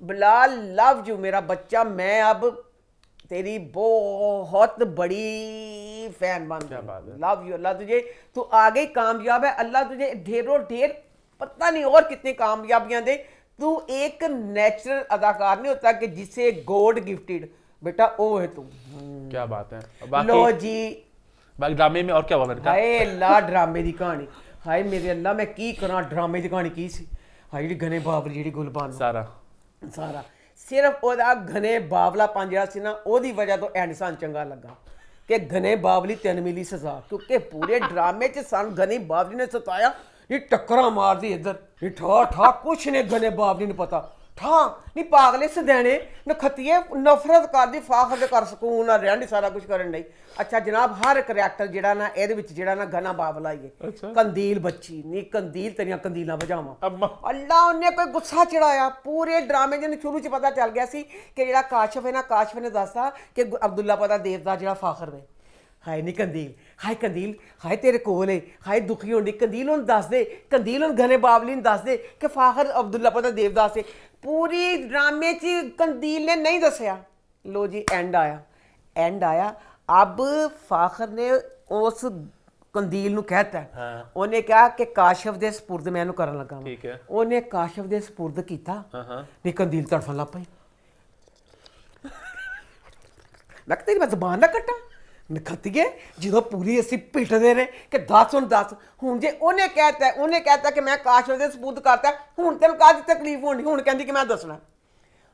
Speaker 2: बिलाल लव यू मेरा बच्चा, मैं अब तेरी बहुत बड़ी फैन बन गई, लव यू। अल्लाह तुझे, तू आगे कामयाब है, अल्लाह तुझे ढेरों ढेर पता नहीं और कितनी कामयाबियां दे। तू एक नेचुरल अदाकार नहीं होता कि जिसे गॉड गिफ्टेड, बेटा वो है तू।
Speaker 1: क्या बात है।
Speaker 2: लो जी,
Speaker 1: बाकी ड्रामे में और क्या हुआ मेरे का?
Speaker 2: हाय अल्लाह ड्रामे की कहानी, हाय मेरे अल्लाह मैं की करा, ड्रामे की कहानी की सी। हाय जी घने बाबली जी गुलबान सारा सिर्फ ਉਹਦਾ घने बावलापन ਜਿਹੜਾ ਸੀ ਨਾ ਉਹਦੀ ਵਜ੍ਹਾ ਤੋਂ ਐਂਡ ਸਾਨੂੰ ਚੰਗਾ ਲੱਗਾ ਕਿ घने बावली 3 ਮਿਲੀ ਸਜ਼ਾ, ਕਿਉਂਕਿ ਪੂਰੇ ਡਰਾਮੇ 'ਚ ਸਾਨੂੰ घने बावली ने सताया, ये टक्करा मारदी इधर, ये ठा ठा कुछ ने घने बावली ने पता ठा नहीं पागले सदैने नखतिए नफरत करदी फाखर दे कर सकून ना रहंदी सारा कुछ करन नहीं। अच्छा जनाब हर करैक्टर जेड़ा ना ਇਹਦੇ ਵਿੱਚ ਜਿਹੜਾ ਨਾ घना बावला ही है। कंदील बच्ची नहीं कंदील तेरियां कंदीलां बजावां अल्लाह उन्हें कोई गुस्सा चढ़ाया पूरे ड्रामे जन शुरू च पता चल गया सी कि जेड़ा काशिफ है ना, काशिफ ने दसता कि अब्दुल्ला पता देवदा जेड़ा फाखर वे हाय नहीं कंदील हाय तेरे कोल है, हाय दुखी होंदी कंदील उन दस दे, कंदील उन घने बावली दस दे कि फाखर अब्दुल्ला पता देवदास है। पूरी ड्रामे च कंदील ने नहीं दसिया। लो जी एंड आया अब फाखर ने उस कंदील नूं कहता उन्हें कहा कि काशिफ दे सपुर्द मैं इहनूं करन लगा,
Speaker 1: ठीक है
Speaker 2: उन्हें काशिफ दे सपुर्द कीता, नहीं कंदील तड़फन लग पई। मैं तेरी मैं जबान ना कट्टा नखतिए जो पूरी असी पिटते रहे कि दस हूँ जे उन्हें कहता कि मैं काशिफ दे सपुर्द करता हूँ तेन काहदी तकलीफ होनी, हूँ कहती कि मैं दसना।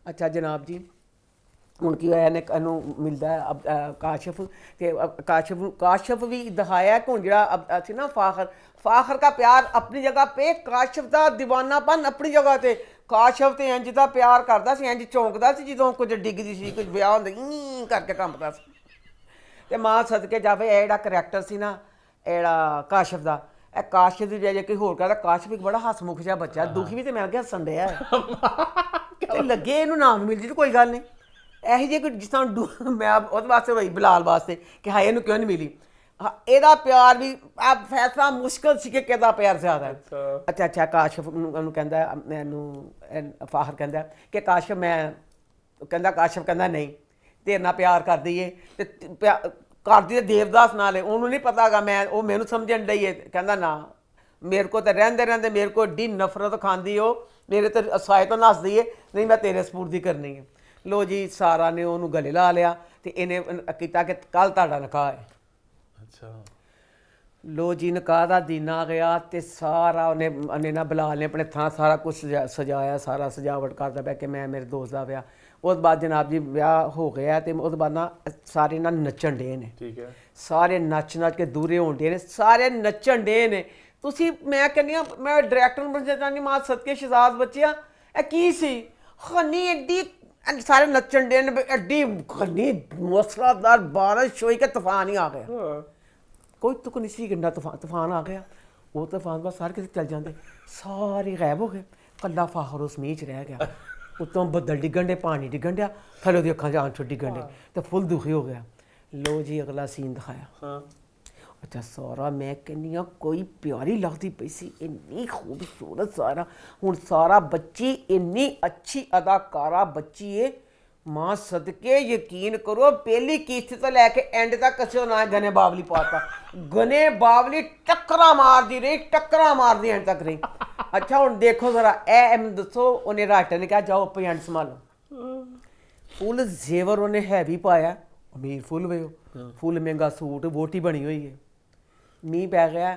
Speaker 2: अच्छा जनाब जी हूँ की होया ने मिलता है अब काशिफ ते काशिफ भी दिखाया कि हूँ जरा ना फाखर का प्यार अपनी जगह पे, काशिफ का दीवानापन अपनी जगह ते। काशिफ तो इंज का प्यार करता सी, इंज चौंकदा सी जो कुछ डिगदी सी, कुछ ब्याह होंदा करके कंबदा सी। ते मां सदके जावे ये जेड़ा करैक्टर सी ना एड़ा काशिफ दा, ए काशिफ दी जे कोई होर कहदा काशिफ एक बड़ा हसमुख जिहा बच्चा, दुखी भी ते मैं क्या हसन दिया ते लगे इहनूं नाम मिल जी कोई गल नहीं। ਇਹੋ ਜਿਹੇ ਕੋਈ ਜਿਸ ਤਰ੍ਹਾਂ ਮੈਂ ਉਹਦੇ ਵਾਸਤੇ ਹੋਈ ਬਿਲਾਲ ਵਾਸਤੇ ਕਿ ਹਾਏ ਇਹਨੂੰ ਕਿਉਂ ਨਹੀਂ ਮਿਲੀ, ਇਹਦਾ ਪਿਆਰ ਵੀ ਆ ਫੈਸਲਾ ਮੁਸ਼ਕਲ ਸੀ ਕਿ ਕਿਹਦਾ ਪਿਆਰ ਜ਼ਿਆਦਾ ਹੈ। ਅੱਛਾ ਕਾਸ਼ਿਫ ਨੂੰ ਕਹਿੰਦਾ ਮੈਨੂੰ ਫਾਖਰ ਕਹਿੰਦਾ ਕਿ ਕਾਸ਼ਿਫ ਕਾਸ਼ਿਫ ਕਹਿੰਦਾ ਨਹੀਂ ਤੇਰੇ ਨਾਲ ਪਿਆਰ ਕਰਦੀ ਏ ਤੇ ਕਰਦੀ ਤੇ ਦੇਵਦਾਸ ਨਾਲ ਏ, ਉਹਨੂੰ ਨਹੀਂ ਪਤਾਗਾ ਮੈਂ ਉਹ ਮੈਨੂੰ ਸਮਝਣ ਡਈ ਏ। ਕਹਿੰਦਾ ਨਾ ਮੇਰੇ ਕੋ ਤਾਂ ਰਹਿੰਦੇ ਮੇਰੇ ਕੋ ਏਡੀ ਨਫ਼ਰਤ ਖਾਂਦੀ ਉਹ ਮੇਰੇ ਤੇ ਅਸਾਏ ਤੋਂ ਨੱਸਦੀ ਏ, ਨਹੀਂ ਮੈਂ ਤੇਰੇ ਸਪੁਰਦੀ ਕਰਨੀ ਹੈ। लो जी सारा ने उन्होंने गले ला लिया तो इन्हें किया कि कल तुहाडा निकाह है।
Speaker 1: अच्छा
Speaker 2: लो जी निकाह का दिन आ गया तो सारा उन्हें ना बिलाल ने अपने थां सारा कुछ सजाया, सारा सजावट करता पाया कि मैं मेरे दोस्त का ब्याह। उस बाद जनाब जी ब्याह हो गया तो उस बाद ना सारे ना नच्चन डे ने, ठीक है सारे नच के दूरे होन डे ने, सारे नच्चन डे ने। तुसी मैं कहनी मैं डायरैक्टर बन जानी मां सदके शहजाद बच्चिया ए की सी खनी एडी सारे नचन डे एडी खनी मूसलाधार बारिश हुई कि तूफान ही आ गया, कोई तुक नहीं सी गंडा तूफान आ गया। वो तूफान बाद सारे किते चल जाते, सारे गायब हो गए, कला फाखर उस मींह च रह गया। उत्तों बदल डिगन डे, पानी डिगन डया, थल्ले दी अखां च आंसू डिगन डे तो फुल दुखी हो गया। लो जी अगला सीन दिखाया। अच्छा सारा मैं कहनी कोई प्यारी लगती पई सी, इन्नी खूबसूरत सारा, हुण सारा बच्ची इन्नी अच्छी अदाकारा बच्ची है, मां सदके यकीन करो पहली किस्त तो लैके एंड तक कसो ना घने बावली पाता, घने बावली टक्करा मारदी रही एंड तक रही। अच्छा हुण देखो जरा ए दसो उन्हें राइटर ने कहा जाओ पेंट संभालो, फुल जेवर उन्हें हैवी पाया, अमीर फुल वे फुल महंगा सूट, वोटी बनी हुई है, मींह पै गया,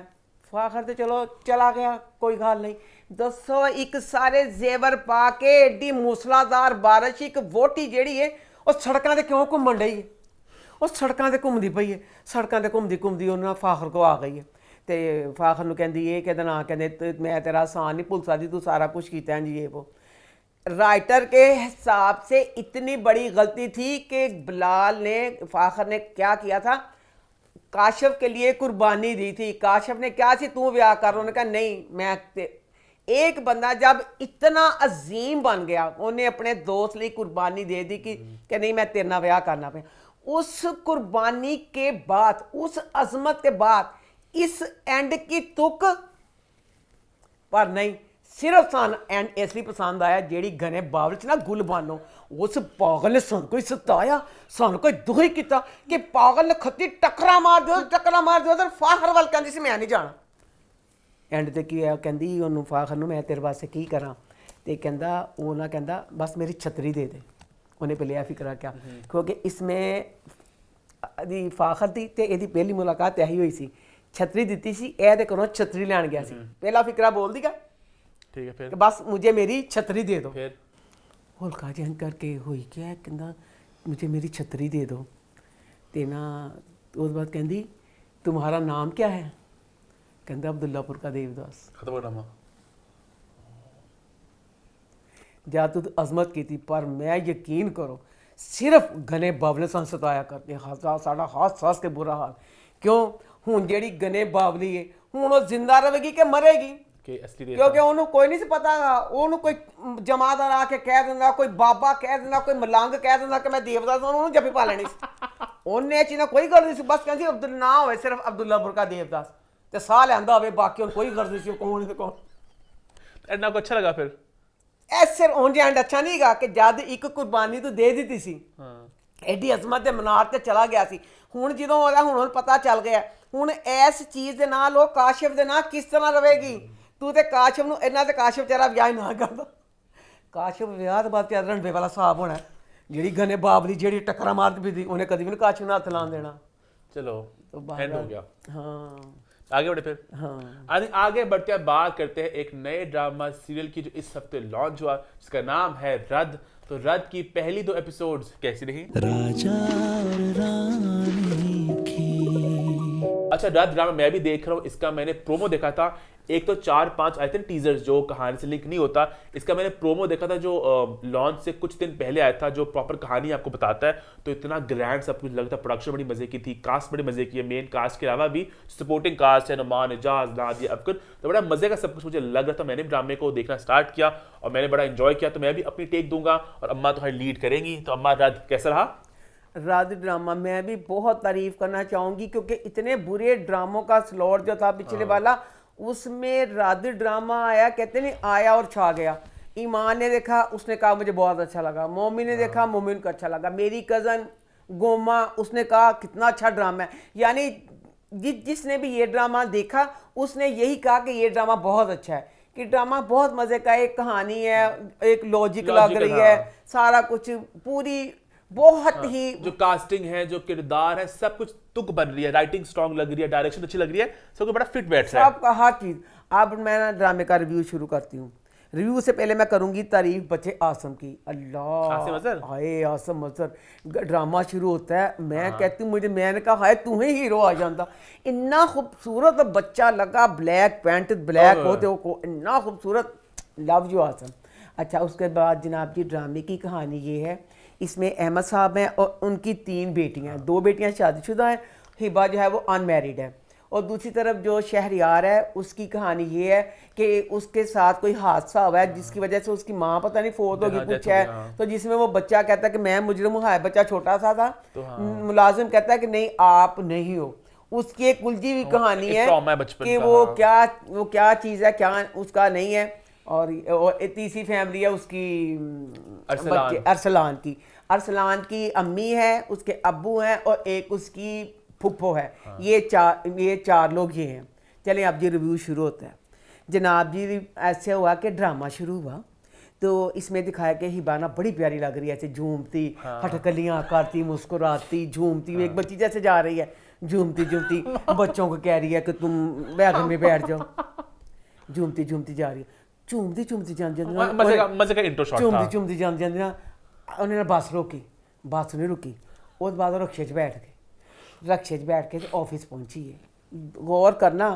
Speaker 2: फाखर तो चलो चला गया कोई गल नहीं। दसो एक सारे जेवर पा के एडी मूसलाधार बारिश एक वोटी जेड़ी है वो सड़कों से क्यों घूमन डई है, वो सड़कों से घूमती पई है, सड़कों से घूमती उन्होंने फाखर को आ गई है तो फाखर नूं कहंदी ये कहते ना कहते मैं तेरा आसान नहीं भुल सकती, तू सारा कुछ किया जी ये वो। राइटर के हिसाब से इतनी बड़ी गलती थी कि बिलाल ने फाखर ने क्या किया था, काशिफ के लिए कुर्बानी दी थी। काशिफ ने क्या सी तू ब्याह कर, उन्होंने कहा नहीं मैं एक बंदा जब इतना अजीम बन गया उन्हें अपने दोस्त लिए कुर्बानी दे दी कि नहीं मैं तेरे नाल ब्याह करना पे। उस कुर्बानी के बाद, उस अजमत के बाद इस एंड की तुक पर नहीं, सिर्फ सान एंड इसलिए पसंद आया जेड़ी घने बावल च ना गुल बानो उस पागल ने सन कोई सताया, सन कोई दुखी किया कि पागल ने खत्ती टकरा मार दो तो फाखर वाल कहती सी मैं नहीं जाना। एंड ते की है कहती उन्होंने फाखर नूं मैं तेरे वास्ते की करा, तो कहता वो ना कहता बस मेरी छतरी दे दे। उन्हें पहले यह फिक्र क्या क्योंकि इसमें फाखर थी तो यदी पहली मुलाकात यही हुई सी, छतरी दी सी ए दे घरों छतरी लैन गया सी। पहला फिक्रा बोल दिया
Speaker 1: ठीक है फिर
Speaker 2: कि बस मुझे मेरी छतरी दे दो।
Speaker 1: फिर
Speaker 2: होलका जंग करके हुई क्या है, कहता मुझे मेरी छतरी दे दो। ते ना उस बाद कहती तुम्हारा नाम क्या है, कहता अब्दुल्लापुर का देवदास।
Speaker 1: खत्म हो ड्रामा।
Speaker 2: जा तू अजमत की थी पर मैं यकीन करो सिर्फ घने बावले सन सताया करते साड़ा हाथ सास के बुरा हाल। क्यों हूँ जी घने बावली है हूँ वो जिंदा रहेगी कि मरेगी, क्योंकि उन्होंने कोई नहीं पता, उन्होंने कोई जमादार आके कह देना, कोई बाबा कह देना, कोई मलंग कह देना कि मैं देवदास उन्होंने जफी पा लेनी उन्हें ये चीज़ कोई गर्ज नहीं, बस कहती अब्दुल ना हो सिर्फ अब्दुल्लापुर का देवदास तो साह लिया हो बाकी कोई गर्ज नहीं कौन तो कौन।
Speaker 1: एंड आपको अच्छा लगा फिर?
Speaker 2: ऐसे उंज एंड अच्छा नहीं गा कि जद एक कुर्बानी तो दे दी सी एडी अजमत के मनार ते चला गया सी। हुण जो हुण पता चल गया हुण इस चीज़ के नाल वो काशिफ के नाल किस तरह रहेगी। तू तो काशिफ नूं इन्ना ते काशिफ तेरा विआह ना करदा, काशिफ विआह तो बाद तेरा रंडे वाला हिसाब होना जी घने बाबली जी टक्करा मारती फिरदी उन्हें कभी भी काशिफ ने हथ लान देना।
Speaker 1: चलो
Speaker 2: तो
Speaker 1: एंड हो गया।
Speaker 2: हाँ
Speaker 1: आगे बढ़े फिर।
Speaker 2: हाँ
Speaker 1: आगे बढ़ते हैं बात करते हैं एक नए ड्रामा सीरियल की जो इस हफ्ते लॉन्च हुआ जिसका नाम है रद्द। तो रद्द की पहली 2 एपिसोड्स कैसी रही?
Speaker 3: राजा और रानी की।
Speaker 1: अच्छा रद्द ड्रामा मैं भी देख रहा हूँ, इसका मैंने प्रोमो देखा था। एक तो 4-5 आए थे टीजर्स जो कहानी से लिंक नहीं होता, इसका मैंने प्रोमो देखा था जो लॉन्च से कुछ दिन पहले आया था जो प्रॉपर कहानी आपको बताता है। तो इतना ग्रैंड सब कुछ लगता है, प्रोडक्शन बड़ी मजे की थी, कास्ट बड़ी मजे की है, मेन कास्ट के अलावा भी सपोर्टिंग कास्ट है नुमान, एजाज, नादिया, अफकर, तो बड़ा मजे का सब कुछ मुझे लग रहा था। मैंने ड्रामे को देखना स्टार्ट किया और मैंने बड़ा इंजॉय किया। तो मैं भी अपनी टेक दूंगा और अम्मा तो हर लीड करेंगी। तो अम्मा रद्द कैसा रहा?
Speaker 2: रद्द ड्रामा मैं भी बहुत तारीफ करना चाहूँगी क्योंकि इतने बुरे ड्रामों का स्लॉट जो था पिछले वाला उसमें रद्द ड्रामा आया, कहते नहीं आया और छा गया। ईमान ने देखा उसने कहा मुझे बहुत अच्छा लगा, मोमिन ने देखा मोमिन को अच्छा लगा, मेरी कज़न गोमा उसने कहा कितना अच्छा ड्रामा है। यानी जिसने भी ये ड्रामा देखा उसने यही कहा कि ये ड्रामा बहुत अच्छा है, कि ड्रामा बहुत मज़े का, एक कहानी है, एक लॉजिक लग रही है, सारा कुछ पूरी बहुत ही
Speaker 1: जो कास्टिंग है, जो किरदार है, सब कुछ तुक बन रही है, राइटिंग स्ट्रांग लग रही है, डायरेक्शन अच्छी लग रही है, सब कुछ बड़ा फिट बैठ रहा है,
Speaker 2: सबका हर चीज़। अब मैं ना ड्रामे का रिव्यू शुरू करती हूँ। रिव्यू से पहले मैं करूंगी तारीफ बच्चे आसम की। अल्लाह हाय आसम अजहर ड्रामा शुरू होता है, मैं कहती हूँ मुझे, मैंने कहा हाय तू ही हीरो आ जाता, इतना खूबसूरत बच्चा लगा, ब्लैक पैंट ब्लैक होते हो, इतना खूबसूरत, लव यू आसम। अच्छा उसके बाद जनाब जी ड्रामे की कहानी ये है, इसमें अहमद साहब हैं और उनकी 3 बेटियां हैं, 2 बेटियां शादीशुदा हैं, हिबा जो है वो अनमैरिड है, और दूसरी तरफ जो शहरियार है उसकी कहानी ये है कि उसके साथ कोई हादसा हुआ है जिसकी वजह से उसकी माँ पता नहीं फोत होगी कुछ है, तो जिसमें वो बच्चा कहता है कि मैं मुजरिम हूँ, बच्चा छोटा सा था, मुलाजिम कहता है कि नहीं आप नहीं हो। उसकी एक उलझी हुई कहानी है कि वो क्या चीज़ है क्या उसका नहीं है। और तीसरी फैमिली है उसकी अरसलान की अम्मी है, उसके अब्बू हैं और एक उसकी फुप्पो है। ये चार लोग ये हैं। चलें अब जी रिव्यू शुरू होता है। जनाब जी ऐसे हुआ कि ड्रामा शुरू हुआ तो इसमें दिखाया कि हिबाना बड़ी प्यारी लग रही है, ऐसे झूमती, हटकलियाँ करती, मुस्कुराती, झूमती, एक बच्ची जैसे जा रही है झूमती झूमती, बच्चों को कह रही है कि तुम वैगन में बैठ जाओ, झूमती झूमती जा रही है, झूमती झूमती
Speaker 1: मजे का इंट्रो शॉट था,
Speaker 2: झूमती जाती उन्होंने बस रोकी, बस नहीं रुकी, उस बाद रक्शे च बैठ के ऑफिस पहुंची है। गौर करना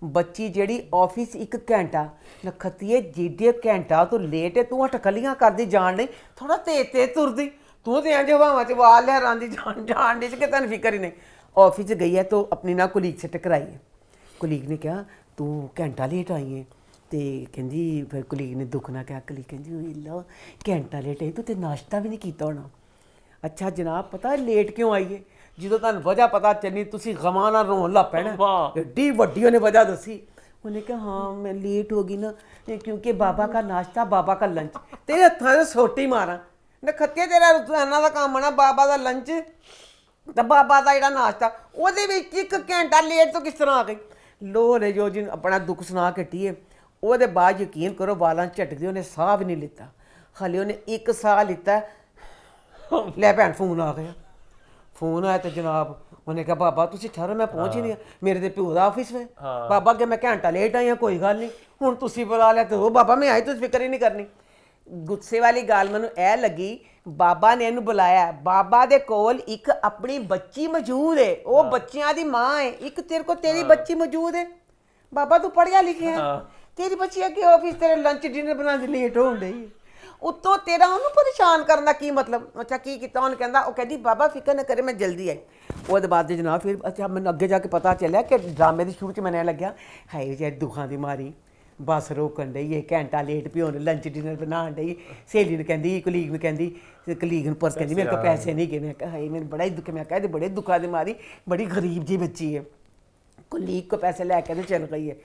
Speaker 2: बच्ची जेड़ी ऑफिस 1 घंटा नखती है, जिड्डे घंटा तो लेट है, तू हटकलियां करदी जान नहीं, थोड़ा तेज तुरदी, ਤੂੰ ਤੇ ਇੰਜ ਹਵਾਵਾਂ 'ਚ ਵਾਲ ਲਹਿਰਾਂਦੀ ਜਾਣ ਦੀ ਕਿ ਤੈਨੂੰ ਫਿਕਰ ਹੀ ਨਹੀਂ। ਆਫਿਸ 'ਚ ਗਈ ਹੈ ਤਾਂ ਆਪਣੀ ਨਾ ਕੁਲੀਗ ਸੇ ਟਕਰਾਈ ਹੈ। ਕੁਲੀਗ ਨੇ ਕਿਹਾ ਤੂੰ ਘੰਟਾ ਲੇਟ ਆਈ ਹੈ ਤੇ ਕਹਿੰਦੀ ਫਿਰ ਕੁਲੀਗ ਨੇ ਦੁੱਖ ਨਾਲ ਕਿਹਾ, ਕੁਲੀਗ ਕਹਿੰਦੀ ਓਏ ਲਓ ਘੰਟਾ ਲੇਟ ਆਈ, ਤੂੰ ਤੇ ਨਾਸ਼ਤਾ ਵੀ ਨਹੀਂ ਕੀਤਾ ਹੋਣਾ। ਅੱਛਾ ਜਨਾਬ ਪਤਾ ਲੇਟ ਕਿਉਂ ਆਈ ਹੈ? ਜਦੋਂ ਤੁਹਾਨੂੰ ਵਜ੍ਹਾ ਪਤਾ ਚੱਲੀ ਤੁਸੀਂ ਗਮਾਂ ਨਾਲ ਰੋਣ ਲੱਗ ਪੈਣਾ। ਏਡੀ ਵੱਡੀ ਉਹਨੇ ਵਜ੍ਹਾ ਦੱਸੀ। ਉਹਨੇ ਕਿਹਾ ਹਾਂ ਮੈਂ ਲੇਟ ਹੋ गई ना क्योंकि बाबा का नाश्ता बाबा का लंच। तेरे हत्थों से सोटी मारा नखत्ते तेरा रोजाना का काम है बाबा का लंच तो बाबा का ਜਿਹੜਾ ਨਾਸ਼ਤਾ ਉਹਦੇ ਵਿੱਚ 1 ਘੰਟਾ ਲੇਟ ਤੋਂ ਕਿਸ ਤਰ੍ਹਾਂ ਆ ਗਈ। ਲੋਰੇ ਜੋ ਜੀ ਆਪਣਾ ਦੁੱਖ ਸੁਣਾ ਕੱਟੀ ਹੈ। ਉਹਦੇ ਬਾਅਦ ਯਕੀਨ ਕਰੋ ਵਾਲਾਂ ਝਟਕਦੇ ਉਹਨੇ ਸਾਹ ਵੀ ਨਹੀਂ ਲਿੱਤਾ। ਹਾਲੇ ਉਹਨੇ 1 ਸਾਹ ਲਿੱਤਾ। ਲੈ ਭੈਣ ਫੋਨ ਆ ਗਿਆ। ਫੋਨ ਆਇਆ ਤੇ ਜਨਾਬ ਉਹਨੇ ਕਿਹਾ ਬਾਬਾ ਤੁਸੀਂ ਠਹਿਰੋ ਮੈਂ ਪਹੁੰਚ ਹੀ ਨਹੀਂ ਮੇਰੇ ਤੇ ਪਿਓ ਦਾ ਆਫਿਸ ਵੇ ਬਾਬਾ ਅੱਗੇ ਮੈਂ ਘੰਟਾ ਲੇਟ ਆਈ ਹਾਂ ਕੋਈ ਗੱਲ ਨਹੀਂ ਹੁਣ ਤੁਸੀਂ ਬੁਲਾ ਲਿਆ ਤੇ ਉਹ ਬਾਬਾ ਮੈਂ ਆਈ ਤੁਸੀਂ ਫਿਕਰ ਹੀ ਨਹੀਂ ਕਰਨੀ। ਗੁੱਸੇ ਵਾਲੀ ਗੱਲ ਮੈਨੂੰ ਇਹ ਲੱਗੀ ਬਾਬਾ ਨੇ ਇਹਨੂੰ ਬੁਲਾਇਆ। ਬਾਬਾ ਦੇ ਕੋਲ ਇੱਕ ਆਪਣੀ ਬੱਚੀ ਮੌਜੂਦ ਹੈ ਉਹ ਬੱਚਿਆਂ ਦੀ ਮਾਂ ਹੈ। ਇੱਕ ਤੇਰੇ ਕੋਲ ਤੇਰੀ ਬੱਚੀ ਮੌਜੂਦ ਹੈ। ਬਾਬਾ ਤੂੰ ਪੜ੍ਹਿਆ ਲਿਖਿਆ ਤੇਰੀ ਬੱਚੀ ਅੱਗੇ ਆਫਿਸ ਤੇਰੇ ਲੰਚ ਡਿਨਰ ਬਣਾਉਣ ਲੇਟ ਹੋਣ ਡਈ ਉੱਤੋਂ ਤੇਰਾ ਉਹਨੂੰ ਪਰੇਸ਼ਾਨ ਕਰਨ ਦਾ ਕੀ ਮਤਲਬ। ਅੱਛਾ ਕੀ ਕੀਤਾ ਉਹਨੇ ਕਹਿੰਦਾ ਉਹ ਕਹਿੰਦੀ ਬਾਬਾ ਫਿਕਰ ਨਾ ਕਰੇ ਮੈਂ ਜਲਦੀ ਆਈ। ਉਹਦੇ ਬਾਅਦ ਦੇ ਜਨਾਬ ਫਿਰ ਅੱਛਾ ਮੈਨੂੰ ਅੱਗੇ ਜਾ ਕੇ ਪਤਾ ਚੱਲਿਆ ਕਿ ਡਰਾਮੇ ਦੇ ਸ਼ੁਰੂ 'ਚ ਮੈਨੂੰ ਲੱਗਿਆ ਹਾਏ ਵਿਚਾਰੀ ਦੁੱਖਾਂ ਦੀ ਮਾਰੀ ਬੱਸ ਰੋਕਣ ਡਈ ਇਹ ਘੰਟਾ ਲੇਟ ਵੀ ਹੁਣ ਲੰਚ ਡਿਨਰ ਬਣਾਉਣ ਡਈ। ਸਹੇਲੀ ਨੂੰ ਕਹਿੰਦੀ ਕੁਲੀਗ ਨੂੰ ਕਹਿੰਦੀ ਕੁਲੀਗ ਨੂੰ ਪਰਸ ਕਹਿੰਦੀ ਮੇਰੇ ਕੋਲ ਪੈਸੇ ਨਹੀਂ ਗਏ। ਮੈਂ ਕਿਹਾ ਹਾਏ ਮੈਨੂੰ ਬੜਾ ਹੀ ਦੁੱਖ ਮੈਂ ਕਹਿੰਦੇ ਬੜੇ ਦੁੱਖਾਂ ਦੀ ਮਾਰੀ ਬੜੀ ਗਰੀਬ ਜੀ ਬੱਚੀ ਹੈ। ਕੁਲੀਗ ਕੋ ਪੈਸੇ ਲੈ ਕੇ ਤੇ ਚਲ ਗਈ ਹੈ।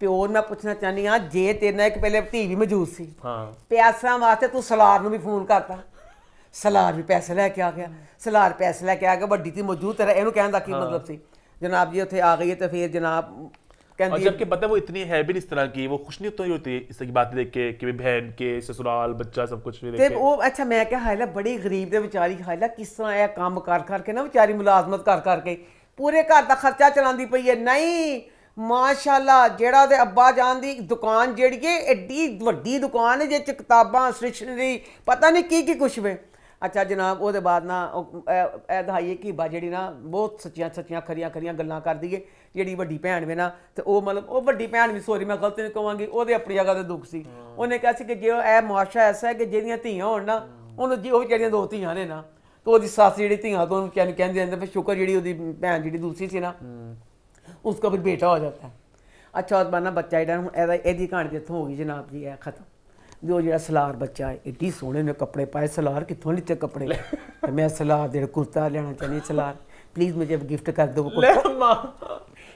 Speaker 2: ਪਿਓ ਨੂੰ ਮੈਂ ਪੁੱਛਣਾ ਚਾਹੁੰਦੀ ਹਾਂ ਜੇ ਤੇਰੇ ਨਾਲ ਇੱਕ ਪਹਿਲੇ ਧੀ ਵੀ ਮੌਜੂਦ ਸੀ ਪਿਆਸਾਂ ਵਾਸਤੇ ਤੂੰ ਸਲਾਰ ਨੂੰ ਵੀ ਫੋਨ ਕਰਤਾ ਸਲਾਰ ਵੀ ਪੈਸੇ ਲੈ ਕੇ ਆ ਗਿਆ। ਸਲਾਰ ਪੈਸੇ ਲੈ ਕੇ ਆ ਗਿਆ ਵੱਡੀ ਧੀ ਮੌਜੂਦ ਤੇਰਾ ਇਹਨੂੰ ਕਹਿਣ ਦਾ ਕੀ मतलब ਸੀ। जनाब जी उत्थे आ गई है तो फिर जनाब
Speaker 1: और जबकि पता है वो इतनी है भी नहीं इस तरह की वो खुश नहीं होती होती इस तरह की बातें देख के कि बहन के ससुराल बच्चा सब कुछ भी देख के
Speaker 2: वो अच्छा मैं क्या हायला बड़ी गरीब दे बेचारी हायला किस तरह यह काम कर करके ना बेचारी मुलाजमत कर करके पूरे घर का खर्चा चलाती पई है। नहीं माशाअल्लाह जेड़ा दे अब्बा जान दी दुकान जेड़ी है एडी वड्डी दुकान है जे किताबां स्टेशनरी पता नहीं की कुछ वे। अच्छा जनाब वो बाद ना दहाई घीबा जी ना बहुत सच्चियां सच्चियां खरियां खरियां गल्लां कर दी है जी वड्डी भैन वे ना तो वह मतलब वो वड्डी भैन भी सॉरी मैं गलत नहीं कहांगी वो अपनी जगह तो दुख सी उन्हें कहा कि जो यह मुआशरा ऐसा है कि जिहदियां धीआं होण ना उन्होंने जी वो बेचारियां दो धीआं ने ना तो वो सस जी धीआं तो कहते रहते फिर शुक्र जी वो भैन जी दूसरी सी ना उसका फिर बेटा हो जाता है। अच्छा उस बार ना बच्चा जो यदी कहानी इतों हो गई जनाब जी है खत्म। जो जो सलार बच्चा है एड्डी सोहने ने कपड़े पाए सलार कितों लिते कपड़े तो मैं सलार दे कुर्ता लेना चाहनी सलार प्लीज़ मुझे गिफ्ट कर दो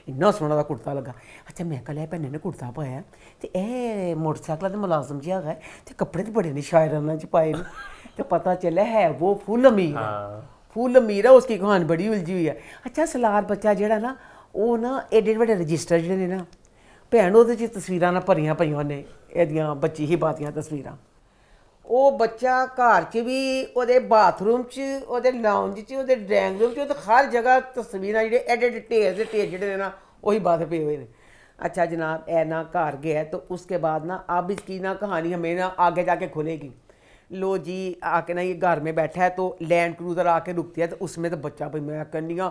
Speaker 2: इन्ना सोहना कुर्ता लगा। अच्छा मैं कल भैन ने कुर्ता पाया तो यह मोटरसाइकिल के मुलाजम जी है तो कपड़े तो बड़े ने शायराना च पाए तो पता चला है वो फुल अमीर है फुल अमीर है उसकी कहानी बड़ी उलझी हुई है। अच्छा सलार बच्चा जोड़ा ना वो ना एडे बड़े रजिस्टर जोड़े ने ना भैन वो तस्वीर ना भरिया पईयां ने ਇਹਦੀਆਂ ਬੱਚੀ ਹੀ ਬਾਤੀਆਂ ਤਸਵੀਰਾਂ ਉਹ ਬੱਚਾ ਘਰ 'ਚ ਵੀ ਉਹਦੇ ਬਾਥਰੂਮ 'ਚ ਉਹਦੇ ਲਾਉਂਜ 'ਚ ਉਹਦੇ ਡਰਾਇੰਗ ਰੂਮ 'ਚ ਉਹਦੇ ਹਰ ਜਗ੍ਹਾ ਤਸਵੀਰਾਂ ਜਿਹੜੇ ਐਡੇ ਢੇਰ ਦੇ ਢੇਰ ਜਿਹੜੇ ਨੇ ਨਾ ਉਹੀ ਬਾਤ ਪਏ हुए ਨੇ। अच्छा जनाब ए ना घर गया तो उसके बाद ना अब इसकी ना कहानी हमें ना आगे जाके खुलेगी। लो जी आके ना ये घर में बैठा है तो लैंड क्रूजर आके रुकती है तो उसमें तो बच्चा भाई मैं कहनी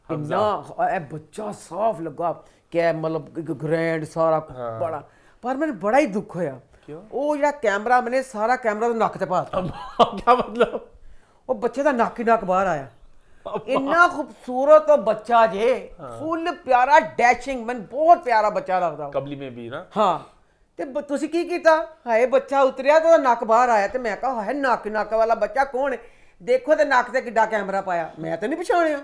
Speaker 2: इन्ना बच्चा साफ लगा क्या मतलब ग्रैंड सारा बड़ा पर मैंने बड़ा ही दुख होया वो जो कैमरा मैंने सारा कैमरा तो नक ते पाता
Speaker 1: क्या मतलब
Speaker 2: वो बच्चे का नक ही नक बाहर आया इन्ना खूबसूरत तो बच्चा जे फुल प्यारा डैशिंग मैंने बहुत प्यारा बच्चा लगता
Speaker 1: कबली में भी ना
Speaker 2: हाँ तो तुसी की कीता हाय बच्चा उतरिया तो नक बाहर आया तो मैं कहा हाय नक वाला बच्चा कौन है देखो तो नक से किड्डा कैमरा पाया मैं तो नहीं पछाणिया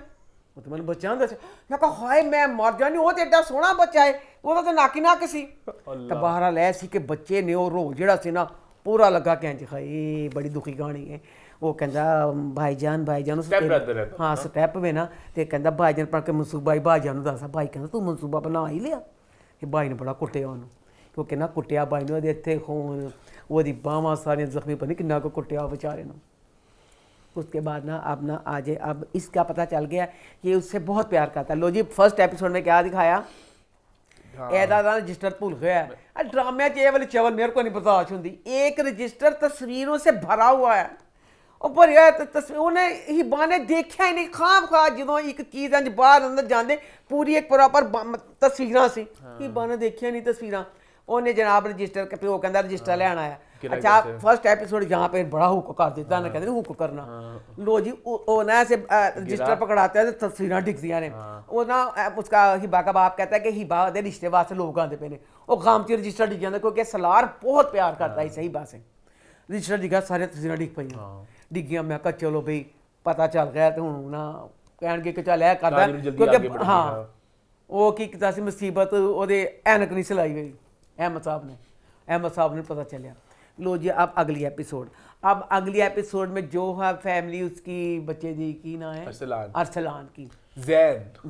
Speaker 2: वो तो मैंने बच्चा दस मैं कहा हाय मैं मर जानी वो तो एडा सोहना बच्चा है वो तो नाक ही नाक सी तो बहरहाल ऐसी कि बच्चे ने वो रो जड़ा सी ना पूरा लगा कहते हाय बड़ी दुखी कहानी है। वो कहता भाईजान हाँ स्टैप में ना तो कहता भाईजान पढ़ के मनसूबा ही भाईजान दस भाई कहता तू मनसूबा बना ही लिया भाई ने बड़ा कुटिया उन्होंने क्योंकि ना कुटिया भाई ने इतने खून वो बाहवां सारियां जख्मी पता नहीं किन्ना को कुटिया बेचारे ने। उसके बाद ना आज अब इसका पता चल गया कि उससे बहुत प्यार करता है। लो जी फर्स्ट एपिसोड में क्या दिखाया ऐदा रजिस्टर भूल गया ड्रामे ये वाली चवल मेरे को नहीं बर्दाश्त होती एक रजिस्टर तस्वीरों से भरा हुआ है और भरिया तस्वीर उन्हें हिबा ने देखा ही नहीं खाम खा जो एक चीज़ अंज बाहर अंदर जाते पूरी एक प्रॉपर तस्वीर सी हिबा ने देखिया नहीं तस्वीर ਉਹਨੇ ਜਨਾਬ ਰਜਿਸਟਰ ਕੇ ਪਿਓ ਕਹਿੰਦਾ ਰਜਿਸਟਰ ਲੈਣ ਆਇਆ
Speaker 1: किराए
Speaker 2: अच्छा
Speaker 1: कैसे?
Speaker 2: फर्स्ट एपिसोड जहाँ पे बड़ा हुक कर देता ना कहते हुक करना लो जी वो ना ऐसे रजिस्टर पकड़ाते हैं तो तस्वीरें दिखती ने वो ना उसका हिबा का बाप कहता है कि हिबा दे रिश्ते वास्ते लोग आते पे ने वो गामती रजिस्टर डिग जाता क्योंकि सलार बहुत प्यार करता है सही बात से रजिस्टर डिगा सारे तस्वीरें डिग पई डिगियां मैं कहा चलो भाई पता चल गया तो हूँ ना कहणगे कि चल ऐ करदा क्योंकि हाँ वो की किता सी मुसीबत ओदे ऐनक नहीं सिलाई गई अहमद साहब ने पता चलिया लो जी अब अगली एपिसोड में जो है फैमिली उसकी बच्चे दी की ना है अरसलान की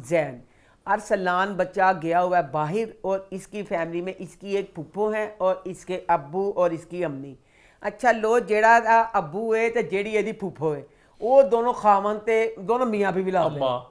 Speaker 2: जैन अरसलान बच्चा गया हुआ है बाहर और इसकी फैमिली में इसकी एक फुप्पो है और इसके अब्बू और इसकी अम्मी अच्छा लो जेड़ा अब्बू है तो जेड़ी एदी फुप्पो है वो दोनों खामन ते दोनों मियाँ भी ला ले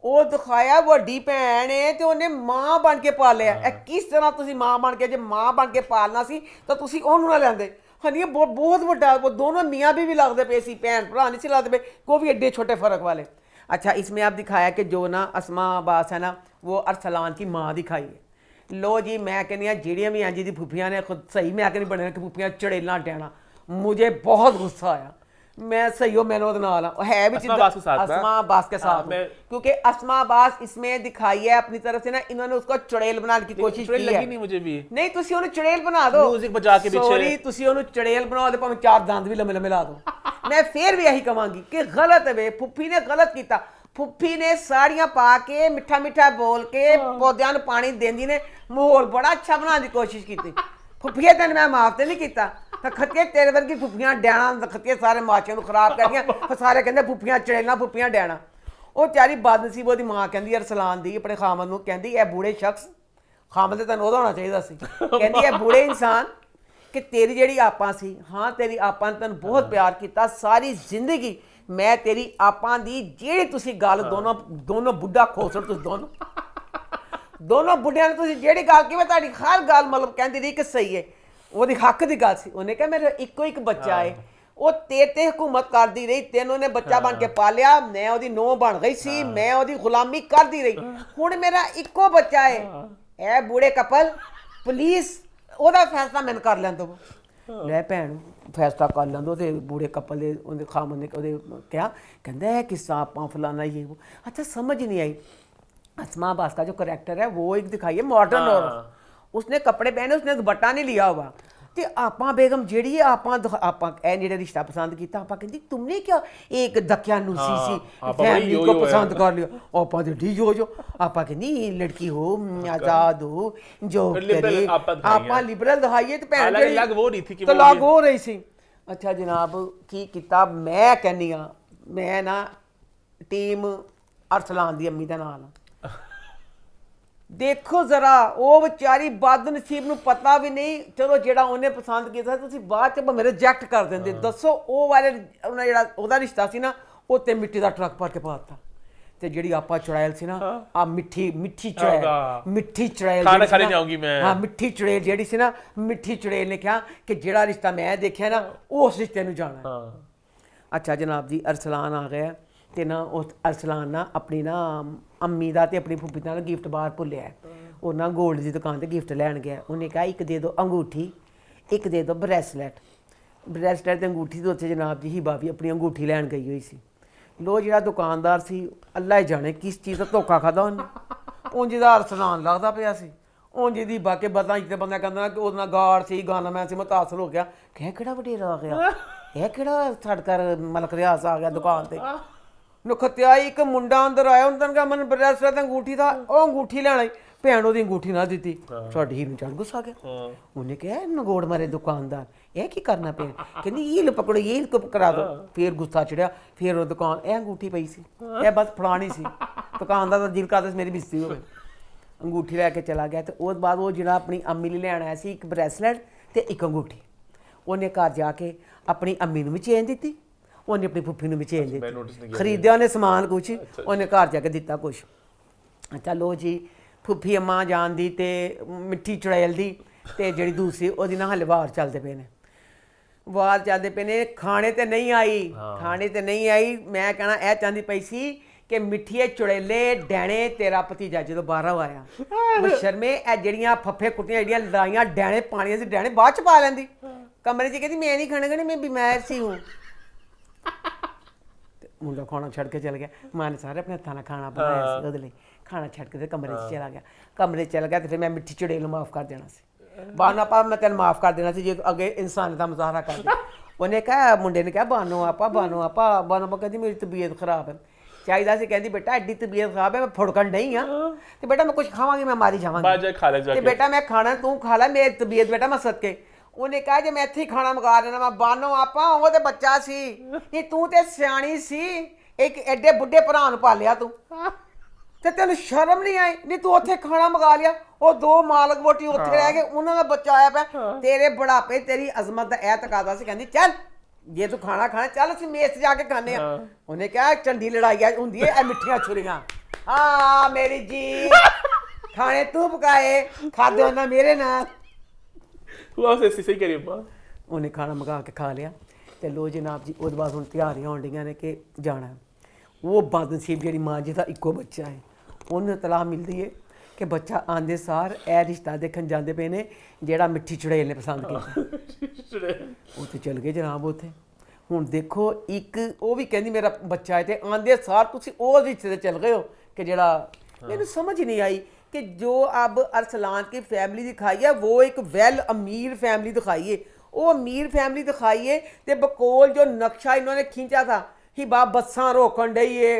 Speaker 2: ਉਹ ਦਿਖਾਇਆ ਵੱਡੀ ਭੈਣ ਹੈ ਤੇ ਉਹਨੇ ਮਾਂ ਬਣ ਕੇ ਪਾਲਿਆ ਇਹ ਕਿਸ ਤਰ੍ਹਾਂ ਤੁਸੀਂ ਮਾਂ ਬਣ ਕੇ ਜੇ ਮਾਂ ਬਣ ਕੇ ਪਾਲਣਾ ਸੀ ਤਾਂ ਤੁਸੀਂ ਉਹਨੂੰ ਨਾ ਲੈਂਦੇ ਹਨੀ ਬਹੁਤ ਵੱਡਾ वो दोनों मियाँ भी लगते पे सी भैन भरा नहीं सी लगते पे वो भी एडे छोटे फर्क वाले अच्छा इसमें आप दिखाया कि जो ना अस्मा अब्बास है ना वो अरसलान की माँ दिखाई है लो जी मैं कहनी ਜਿਹੜੀਆਂ भी जी दी फुफियाँ ने खुद सही मैं कहनी बने कि फुफियाँ चड़ेला डैना मुझे बहुत गुस्सा आया मैं सही हो मैंने नाल है भी अस्मा अब्बास के साथ क्योंकि अस्मा अब्बास इसमें दिखाई है अपनी तरफ से ना इन्होंने उसको चुड़ैल बनाने की कोशिश की है
Speaker 1: नहीं मुझे भी
Speaker 2: नहीं तुसी ਉਹਨੂੰ चुड़ैल बना दो
Speaker 1: म्यूजिक बजा के पीछे
Speaker 2: सॉरी तुसी ਉਹਨੂੰ चुड़ैल बना दो भाਵੇਂ चार दंद भी लंबे लंबे ला दो मैं फिर भी यही कहांगी कि गलत है वे फुफी ने गलत किया फुफी ने साड़ियां पा के मिठा मिठा बोल के पौधों ਨੂੰ पानी देंदी ने माहौल बड़ा अच्छा बनाने की कोशिश की फुफिया तेन मैं माफ तो नहीं किया खत्ते तेरे वर्गी फुफियां डैना खत्ते सारे माचियां ਨੂੰ खराब कर दियां सारे कहते फुफियां चड़ेला फुफियां डैना ਉਹ ਚਾਰੀ ਬਦਨਸੀਬ ਉਹਦੀ ਮਾਂ ਕਹਿੰਦੀ ਅਰਸਲਾਨ ਦੀ ਆਪਣੇ ਖਾਮਦ ਨੂੰ ਕਹਿੰਦੀ ਇਹ ਬੂੜੇ ਸ਼ਖਸ ਖਾਮਦ ਤੇ ਤੈਨੂੰ ਉਹਦਾ ਹੋਣਾ ਚਾਹੀਦਾ ਸੀ ਕਹਿੰਦੀ ਇਹ ਬੂੜੇ ਇਨਸਾਨ ਕਿ ਤੇਰੀ ਜਿਹੜੀ ਆਪਾਂ ਸੀ ਹਾਂ ਤੇਰੀ ਆਪਾਂ ਨੇ ਤੈਨੂੰ ਬਹੁਤ ਪਿਆਰ ਕੀਤਾ ਸਾਰੀ ਜ਼ਿੰਦਗੀ ਮੈਂ ਤੇਰੀ ਆਪਾਂ ਦੀ ਜਿਹੜੀ ਤੁਸੀਂ ਗੱਲ ਦੋਨੋਂ ਬੁੱਢਾ ਖੋਸੜ ਤੁਸੀਂ ਦੋਨੋਂ ਬੁੱਢਿਆਂ ਨੇ ਤੁਸੀਂ ਜਿਹੜੀ ਗੱਲ ਕੀ ਮੈਂ ਤੁਹਾਡੀ ਹਰ ਗੱਲ ਮਤਲਬ ਕਹਿੰਦੀ ਰਹੀ ਕਿ ਸਹੀ ਹੈ ਉਹਦੀ ਹੱਕ ਦੀ ਗੱਲ ਸੀ ਉਹਨੇ ਕਿਹਾ ਮੇਰਾ ਇੱਕੋ ਇੱਕ ਬੱਚਾ ਹੈ ਉਹ ਤੇ ਹਕੂਮਤ ਕਰਦੀ ਰਹੀ ਤੈਨੂੰ ਨੇ ਬੱਚਾ ਬਣ ਕੇ ਪਾਲਿਆ ਮੈਂ ਉਹਦੀ ਨੂੰਹ ਬਣ ਗਈ ਸੀ ਮੈਂ ਉਹਦੀ ਗੁਲਾਮੀ ਕਰਦੀ ਰਹੀ ਹੁਣ ਮੇਰਾ ਇੱਕੋ ਬੱਚਾ ਹੈ ਇਹ ਬੂੜੇ ਕਪਲ ਪੁਲਿਸ ਉਹਦਾ ਫੈਸਲਾ ਮੈਨੂੰ ਕਰ ਲੈਣ ਦਿਓ ਲੈ ਭੈਣ ਫੈਸਲਾ ਕਰ ਲੈਣ ਦਿਓ ਤੇ ਬੂੜੇ ਕਪਲ ਦੇ ਉਹਦੇ ਖਾਮਨ ਨੇ ਉਹਦੇ ਕਿਹਾ ਕਹਿੰਦਾ ਇਹ किस्सा ਆਪਾਂ फलाना ये वो अच्छा समझ नहीं आई अस्मा अब्बास का जो करैक्टर है वो एक दिखाई है मॉडर्न औरत उसने कपड़े पहने उसने दुपट्टा नहीं लिया हुआ ਤੇ ਆਪਾਂ ਬੇਗਮ ਜਿਹੜੀ ਆਪਾਂ ਇਹ ਜਿਹੜਾ ਰਿਸ਼ਤਾ ਪਸੰਦ ਕੀਤਾ ਆਪਾਂ ਕਹਿੰਦੀ ਤੁਮਨੇ ਕਿਆ ਇੱਕ ਧੱਕਿਆ ਨੂਸੀ ਸੀ ਫੈਮਿਲੀ ਕੋ ਪਸੰਦ ਕਰ ਲਿਆ ਆਪਾਂ ਤੇ ਢੀ ਜੋ ਆਪਾਂ ਕਹਿੰਦੀ ਲੜਕੀ ਹੋ ਆਜ਼ਾਦ ਹੋ ਜੋ ਕਰੇ ਆਪਾਂ ਲਿਬਰਲ ਦਿਖਾਈਏ ਤੇ ਭੈਣ ਜਿਹੜੀ
Speaker 1: ਲੱਗ ਹੋ ਰਹੀ ਸੀ ਕਿ
Speaker 2: ਤਲਾਕ ਹੋ ਰਹੀ ਸੀ ਅੱਛਾ ਜਨਾਬ ਕੀ ਕੀਤਾ ਮੈਂ ਕਹਿੰਦੀ ਆ ਮੈਂ ਨਾ ਟੀਮ ਅਰਸਲਾਨ ਦੀ ਅੰਮੀ ਦਾ ਨਾਲ देखो जरा वो बेचारी बदनसीब ਨੂੰ पता भी नहीं चलो ਜਿਹੜਾ ਉਹਨੇ ਪਸੰਦ ਕੀਤਾ ਤੁਸੀਂ ਬਾਅਦ ਚ ਭਾਵੇਂ ਰਿਜੈਕਟ ਕਰ ਦਿੰਦੇ ਦੱਸੋ ਉਹ ਵਾਲੇ ਉਹਨਾਂ ਜਿਹੜਾ ਉਹਦਾ ਰਿਸ਼ਤਾ ਸੀ ਨਾ ਉਹ ਤੇ ਮਿੱਟੀ ਦਾ ਟਰੱਕ ਭਰ ਕੇ ਪਾਤਾ ਤੇ ਜਿਹੜੀ ਆਪਾਂ ਚੁੜੈਲ ਸੀ ਨਾ ਆ ਮਿੱਠੀ ਚੁੜੈਲ
Speaker 1: ਖਾਣਾ ਖਾਣੇ ਜਾਊਂਗੀ ਮੈਂ
Speaker 2: ਹਾਂ ਮਿੱਠੀ ਚੁੜੈਲ ਜਿਹੜੀ ਸੀ ਨਾ ਮਿੱਠੀ ਚੁੜੈਲ ਨੇ ਕਿਹਾ ਕਿ ਜਿਹੜਾ ਰਿਸ਼ਤਾ ਮੈਂ ਦੇਖਿਆ ਨਾ ਉਸ ਰਿਸ਼ਤੇ ਨੂੰ ਜਾਣਾ ਹਾਂ ਅੱਛਾ ਜਨਾਬ ਜੀ ਅਰਸਲਾਨ ਆ ਗਿਆ ਤੇ ਨਾ ਉਸ ਅਰਸਲਾਨ ਨਾ ਆਪਣੀ ਨਾ ਅੰਮੀ ਦਾ ਤੇ ਆਪਣੀ ਫੁੱਫੀ ਨਾਲ ਗਿਫਟ ਬਾਹਰ ਭੁੱਲਿਆ ਉਹ ਨਾ ਗੋਲਡ ਦੀ ਦੁਕਾਨ ਤੇ ਗਿਫਟ ਲੈਣ ਗਿਆ ਉਹਨੇ ਕਿਹਾ ਇੱਕ ਦੇ ਦਿਓ ਅੰਗੂਠੀ ਇੱਕ ਦੇ ਦਿਓ ਬ੍ਰੈਸਲੈਟ ਤੇ ਅੰਗੂਠੀ ਦੇ ਉੱਤੇ ਜਨਾਬ ਜੀ ਹੀਬਾ ਵੀ ਆਪਣੀ ਅੰਗੂਠੀ ਲੈਣ ਗਈ ਹੋਈ ਸੀ ਲੋ ਜਿਹੜਾ ਦੁਕਾਨਦਾਰ ਸੀ ਅੱਲਾ ਹੀ ਜਾਣੇ ਕਿਸ ਚੀਜ਼ ਦਾ ਧੋਖਾ ਖਾਦਾ ਉਹਨੇ ਉਂਝ ਦਾ ਅਰਸਲਾਨ ਲੱਗਦਾ ਪਿਆ ਸੀ ਉਂਝ ਦੀ ਬਾਕੀ ਬਤਾਂ ਜਿੱਤੇ ਬੰਦਾ ਕਹਿੰਦਾ ਕਿ ਉਹਦੇ ਨਾਲ ਗਾਰਡ ਸੀ ਗਾਨਾਮੈਨ ਸੀ ਮੁਤਾਸਰ ਹੋ ਗਿਆ ਕਿ ਕਿਹੜਾ ਵਡੇਰਾ ਆ ਗਿਆ ਇਹ ਕਿਹੜਾ ਛੱਡਕਰ ਮਲਕ ਰਿਆਜ਼ ਆ ਗਿਆ ਦੁਕਾਨ ਤੇ ਨੁਖਤਿਆ ਇੱਕ ਮੁੰਡਾ ਅੰਦਰ ਆਇਆ ਉਹਨਾਂ ਨੇ ਕਿਹਾ ਮਨ ਬ੍ਰੈਸਲੈਟ ਅੰਗੂਠੀ ਦਾ ਉਹ ਅੰਗੂਠੀ ਲੈਣ ਆਈ ਭੈਣ ਉਹਦੀ ਅੰਗੂਠੀ ਨਾ ਦਿੱਤੀ ਸਾਡੀ ਹੀਰ ਨੂੰ ਚੜ ਗੁੱਸਾ ਗਿਆ ਉਹਨੇ ਕਿਹਾ ਨਗੋੜ ਮਾਰੇ ਦੁਕਾਨਦਾਰ ਇਹ ਕੀ ਕਰਨਾ ਪਿਆ ਕਹਿੰਦੀ ਇਹ ਲੋ ਪਕੜੋ ਇਹ ਕਰਾ ਦੋ ਫਿਰ ਗੁੱਸਾ ਚੜਿਆ ਫਿਰ ਉਹ ਦੁਕਾਨ ਇਹ ਅੰਗੂਠੀ ਪਈ ਸੀ ਇਹ ਬਸ ਫਲਾਣੀ ਸੀ ਦੁਕਾਨਦਾਰ ਦਾ ਦਿਲ ਕਰਦਾ ਮੇਰੀ ਬਿਸਤੀ ਹੋਵੇ ਅੰਗੂਠੀ ਲੈ ਕੇ ਚਲਾ ਗਿਆ ਤੇ ਉਸ ਬਾਅਦ ਉਹ ਜਿਹੜਾ ਆਪਣੀ ਅੰਮੀ ਲਈ ਲੈਣ ਆਇਆ ਸੀ ਇੱਕ ਬ੍ਰੈਸਲੈਟ ਤੇ ਇੱਕ ਅੰਗੂਠੀ ਉਹਨੇ ਘਰ ਜਾ ਕੇ ਆਪਣੀ ਅੰਮੀ ਨੂੰ ਵੀ ਚੇਨ ਦਿੱਤੀ ਉਹਨੇ ਆਪਣੀ ਫੁੱਫੀ ਨੂੰ ਵੀ ਚੇਨ ਦਿੱਤੀ ਖਰੀਦਿਆ ਉਹਨੇ ਸਮਾਨ ਕੁਛ ਉਹਨੇ ਘਰ ਜਾ ਕੇ ਦਿੱਤਾ ਕੁਛ ਅੱਛਾ ਲੋ ਜੀ ਫੁੱਫੀ ਅੰਮਾ ਜਾਣ ਦੀ ਤੇ ਮਿੱਠੀ ਚੁੜੈਲ ਦੀ ਤੇ ਜਿਹੜੀ ਦੂਸਰੀ ਉਹਦੀ ਨਾ ਹਲੇ ਵਾਰ ਚੱਲਦੇ ਪਏ ਨੇ ਖਾਣੇ ਤੇ ਨਹੀਂ ਆਈ ਮੈਂ ਕਹਿਣਾ ਇਹ ਚਾਹੁੰਦੀ ਪਈ ਸੀ ਕਿ ਮਿੱਠੀਏ ਚੁੜੇਲੇ ਡੈਣੇ ਤੇਰਾ ਭਤੀਜਾ ਜਦੋਂ ਬਾਹਰੋਂ ਆਇਆ ਬਸ਼ਰਮੇ ਇਹ ਜਿਹੜੀਆਂ ਫੱਫੇ ਕੁੱਟੀਆਂ ਜਿਹੜੀਆਂ ਲੜਾਈਆਂ ਡੈਣੇ ਪਾਣੀਆਂ ਸੀ ਡੈਣੇ ਬਾਅਦ ਚ ਪਾ ਲੈਂਦੀ ਕਮਰੇ 'ਚ ਕਹਿੰਦੀ ਮੈਂ ਨਹੀਂ ਖਾਣਾ ਕਹਿੰਦੀ ਮੈਂ ਬਿਮਾਰ ਸੀ ਹੂੰ ਮੁੰਡਾ ਖਾਣਾ ਛੱਡ ਕੇ ਚਲ ਗਿਆ ਮਾਂ ਨੇ ਸਾਰੇ ਆਪਣੇ ਹੱਥਾਂ ਨਾਲ ਖਾਣਾ ਬਣਾਇਆ ਸੀ ਉਹਦੇ ਲਈ ਖਾਣਾ ਛੱਡ ਕੇ ਤੇ ਕਮਰੇ 'ਚ ਚਲਾ ਗਿਆ ਕਮਰੇ 'ਚ ਚਲ ਗਿਆ ਤੇ ਫਿਰ ਮੈਂ ਮਿੱਠੀ ਚੁੜੇਲ ਨੂੰ ਮਾਫ ਕਰ ਦੇਣਾ ਸੀ ਬਾਨੋ ਆਪਾ ਮੈਂ ਤੈਨੂੰ ਮਾਫ ਕਰ ਦੇਣਾ ਸੀ ਜੇ ਅੱਗੇ ਇਨਸਾਨ ਦਾ ਮੁਜ਼ਾਹਰਾ ਕਰਦੇ ਉਹਨੇ ਕਿਹਾ ਮੁੰਡੇ ਨੇ ਕਿਹਾ ਬਾਨੋ ਆਪਾ ਕਹਿੰਦੀ ਮੇਰੀ ਤਬੀਅਤ ਖਰਾਬ ਹੈ ਚਾਹੀਦਾ ਸੀ ਕਹਿੰਦੀ ਬੇਟਾ ਐਡੀ ਤਬੀਅਤ ਖਰਾਬ ਹੈ ਮੈਂ ਫੁੜਕਣ ਨਹੀਂ ਆ ਤੇ ਬੇਟਾ ਮੈਂ ਕੁਝ ਖਾਵਾਂਗੀ ਮੈਂ ਮਾਰੀ ਜਾਵਾਂਗੀ ਤੇ ਬੇਟਾ ਮੈਂ ਖਾਣਾ ਤੂੰ ਖਾ ਲੈ ਮੇਰੀ ਤਬੀਅਤ ਬੇਟਾ ਮੈਂ ਸਦਕੇ ਉਹਨੇ ਕਿਹਾ ਜੇ ਮੈਂ ਇੱਥੇ ਹੀ ਖਾਣਾ ਮੰਗਾ ਦੇਣਾ ਮੈਂ ਬਾਨੋ ਆਪਾ ਉਹ ਤੇ ਬੱਚਾ ਸੀ ਇਹ ਤੂੰ ਤੇ ਸਿਆਣੀ ਸੀ ਇੱਕ ਐਡੇ ਬੁੱਢੇ ਭਰਾ ਨੂੰ ਪਾਲਿਆ ਤੂੰ ਤੇ ਤੈਨੂੰ ਸ਼ਰਮ ਨਹੀਂ ਆਈ ਨਹੀਂ ਤੂੰ ਉੱਥੇ ਖਾਣਾ ਮੰਗਾ ਲਿਆ ਉਹ ਦੋ ਮਾਲਕ ਵੋਟੀ ਉੱਥੇ ਰਹਿ ਗਏ ਉਹਨਾਂ ਦਾ ਬੱਚਾ ਆਇਆ ਪਿਆ ਤੇਰੇ ਬੁਢਾਪੇ ਤੇਰੀ ਅਜ਼ਮਤ ਦਾ ਇਹ ਤਕਾਜ਼ਾ ਸੀ ਕਹਿੰਦੀ ਚੱਲ ਜੇ ਤੂੰ ਖਾਣਾ ਚੱਲ ਅਸੀਂ ਮੇਜ਼ 'ਤੇ ਜਾ ਕੇ ਖਾਂਦੇ ਆ ਉਹਨੇ ਕਿਹਾ ਚੰਡੀ ਲੜਾਈ ਹੁੰਦੀ ਹੈ ਇਹ ਮਿੱਠੀਆਂ ਛੁਰੀਆਂ ਹਾਂ ਮੇਰੀ ਜੀ ਖਾਣੇ ਤੂੰ ਪਕਾਏ ਖਾਦੇ ਉਹਨਾਂ ਮੇਰੇ ਨਾਲ
Speaker 1: ਸਹੀ ਕਰੀ
Speaker 2: ਉਹਨੇ ਖਾਣਾ ਮੰਗਾ ਕੇ ਖਾ ਲਿਆ ਤੇ ਲੋ ਜਨਾਬ ਜੀ ਉਹਦੇ ਬਾਅਦ ਹੁਣ ਤਿਆਰੀਆਂ ਹੋਣ ਡੀਆਂ ਨੇ ਕਿ ਜਾਣਾ ਉਹ ਬਦਨਸੀਬ ਜਿਹੜੀ ਮਾਂ ਜੀ ਦਾ ਇੱਕੋ ਬੱਚਾ ਹੈ ਉਹਨੂੰ ਇਤਲਾਹ ਮਿਲਦੀ ਹੈ ਕਿ ਬੱਚਾ ਆਂਦੇ ਸਾਰ ਇਹ ਰਿਸ਼ਤਾ ਦੇਖਣ ਜਾਂਦੇ ਪਏ ਨੇ ਜਿਹੜਾ ਮਿੱਠੀ ਚੁੜੇਲ ਨੇ ਪਸੰਦ ਕੀਤਾ ਉੱਥੇ ਚਲ ਗਏ ਜਨਾਬ ਉੱਥੇ ਹੁਣ ਦੇਖੋ ਇੱਕ ਉਹ ਵੀ ਕਹਿੰਦੀ ਮੇਰਾ ਬੱਚਾ ਹੈ ਤੇ ਆਂਦੇ ਸਾਰ ਤੁਸੀਂ ਉਹ ਰਿਸ਼ਤੇ ਤੇ ਚਲ ਗਏ ਹੋ ਕਿ ਜਿਹੜਾ ਮੈਨੂੰ ਸਮਝ ਨਹੀਂ आई कि जो अब अरसलान की फैमिली दिखाई है वो एक वेल अमीर फैमिली दिखाई है वो अमीर फैमिली दिखाई है तो बकोल जो नक्शा इन्होंने खींचा था हिबा बसा रोकन डई है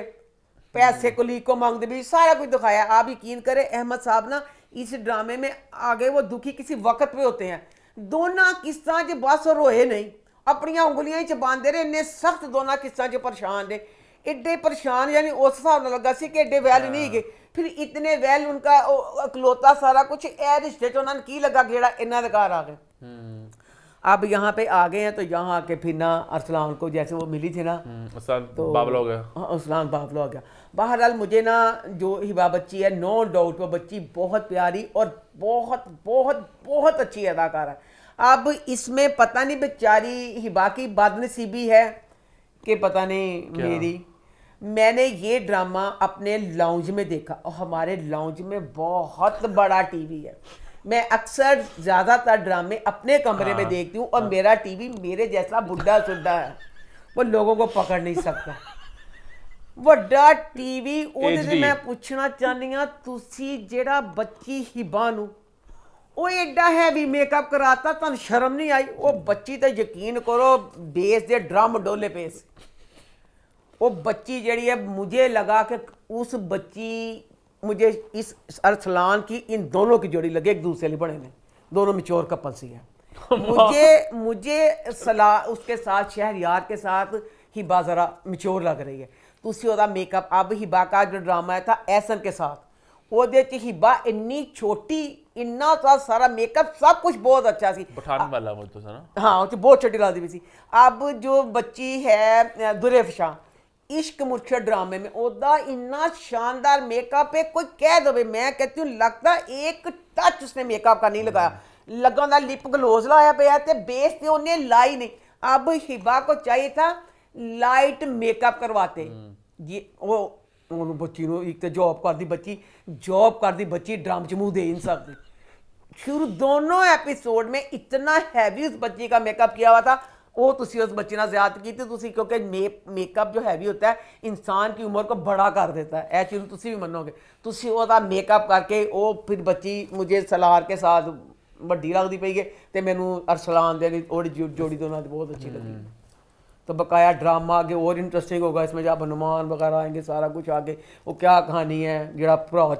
Speaker 2: पैसे कुलीग को मांगते भी सारा कुछ दिखाया आप यकीन करें अहमद साहब ना इस ड्रामे में आगे वो दुखी किसी वक्त पे होते हैं दोनों किस्तां च बस रोए नहीं अपनियां उंगलियां च बांधे रहे इन्ने सख्त दोनों किस्तां च परेशान ने एडे परेशान यानी उस हिसाब नाल लगा सी कि एडे वैल नहीं गए फिर इतने वैल उनका अकलौता सारा कुछ ए रिश्ते च उन्होंने की लगा कि इन्होंने घर आ गए अब यहाँ पे आ गए हैं तो यहाँ आके फिर ना अरसलान को जैसे वो मिली थी ना तो बाबला हो गया अरसलान बाबला हो गया बहरहाल मुझे ना जो हिबा बच्ची है नो डाउट वो बच्ची बहुत प्यारी और बहुत बहुत बहुत अच्छी अदाकार है अब इसमें पता नहीं बेचारी हिबा की बदनसीबी है कि पता नहीं मेरी मैंने ये ड्रामा अपने लाउंज में देखा और हमारे लाउंज में बहुत बड़ा टीवी है मैं अक्सर ज़्यादातर ड्रामे अपने कमरे में देखती हूँ और मेरा टीवी मेरे जैसा बुढ़ा सुड्ढा है वो लोगों को पकड़ नहीं सकता ਵੱਡਾ टीवी ਉਹਦੇ ਤੇ ਮੈਂ ਪੁੱਛਣਾ ਚਾਹੁੰਦੀ ਹਾਂ ਤੁਸੀਂ ਜਿਹੜਾ ਬੱਚੀ ਹਿਬਾ ਨੂੰ ਉਹ ਐਡਾ ਹੈਵੀ ਮੇਕਅਪ ਕਰਾਤਾ ਤੁਹਾਨੂੰ ਸ਼ਰਮ ਨਹੀਂ ਆਈ ਉਹ ਬੱਚੀ ਤੇ ਯਕੀਨ ਕਰੋ ਬੇਸ ਦੇ ਡਰਮ ਡੋਲੇ ਪਏ ਸੀ वो बच्ची जड़ी है मुझे लगा कि उस बच्ची मुझे इस अरसलान की इन दोनों की जोड़ी लगे एक दूसरे लिए बने ने दोनों मिच्योर कपल सी है मुझे सलाह उसके साथ शहरयार के साथ हिबा ज़रा मिच्योर लग रही है तुसी ओदा मेकअप अब हिबा का जो ड्रामा था एहसन के साथ ओदे च हिबा इन्नी छोटी इन्ना सारा मेकअप सब कुछ बहुत अच्छा सी
Speaker 1: पठान वाला वो तो था ना
Speaker 2: हाँ वो बहुत छोटी लगती भी सी अब जो बच्ची है दुरेफशा इश्क मुर्शद ड्रामे में ओदा इन्ना शानदार मेकअप है कोई कह दे मैं कहती हूँ लगता एक टच उसने मेकअप का नहीं लगाया लगा ना लिप ग्लोज लाया पे ते बेस पे उन्हें लाई नहीं अब हिबा को चाहिए था लाइट मेकअप करवाते ये वो बच्ची एक तो जॉब करती बच्ची ड्राम च मुँह दे नहीं सकती शुरू दोनों एपिसोड में इतना हैवी उस बच्ची का मेकअप किया हुआ था वो तुसी उस बच्चे ने ज़्यादा की थी क्योंकि मेकअप जो हैवी होता है इंसान की उम्र को बड़ा कर देता है यह चीज़ तुसी भी मनोगे तुसी ओदा मेकअप करके वो फिर बच्ची मुझे सलार के साथ वड्डी लगती पई है तो मैनू अरसलान दे जोड़ी दोनों बहुत अच्छी लगी तो बकाया ड्रामा आगे और इंटरेस्टिंग होगा इसमें जब हनुमान वगैरह आएंगे सारा कुछ आगे वो क्या कहानी है जरा भरा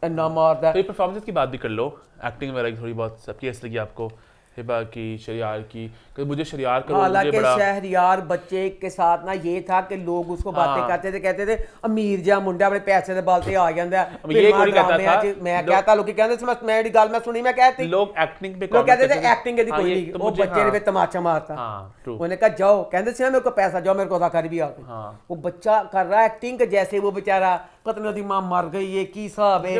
Speaker 2: इन्ना मारदा
Speaker 1: है। परफॉर्मेंस की बात भी कर लो एक्टिंग वगैरह की थोड़ी बहुत सबकी ऐसी लगी आपको हिबा की शहरयार की मुझे शहरयार का
Speaker 2: हालांकि शहरयार बच्चे के साथ ना ये था कि लोग उसको बातें कहते थे अमीर जिहा मुंडा अपने पैसे दे बल ते आ जांदा
Speaker 1: ये कोई कहता था
Speaker 2: मैं कहता लोग कहंदे मैं मेरी गल मैं सुनी मैं कहती
Speaker 1: लोग एक्टिंग पे
Speaker 2: लोग कहते थे एक्टिंग दी कोई नहीं वो बच्चे ने तमाचा मारता उन्होंने कहा जाओ कहंदे सी मेरे को पैसा जाओ मेरे को अदाकारी भी आ गई वो बच्चा कर रहा एक्टिंग जैसे वो बेचारा पता नहीं मां मर गई है की हिसाब है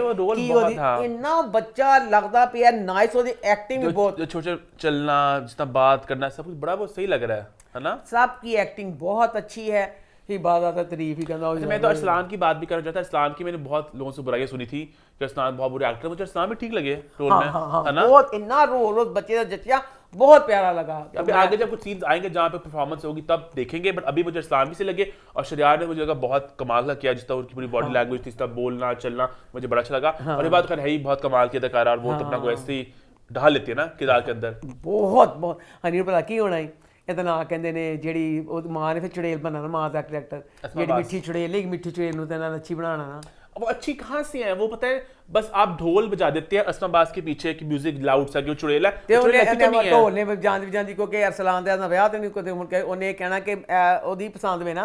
Speaker 2: इन्ना बच्चा लगदा पिया नाइस ओदी एक्टिंग भी बहुत
Speaker 1: छोटे चलना जितना बात करना सब कुछ बड़ा बहुत सही लग रहा है ना
Speaker 2: सबकी एक्टिंग बहुत अच्छी है इबादत तारीफ ही करना।
Speaker 1: अच्छा, मैं तो अरसलान की बात भी करना चाहता। अरसलान की मैंने बहुत लोगों से बुराइयां सुनी थी कि अरसलान बहुत बुरे एक्टर, मुझे अरसलान भी ठीक लगे रोल में, है ना?
Speaker 2: बहुत इतना रोल उस बच्चे का जचिया बहुत प्यारा लगा।
Speaker 1: अभी आगे जब कुछ सीन्स आएंगे जहाँ पे परफॉर्मेंस होगी तब देखेंगे, बट अभी मुझे अरसलान भी से लगे। और शरियार ने मुझे लगा बहुत कमाल का किया, जिस तरह उनकी पूरी बॉडी लैंग्वेज थी, जिस तरह बोलना चलना, मुझे बड़ा अच्छा लगा। और ये बात खैर है ही, बहुत कमाल की अदाकारा, और वो तो अपना को ऐसे ही ढाल लेती है ना किरदार के अंदर।
Speaker 2: बहुत बहुत हनी पता की होना है ਇਹਦਾ ਨਾਂ ਕਹਿੰਦੇ ਨੇ ਜਿਹੜੀ ਉਹ ਮਾਂ ਨੇ ਫਿਰ ਚੁੜੇਲ ਬਣਾਣਾ, ਮਾਂ ਦਾ ਕਰੈਕਟਰ ਜਿਹੜੀ ਮਿੱਠੀ ਚੁੜੇਲ ਹੈ, ਮਿੱਠੀ ਚੁੜੇਲ ਨੂੰ ਤੇ ਨਾਲ ਅੱਛੀ ਬਣਾਣਾ ਨਾ।
Speaker 1: वो अच्छी कहाँ से है वो पता है, बस आप ढोल बजा देते हैं असमा बास के पीछे कि म्यूजिक लाउड सा, कि वो चुड़ैल है,
Speaker 2: ढोल ने ਜਾਂਦੀ ਜਾਂਦੀ ਕਿਉਂਕਿ ਅਰਸਲਾਨ ਦੇ ਨਾਲ ਵਿਆਹ ਤੇ ਨਹੀਂ ਕੋਈ ਮੁੜ ਕੇ ਉਹਨੇ ਕਹਿਣਾ ਕਿ ਉਹਦੀ ਪਸੰਦ ਵੇ ਨਾ,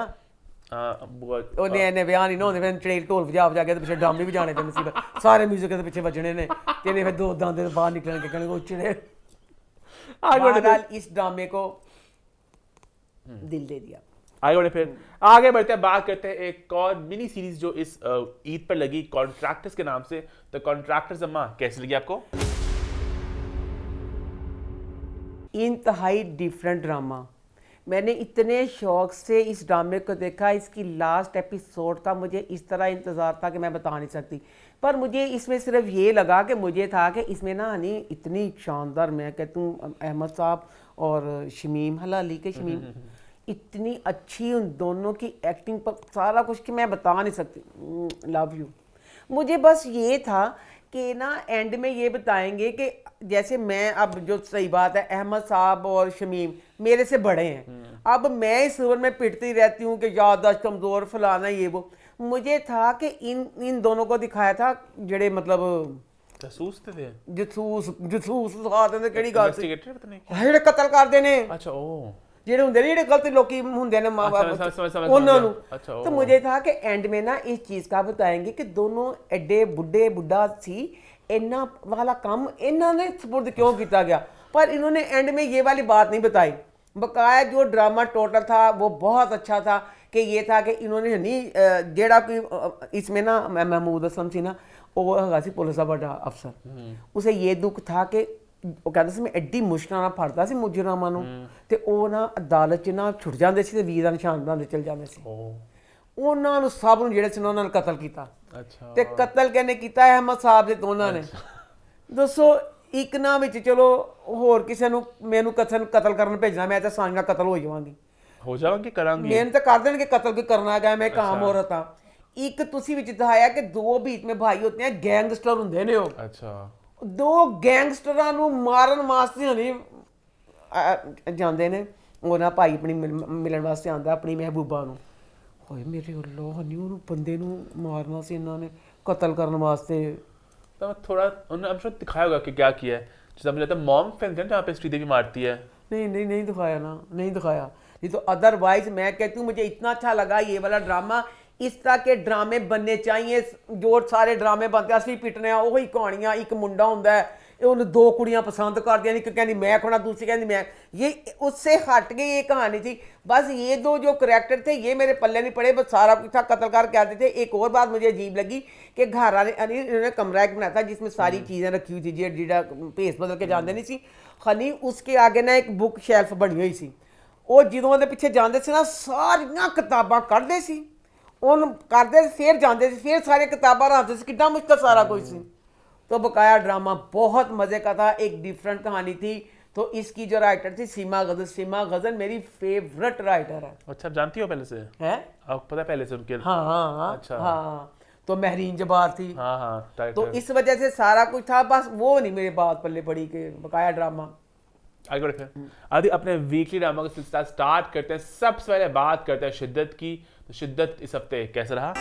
Speaker 2: ਉਹਨੇ ਵਿਆਹ ਨਹੀਂ ਨਾ ਹੁੰਦੇ, ਫਿਰ ਚੁੜੇਲ ਢੋਲ ਵਜਾ ਵਜਾ ਕੇ ਤੇ ਪਿੱਛੇ ਡਰਾਮੇ ਵੀ ਜਾਣੇ ਤੇ ਮੁਸੀਬਤ, ਸਾਰੇ ਮਿਊਜ਼ਿਕ ਦੇ ਪਿੱਛੇ ਵੱਜਣੇ ਨੇ ਤੇ ਇਹਨੇ ਫਿਰ ਦੋ ਦੰਦ ਬਾਹਰ ਨਿਕਲਣਗੇ, ਕਹਿਣਗੇ ਉਹ ਚੁੜੇਲ। इस ड्रामे को दिल दे दिया।
Speaker 1: आगे बढ़े, फिर आगे बढ़ते हैं, बात करते हैं एक और मिनी सीरीज जो इस ईद पर लगी, कॉन्ट्रैक्टर्स के नाम से। तो कॉन्ट्रैक्टर्स अम्मा कैसी लगी आपको?
Speaker 2: इंतहाई डिफरेंट ड्रामा, मैंने इतने शौक से इस ड्रामे को देखा। इसकी लास्ट एपिसोड का मुझे इस तरह इंतज़ार था कि मैं बता नहीं सकती, पर मुझे इसमें सिर्फ ये लगा कि मुझे था कि इसमें ना हनी इतनी शानदार, मैं कहती हूँ अहमद साहब और शमीम हलाली के शमीम, इतनी अच्छी उन दोनों की एक्टिंग पर सारा कुछ कि मैं बता नहीं सकती। Love you. मुझे बस ये था कि ना एंड में ये बताएंगे कि जैसे मैं, अब जो सही बात है, अहमद साहब और शमीम मेरे से बड़े हैं, अब मैं इस उम्र में पिटती रहती हूँ कि याददाश्त कमज़ोर फलाना ये वो। मुझे था कि इन दोनों को दिखाया था जड़े मतलब
Speaker 1: जसूस थे,
Speaker 2: जसूस आते ने किहड़ी गल सी,
Speaker 1: पता नहीं
Speaker 2: ਜਿਹੜੇ ਕਤਲ ਕਰਦੇ ਨੇ।
Speaker 1: अच्छा ओ,
Speaker 2: ਜਿਹੜੇ ਹੁੰਦੇ ਨੇ ਜਿਹੜੇ ਗਲਤ ਲੋਕੀ ਹੁੰਦੇ ਨੇ ਮਾਂ बाप ਉਹਨਾਂ ਨੂੰ। तो मुझे था कि एंड में ना इस चीज़ का बताएंगे कि दोनों एडे बुढ़ा सी, इन्ना वाला काम इन्होंने सपुर्द क्यों किया गया, पर इन्होंने एंड में ये वाली बात नहीं बताई। बकाया जो ड्रामा टोटल था वो बहुत अच्छा था कि ये था कि इन्होंने नहीं जेड़ा कोई इसमें ना महमूद असलम सी ना, वो है पुलिस का बड़ा अफसर, उसे ये दुख था कि ਉਹ ਕਹਿੰਦਾ ਸੀ ਮੈਂ ਐਡੀ ਮੁਸ਼ਕਲਾਂ ਨਾਲ ਫੜਦਾ ਸੀ ਮੁਜਰਮਾਂ ਨੂੰ, ਤੇ ਉਹ ਨਾ ਅਦਾਲਤ 'ਚ ਨਾ ਛੁੱਟ ਜਾਂਦੇ ਸੀ ਤੇ ਵੀਰ ਦਾ ਨਿਸ਼ਾਨ ਬਣਾਉਂਦੇ ਚਲ ਜਾਂਦੇ ਸੀ। ਉਹਨਾਂ ਨੂੰ ਸਭ ਨੂੰ ਜਿਹੜੇ ਸੀ ਉਹਨਾਂ ਨੇ ਕਤਲ ਕੀਤਾ।
Speaker 1: ਅੱਛਾ।
Speaker 2: ਤੇ ਕਤਲ ਕਿਹਨੇ ਕੀਤਾ? ਅਹਿਮਦ ਸਾਹਿਬ ਦੇ ਦੋਨਾਂ ਨੇ। ਦੱਸੋ ਇੱਕ ਨਾ ਵਿੱਚ ਚਲੋ ਹੋਰ ਕਿਸੇ ਨੂੰ ਮੈਨੂੰ ਕਤਲ ਕਰਨ ਭੇਜਣਾ, ਮੈਂ ਤਾਂ ਆਸਾਨੀ ਨਾਲ ਕਤਲ ਹੋ ਜਾਵਾਂਗੀ ਕਰਾਂਗੀ, ਮੈਨੂੰ ਤਾਂ ਕਰ ਦੇਣਗੇ ਕਤਲ, ਕੀ ਕਰਨਾ ਹੈਗਾ, ਮੈਂ ਇੱਕ ਆਮ ਔਰਤ ਹਾਂ। ਇੱਕ ਤੁਸੀਂ ਵਿੱਚ ਦਿਖਾਇਆ ਕਿ ਦੋ बीच में भाई होते हैं, गैंगस्टर ਹੁੰਦੇ ਨੇ ਉਹ।
Speaker 1: ਅੱਛਾ।
Speaker 2: ਦੋ ਗੈਂਗਸਟਰਾਂ ਨੂੰ ਮਾਰਨ ਵਾਸਤੇ ਨਹੀਂ ਜਾਂਦੇ ਨੇ, ਉਹਨਾਂ ਭਾਈ ਆਪਣੀ ਮਿਲਣ ਵਾਸਤੇ ਆਉਂਦਾ ਆਪਣੀ ਮਹਿਬੂਬਾ ਨੂੰ। ਹੋਏ ਮੇਰੇ ਅੱਲਾਹ, ਨਹੀਂ ਉਹਨੂੰ ਬੰਦੇ ਨੂੰ ਮਾਰਨਾ ਸੀ ਇਹਨਾਂ ਨੇ, ਕਤਲ ਕਰਨ ਵਾਸਤੇ।
Speaker 1: तो थोड़ा उन्होंने I'm sure दिखाया होगा कि क्या किया है, जैसे मुझे लगता है मॉम फिल्म है जहाँ पे श्रीदेवी मारती है।
Speaker 2: नहीं दिखाया ना, नहीं दिखाया। नहीं तो अदरवाइज मैं कहती हूँ मुझे इतना अच्छा लगा ये वाला ड्रामा। इस तरह के ड्रामे बनने चाहिए, जो सारे ड्रामे बनते असली पिटने वही कहानियाँ। एक मुंडा होंदा है, उन्हें दो कुड़ियाँ पसंद कर दिया, एक कहती मैं खोना, दूसरी कहती मैं, ये उससे हट गई ये कहानी थी। बस ये दो जो करैक्टर थे ये मेरे पल्ले नहीं पड़े, बस सारा कुछ था कत्लकार कहते थे। एक और बात मुझे अजीब लगी कि घर वाले इन्होंने कमरा एक बनाया था जिसमें सारी चीज़ें रखी हुई थी, जेड़ा भेस बदल के जाते नहीं सी खनी, उसके आगे ना एक बुक शेल्फ बनी हुई सी। वो ਜਦੋਂ ਦੇ ਪਿੱਛੇ ਜਾਂਦੇ ਸੀ ਨਾ ਸਾਰੀਆਂ ਕਿਤਾਬਾਂ ਕੱਢਦੇ ਸੀ, ਉਹਨ ਕਰਦੇ फिर ਜਾਂਦੇ ਸੀ, फिर सारी किताबें रखते थे, कितना मुश्किल सारा कुछ सी। तो बकाया ड्रामा बहुत मज़े का था, एक डिफरेंट कहानी थी। तो इसकी जो राइटर थी सीमा गजन मेरी फेवरेट राइटर है।
Speaker 1: अच्छा, आप जानती हो पहले से? है आपको पता है पहले से उनके?
Speaker 2: हाँ। अच्छा। हाँ, तो महरीन जबार थी।
Speaker 1: हाँ।
Speaker 2: तो इस वजह से सारा कुछ था, बस वो नहीं मेरी बात पल्ले पड़ी कि बकाया ड्रामा।
Speaker 1: आगे बढ़े फिर आदि अपने वीकली ड्रामा का सिलसिला स्टार्ट करते हैं। सबसे पहले बात करते हैं शिद्दत की। तो शिद्दत इस हफ्ते कैसा रहा?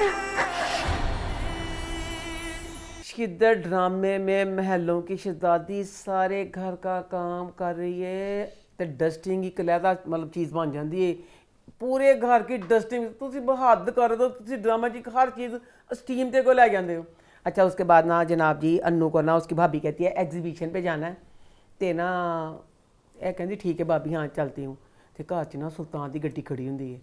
Speaker 2: शिद्दत ड्रामे में महलों की शहजादी सारे घर का काम कर रही है, तो डस्टिंग एक अलहदा मतलब चीज़ बन जाती है। पूरे घर की डस्टिंग तुम हद कर दो, ड्रामा जी हर चीज़ स्टीम ते को लै जाते हो। अच्छा, उसके बाद ना जनाब जी अन्नू को ना उसकी भाभी कहती है एग्जीबिशन पे जाना है, तो ना ਇਹ ਕਹਿੰਦੀ ਠੀਕ ਹੈ ਭਾਬੀ, ਹਾਂ ਚਲਦੀ ਹੂੰ। ਤੇ ਘਰ 'ਚ ਨਾ ਸੁਲਤਾਨ ਦੀ ਗੱਡੀ ਖੜੀ ਹੁੰਦੀ ਹੈ,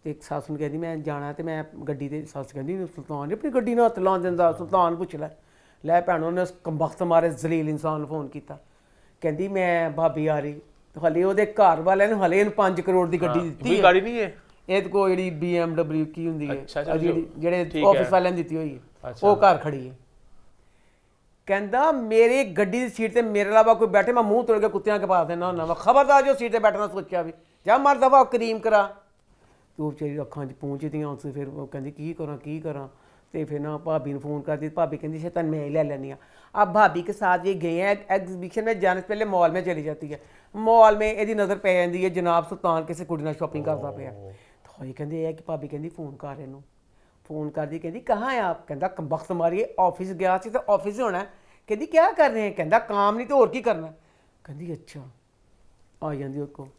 Speaker 2: ਤੇ ਇੱਕ ਸੱਸ ਨੂੰ ਕਹਿੰਦੀ ਮੈਂ ਜਾਣਾ, ਤੇ ਮੈਂ ਗੱਡੀ ਦੇ ਸੱਸ ਕਹਿੰਦੀ ਸੁਲਤਾਨ ਨੇ ਆਪਣੀ ਗੱਡੀ ਨੂੰ ਹੱਥ ਲਾਉਣ ਦਿੰਦਾ। ਸੁਲਤਾਨ ਪੁੱਛ ਲੈ ਭੈਣੋਂ ਨੇ ਉਸ ਕੰਬਖਤ ਮਾਰੇ ਜ਼ਲੀਲ ਇਨਸਾਨ ਨੂੰ ਫੋਨ ਕੀਤਾ, ਕਹਿੰਦੀ ਮੈਂ ਭਾਬੀ ਆ ਰਹੀ। ਹਲੇ ਉਹਦੇ ਘਰ ਵਾਲਿਆਂ ਨੂੰ ਹਲੇ ਇਹਨੂੰ 5 ਕਰੋੜ ਦੀ ਗੱਡੀ ਦਿੱਤੀ ਹੈ।
Speaker 1: गाड़ी नहीं है
Speaker 2: ਇਹਦੇ ਕੋਲ ਜਿਹੜੀ BMW ਕੀ ਹੁੰਦੀ ਹੈ
Speaker 1: ਅੱਛਾ,
Speaker 2: ਆਹ ਜਿਹੜੀ
Speaker 1: ਠੀਕ
Speaker 2: ਜਿਹੜੇ
Speaker 1: ਹੈ।
Speaker 2: ਆਫਿਸ ਵਾਲਿਆਂ ਨੇ ਦਿੱਤੀ ਹੋਈ ਹੈ ਉਹ ਘਰ ਖੜੀ ਹੈ। ਕਹਿੰਦਾ ਮੇਰੀ ਗੱਡੀ ਦੀ ਸੀਟ ਤੇ ਮੇਰੇ ਇਲਾਵਾ ਕੋਈ ਬੈਠੇ ਮੈਂ ਮੂੰਹ ਤੋੜ ਕੇ ਕੁੱਤਿਆਂ ਕੇ ਪਾ ਦੇਣਾ ਹੁੰਦਾ ਵਾ, ਖਬਰਦਾਰ ਜੋ ਸੀਟ ਤੇ ਬੈਠਣਾ ਸੋਚਿਆ ਵੀ ਜਾ ਮਰ ਦਫਾ ਕਰੀਮ ਕਰਾ। ਤੇ ਉਹ ਵਿਚਾਰੀ ਅੱਖਾਂ 'ਚ ਪਹੁੰਚਦੀਆਂ ਉਸ ਫਿਰ ਉਹ ਕਹਿੰਦੀ ਕੀ ਕਰਾਂ। ਤੇ ਫਿਰ ਨਾ भाभी ने फ़ोन कर दी, भाभी कहती शैतान मैं ही ले लेनी हाँ। अब भाभी के साथ ये गए हैं एग्जीबिशन में जाने से पहले मॉल में चली जाती है, मॉल में ਇਹਦੀ ਨਜ਼ਰ ਪੈ ਜਾਂਦੀ ਹੈ ਜਨਾਬ ਸੁਲਤਾਨ ਕਿਸੇ ਕੁੜੀ ਨਾਲ ਸ਼ਾਪਿੰਗ ਕਰਦਾ ਪਿਆ। ਤਾਂ ਇਹ ਕਹਿੰਦੇ ਇਹ ਕਿ ਭਾਬੀ ਕਹਿੰਦੀ फ़ोन ਕਰ ਇਹਨੂੰ, फ़ोन ਕਰਦੀ ਕਹਿੰਦੀ ਕਹਾਂ ਹੈ ਆਪ, ਕਹਿੰਦਾ ਕੰਬਖਤ ਮਾਰੀਏ ਆਫਿਸ ਗਿਆ ਸੀ ਤਾਂ ਆਫਿਸ ਹੋਣਾ। ਕਹਿੰਦੀ ਕਿਆ ਕਰ ਰਹੇ हैं, ਕਹਿੰਦਾ काम नहीं तो और की करना। ਕਹਿੰਦੀ ਅੱਛਾ ਆ ਜਾਂਦੀ ਉਹ ਕੋਲ।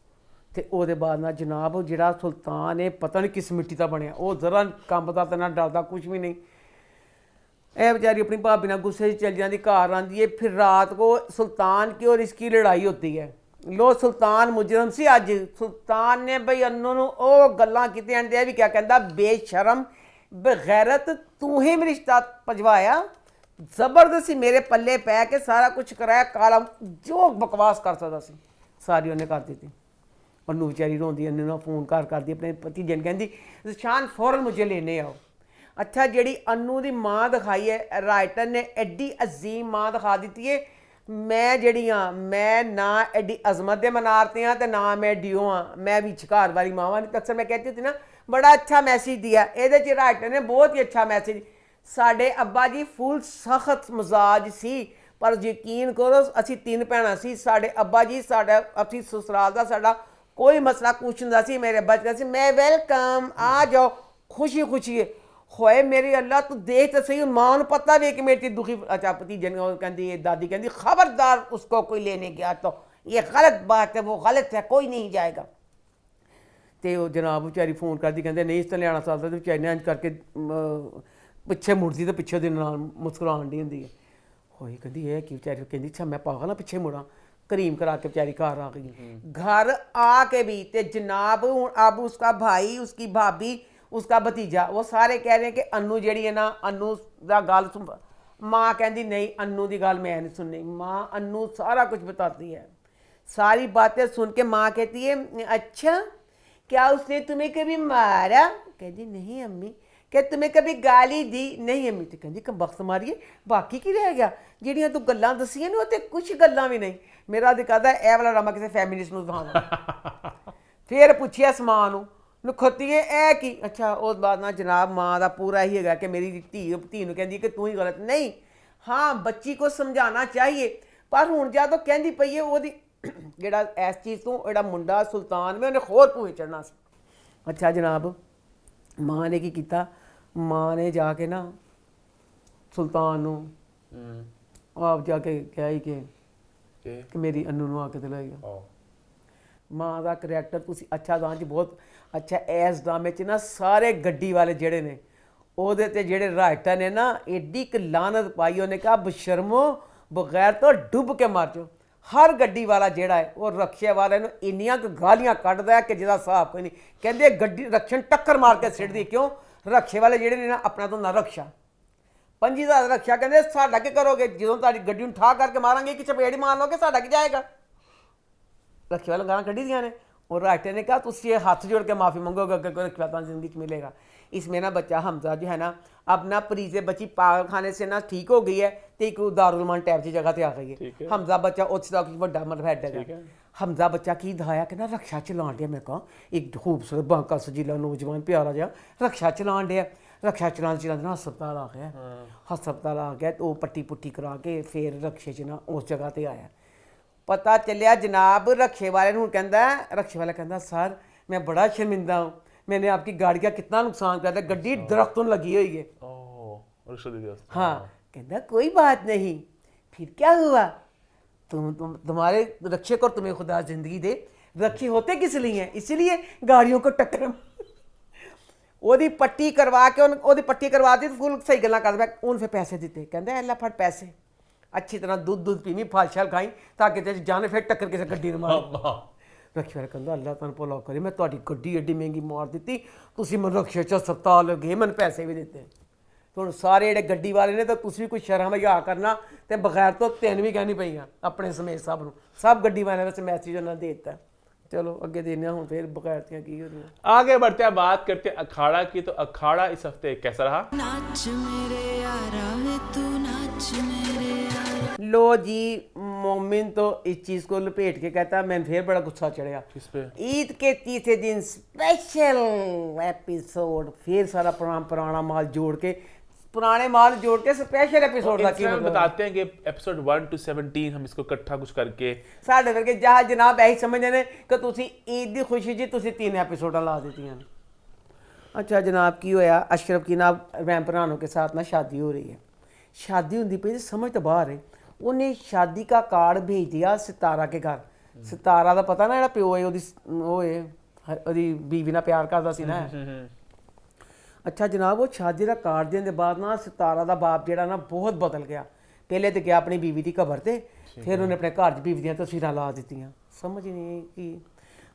Speaker 2: ਤੇ ਉਹਦੇ ਬਾਅਦ ਨਾ ਜਨਾਬ ਉਹ ਜਿਹੜਾ ਸੁਲਤਾਨ ਹੈ ਪਤਾ ਨਹੀਂ ਕਿਸ ਮਿੱਟੀ ਦਾ ਬਣਿਆ, ਉਹ ਜ਼ਰਾ ਕੰਬਦਾ ਤੇ ਨਾ ਡਰਦਾ ਕੁਝ ਵੀ ਨਹੀਂ। ਇਹ बेचारी अपनी भाभी ਨਾਲ गुस्से 'ਚ चल जाती, घर आती है। फिर रात को सुल्तान की और इसकी लड़ाई होती है। लो सुल्तान मुजरम सी अज सुल्तान ने बई अनु ਨੂੰ ਉਹ ਗੱਲਾਂ ਕੀਤੀਆਂ ਨੇ ਵੀ ਕਿਆ ਕਹਿੰਦਾ ਬੇਸ਼ਰਮ ਬਗੈਰਤ ਤੂੰ ਹੀ ਰਿਸ਼ਤਾ ਭਜਵਾਇਆ, ਜ਼ਬਰਦਸਤੀ ਮੇਰੇ ਪੱਲੇ ਪੈ ਕੇ ਸਾਰਾ ਕੁਝ ਕਰਾਇਆ, ਕਾਲਾ ਜੋ ਬਕਵਾਸ ਕਰ ਸਕਦਾ ਸੀ ਸਾਰੀ ਉਹਨੇ ਕਰ ਦਿੱਤੀ। अनु बेचारी रोंदी अनु ना फोन करदी अपने भतीजे ने कहती ज़िशान फौरन मुझे लेने आओ। अच्छा जी अनु की माँ दिखाई है राइटर ने एड्डी अजीम माँ दिखा दी है। मैं जी हाँ मैं ना एड्डी अजमत के मनारते हाँ तो ना मैं डिओ हाँ, मैं विचकार वाली मावा ने अक्सर मैं कहती होती ना बड़ा अच्छा मैसेज दिया। ये राइटर ने बहुत ही अच्छा मैसेज। साढ़े अब्बा जी फुल सख्त मिजाज सी पर यकीन करो असी 3 भैणां सी, साढ़े अब्बा जी साढ़ा असी ससुराल का साढ़ा कोई मसला कुछ नहीं सी। मेरे बच्चे से मैं वेलकम आ जाओ खुशी खुशी होए मेरी अल्लाह तू देख तो सही। माँ को पता भी कि मेरी दुखी। अच्छा भतीजे ने कहती दादी कहती खबरदार उसको कोई लेने गया तो ये गलत बात है, वो गलत है, कोई नहीं जाएगा। तो वो जनाब बेचारी फ़ोन करती कहते नहीं इस तरह लिया सकता। तो बेचारी ने इंज करके पिछे मुड़ती तो पिछे दिन मुस्कुरान दी होंगी है। होई कहती है कि बेचारी कहती अच्छा मैं पागल हाँ पिछे मुड़ा। करीम करा के बेचारी घर आ गई। घर आके भी ते जनाब हूँ अब उसका भाई उसकी भाभी उसका भतीजा वो सारे कह रहे हैं कि अनु जी है ना अनु का गल सुन। माँ कहती नहीं अनु की गल मैं नहीं सुननी। माँ अनु सारा कुछ बताती है, सारी बातें सुन के माँ कहती है अच्छा क्या उसने तुम्हें कभी मारा? कहती नहीं अम्मी। क्या तुम्हें कभी गाली दी? नहीं अम्मी। तो कहती कंबख्त मारिए बाकी की रह गया ਜਿਹੜੀਆਂ ਤੂੰ ਗੱਲਾਂ ਦਸੀਆਂ ਨੇ ਉਹ ਤੇ ਕੁਝ ਗੱਲਾਂ ਵੀ ਨਹੀਂ। ਮੇਰਾ ਦਿਖਾਦਾ ਇਹ ਵਾਲਾ ਡਰਾਮਾ ਕਿਸੇ ਫੈਮਿਨਿਸਟ ਨੂੰ ਦਿਖਾਉਣਾ। ਫਿਰ ਪੁੱਛਿਆ ਸਮਾਨ ਨੂੰ ਨਖਤੀਏ ਇਹ ਕੀ? ਅੱਛਾ ਉਸ ਬਾਅਦ ਨਾ ਜਨਾਬ ਮਾਂ ਦਾ ਪੂਰਾ ਹੀ ਹੈਗਾ ਕਿ ਮੇਰੀ ਧੀ ਨੂੰ ਕਹਿੰਦੀ ਕਿ ਤੂੰ ਹੀ ਗਲਤ ਨਹੀਂ। ਹਾਂ ਬੱਚੀ को समझाना चाहिए ਪਰ ਹੁਣ ਜਦੋਂ ਕਹਿੰਦੀ ਪਈ ਹੈ ਉਹਦੀ ਜਿਹੜਾ ਇਸ ਚੀਜ਼ ਤੋਂ ਜਿਹੜਾ ਮੁੰਡਾ ਸੁਲਤਾਨ ਮੈਂ ਉਹਨੇ ਹੋਰ ਭੂਏ ਚੜਨਾ ਸੀ। ਅੱਛਾ ਜਨਾਬ ਮਾਂ ਨੇ ਕੀ ਕੀਤਾ? ਮਾਂ ਨੇ ਜਾ ਕੇ ਨਾ ਸੁਲਤਾਨ ਨੂੰ आप जाके क्या ही कि मेरी अनु ਨੂੰ आके दिलाएगा। माँ का करैक्टर तुसी अच्छा दान जी बहुत अच्छा। इस ड्रामे च ना सारे गड्डी वाले जेड़े ने ओहदे ते जेड़े राइटर ने ना एडी क लानत पाई। उन्हें कहा बशर्मो बगैर तो डुब के मर जाओ। हर गड्डी वाला जेड़ा है वो रक्शे वाले नूं इन्नियां क गालियां कड्डदा है कि जिहदा हिसाब कोई नहीं। कहंदे गड्डी रक्षण टक्कर मार के सिटदी क्यों? रक्शे वाले जेड़े ने ना अपना तो ना रक्षा 5000 रक्षा कहते साडा की करोगे जो तारी गड्डी में ठा करके मारांगे कि चपेट ही मार लोगे साडा की जाएगा। रखे वाले गाना कढ़ी दिया ने। और राइटर ने कहा तुम ये हाथ जोड़ के माफ़ी मांगोगे अगर रखवाता जिंदगी में मिलेगा। इसमें ना बच्चा हमजा जो है ना अब ना परीजे बच्ची पागल खाने से ना ठीक हो गई है तो एक दारुलमान टाइप की जगह पर आ गई है। हमजा बच्चा उस तक बड़ा मतलब हैड है। हमजा बच्चा की दिखाया कि ना रक्षा चलान दिया। मैं कहा एक खूबसूरत बांका सजीला नौजवान प्यारा जहा रक्षा चलान दिया। रक्षा चलान चलाते हस्पताल आ गया। हस्पताल आ गया तो वो पट्टी पुट्टी करा के फिर रक्षे च ना उस जगह पर आया। पता चलिया जनाब रक्षे वाले हूँ कहता रक्षे वाला कहता सर मैं बड़ा शर्मिंदा हूँ, मैंने आपकी गाड़ी का कितना नुकसान कर दिया, गड्डी दरख्तों लगी हुई है। हाँ कहता कोई बात नहीं। फिर क्या हुआ? तुम्हारे रक्षे को तुम्हें खुदा जिंदगी दे। रक्षे होते किस लिए हैं? इसलिए गाड़ियों को टक्कर ओदी पट्टी करवा के ओदी पट्टी करवा दी तो फुल सही गल्लां करदा उन फिर पैसे दिते। कहंदा अल्लाह फड़ पैसे अच्छी तरह दूध पीनी फल शल खाई ताकि तेरे जाने फिर टक्कर किसी गड्डी ने मार। रक्षे वाला कहंदा अल्लाह तुहानू भला करे मैं तुहाडी गड्डी एड्डी महंगी मार दी तुसीं मैं रक्षे च हस्पताल गए मैंने पैसे भी दिते। हुण सारे जेहड़े गड्डी वाले ने तो तुसीं भी कोई शर्म हया करना तो बगैर तो तीन भी कहनी पईयां अपने समेत सब नूं सब गड्डी वाले वैसे मैसेज उन्होंने दे दिता। चलो अगे देने हूँ फिर बकैरतियाँ की हो रही हैं।
Speaker 1: आगे बढ़ते हैं, बात करते हैं अखाड़ा की। तो अखाड़ा इस हफ्ते कैसा रहा?
Speaker 3: नाच मेरे यारा वे तू नाच मेरे यारा।
Speaker 2: लो जी, मोमिन तो इस चीज़ को लपेट के कहता मैंने फिर बड़ा गुस्सा चढ़िया।
Speaker 1: किस पे?
Speaker 2: ईद के तीसरे दिन स्पेशल एपिसोड, फिर सारा पुराना माल जोड़ के स्पेशल एपिसोड का की
Speaker 1: इंस्टाग्राम
Speaker 2: मतलब
Speaker 1: बताते हैं कि एपिसोड 1 to 17 हम इसको इकट्ठा कुछ करके
Speaker 2: ਸਾਡੇ ਵਰਗੇ ਜਹਾਂ ਜਨਾਬ ਇਹੀ ਸਮਝਦੇ ਨੇ ਕਿ ਤੁਸੀਂ ਈਦ ਦੀ ਖੁਸ਼ੀ 'ਚ ਤੁਸੀਂ 3 एपिसोडां ला ਦਿੱਤੀਆਂ ਨੇ। अच्छा जनाब की होया, अशरफ की ना वैम भरानों के साथ ना शादी हो रही है। शादी होंदी पई ते समझ तो बाहर है। उन्हें शादी का कार्ड भेज दिया सितारा के घर। सितारा दा पता ना जेड़ा प्यो है ओदी बीवी नाल प्यार करदा सी ना। अच्छा जनाब, वो शादी का कार्ड देने के बाद ना सितारा का बाप जेड़ा ना बहुत बदल गया। पहले तो गया अपनी बीवी की कबर से, फिर उन्हें अपने घर च बीवी दी तस्वीरां ला दित्तियां। समझ नहीं कि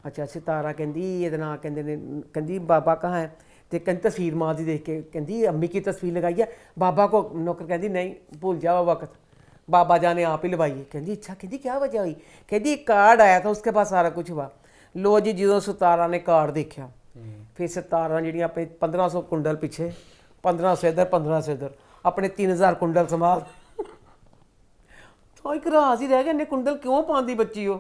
Speaker 2: अच्छा सितारा कहंदी ये ना कहंदे ने, कहंदी बाबा कहाँ है, तो कहंदी तस्वीर माँ की देख के कहंदी अम्मी की तस्वीर लगाई है। बाबा को नौकर कहंदी नहीं भूल जाओ वक्त, बाबा जाने आप ही लवाई है। कहंदी अच्छा, कहंदी क्या वजह हुई, कहंदी कार्ड आया था उसके पास सारा कुछ हुआ। लो जी, जो सितारा ने कार्ड देखा, फिर सितारा जी अपने 1500 कुंडल पिछे, 1500 इधर 1500 इधर, अपने 3000 कुंडल संभाल तो एक राज ही रह गया, इन्हें कुंडल क्यों पाती बच्ची हो।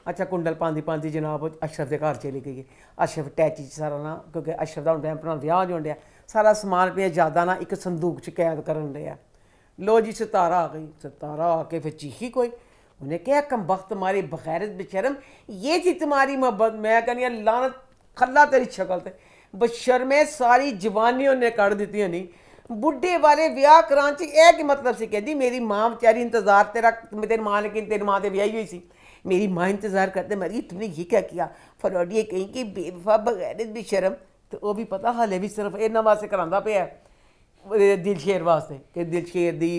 Speaker 2: अच्छा कुंडल पाती जनाब अशरफ के घर चली गई। अशरफ टैची सारा ना, क्योंकि अशरफ का हुण भरा विआह होण डਿਆ, सारा समान अपनी यादां ना एक संदूक च कैद करन डਿਆ। लो जी सितारा आ गई। सितारा आके फिर चीखी कोई, उन्हें क्या कम वक्त तुम्हारी बगैरत बेशरम, ये थी तुम्हारी मोहब्बत। मैं कहनी लानत खल्ला तेरी शक्ल ते बशर्मे, सारी जवानी उन्हें कड़ दी नहीं। बुढ़े वाले विआह करान च यह कि मतलब सी, कहती मेरी माँ बेचारी इंतजार तेरा, तेरी माँ लेकिन तेरी माँ तो ब्याही हुई सी, मेरी माँ इंतजार करते मरी, तुमने ये क्या किया। फरौडिए कहीं कि बेवफा बगैरत बेशरम, तो वह भी पता हाले भी सिर्फ इन्होंने वास्ते करांदा पिया दिलशेर वास्ते, कि दिलशेर दी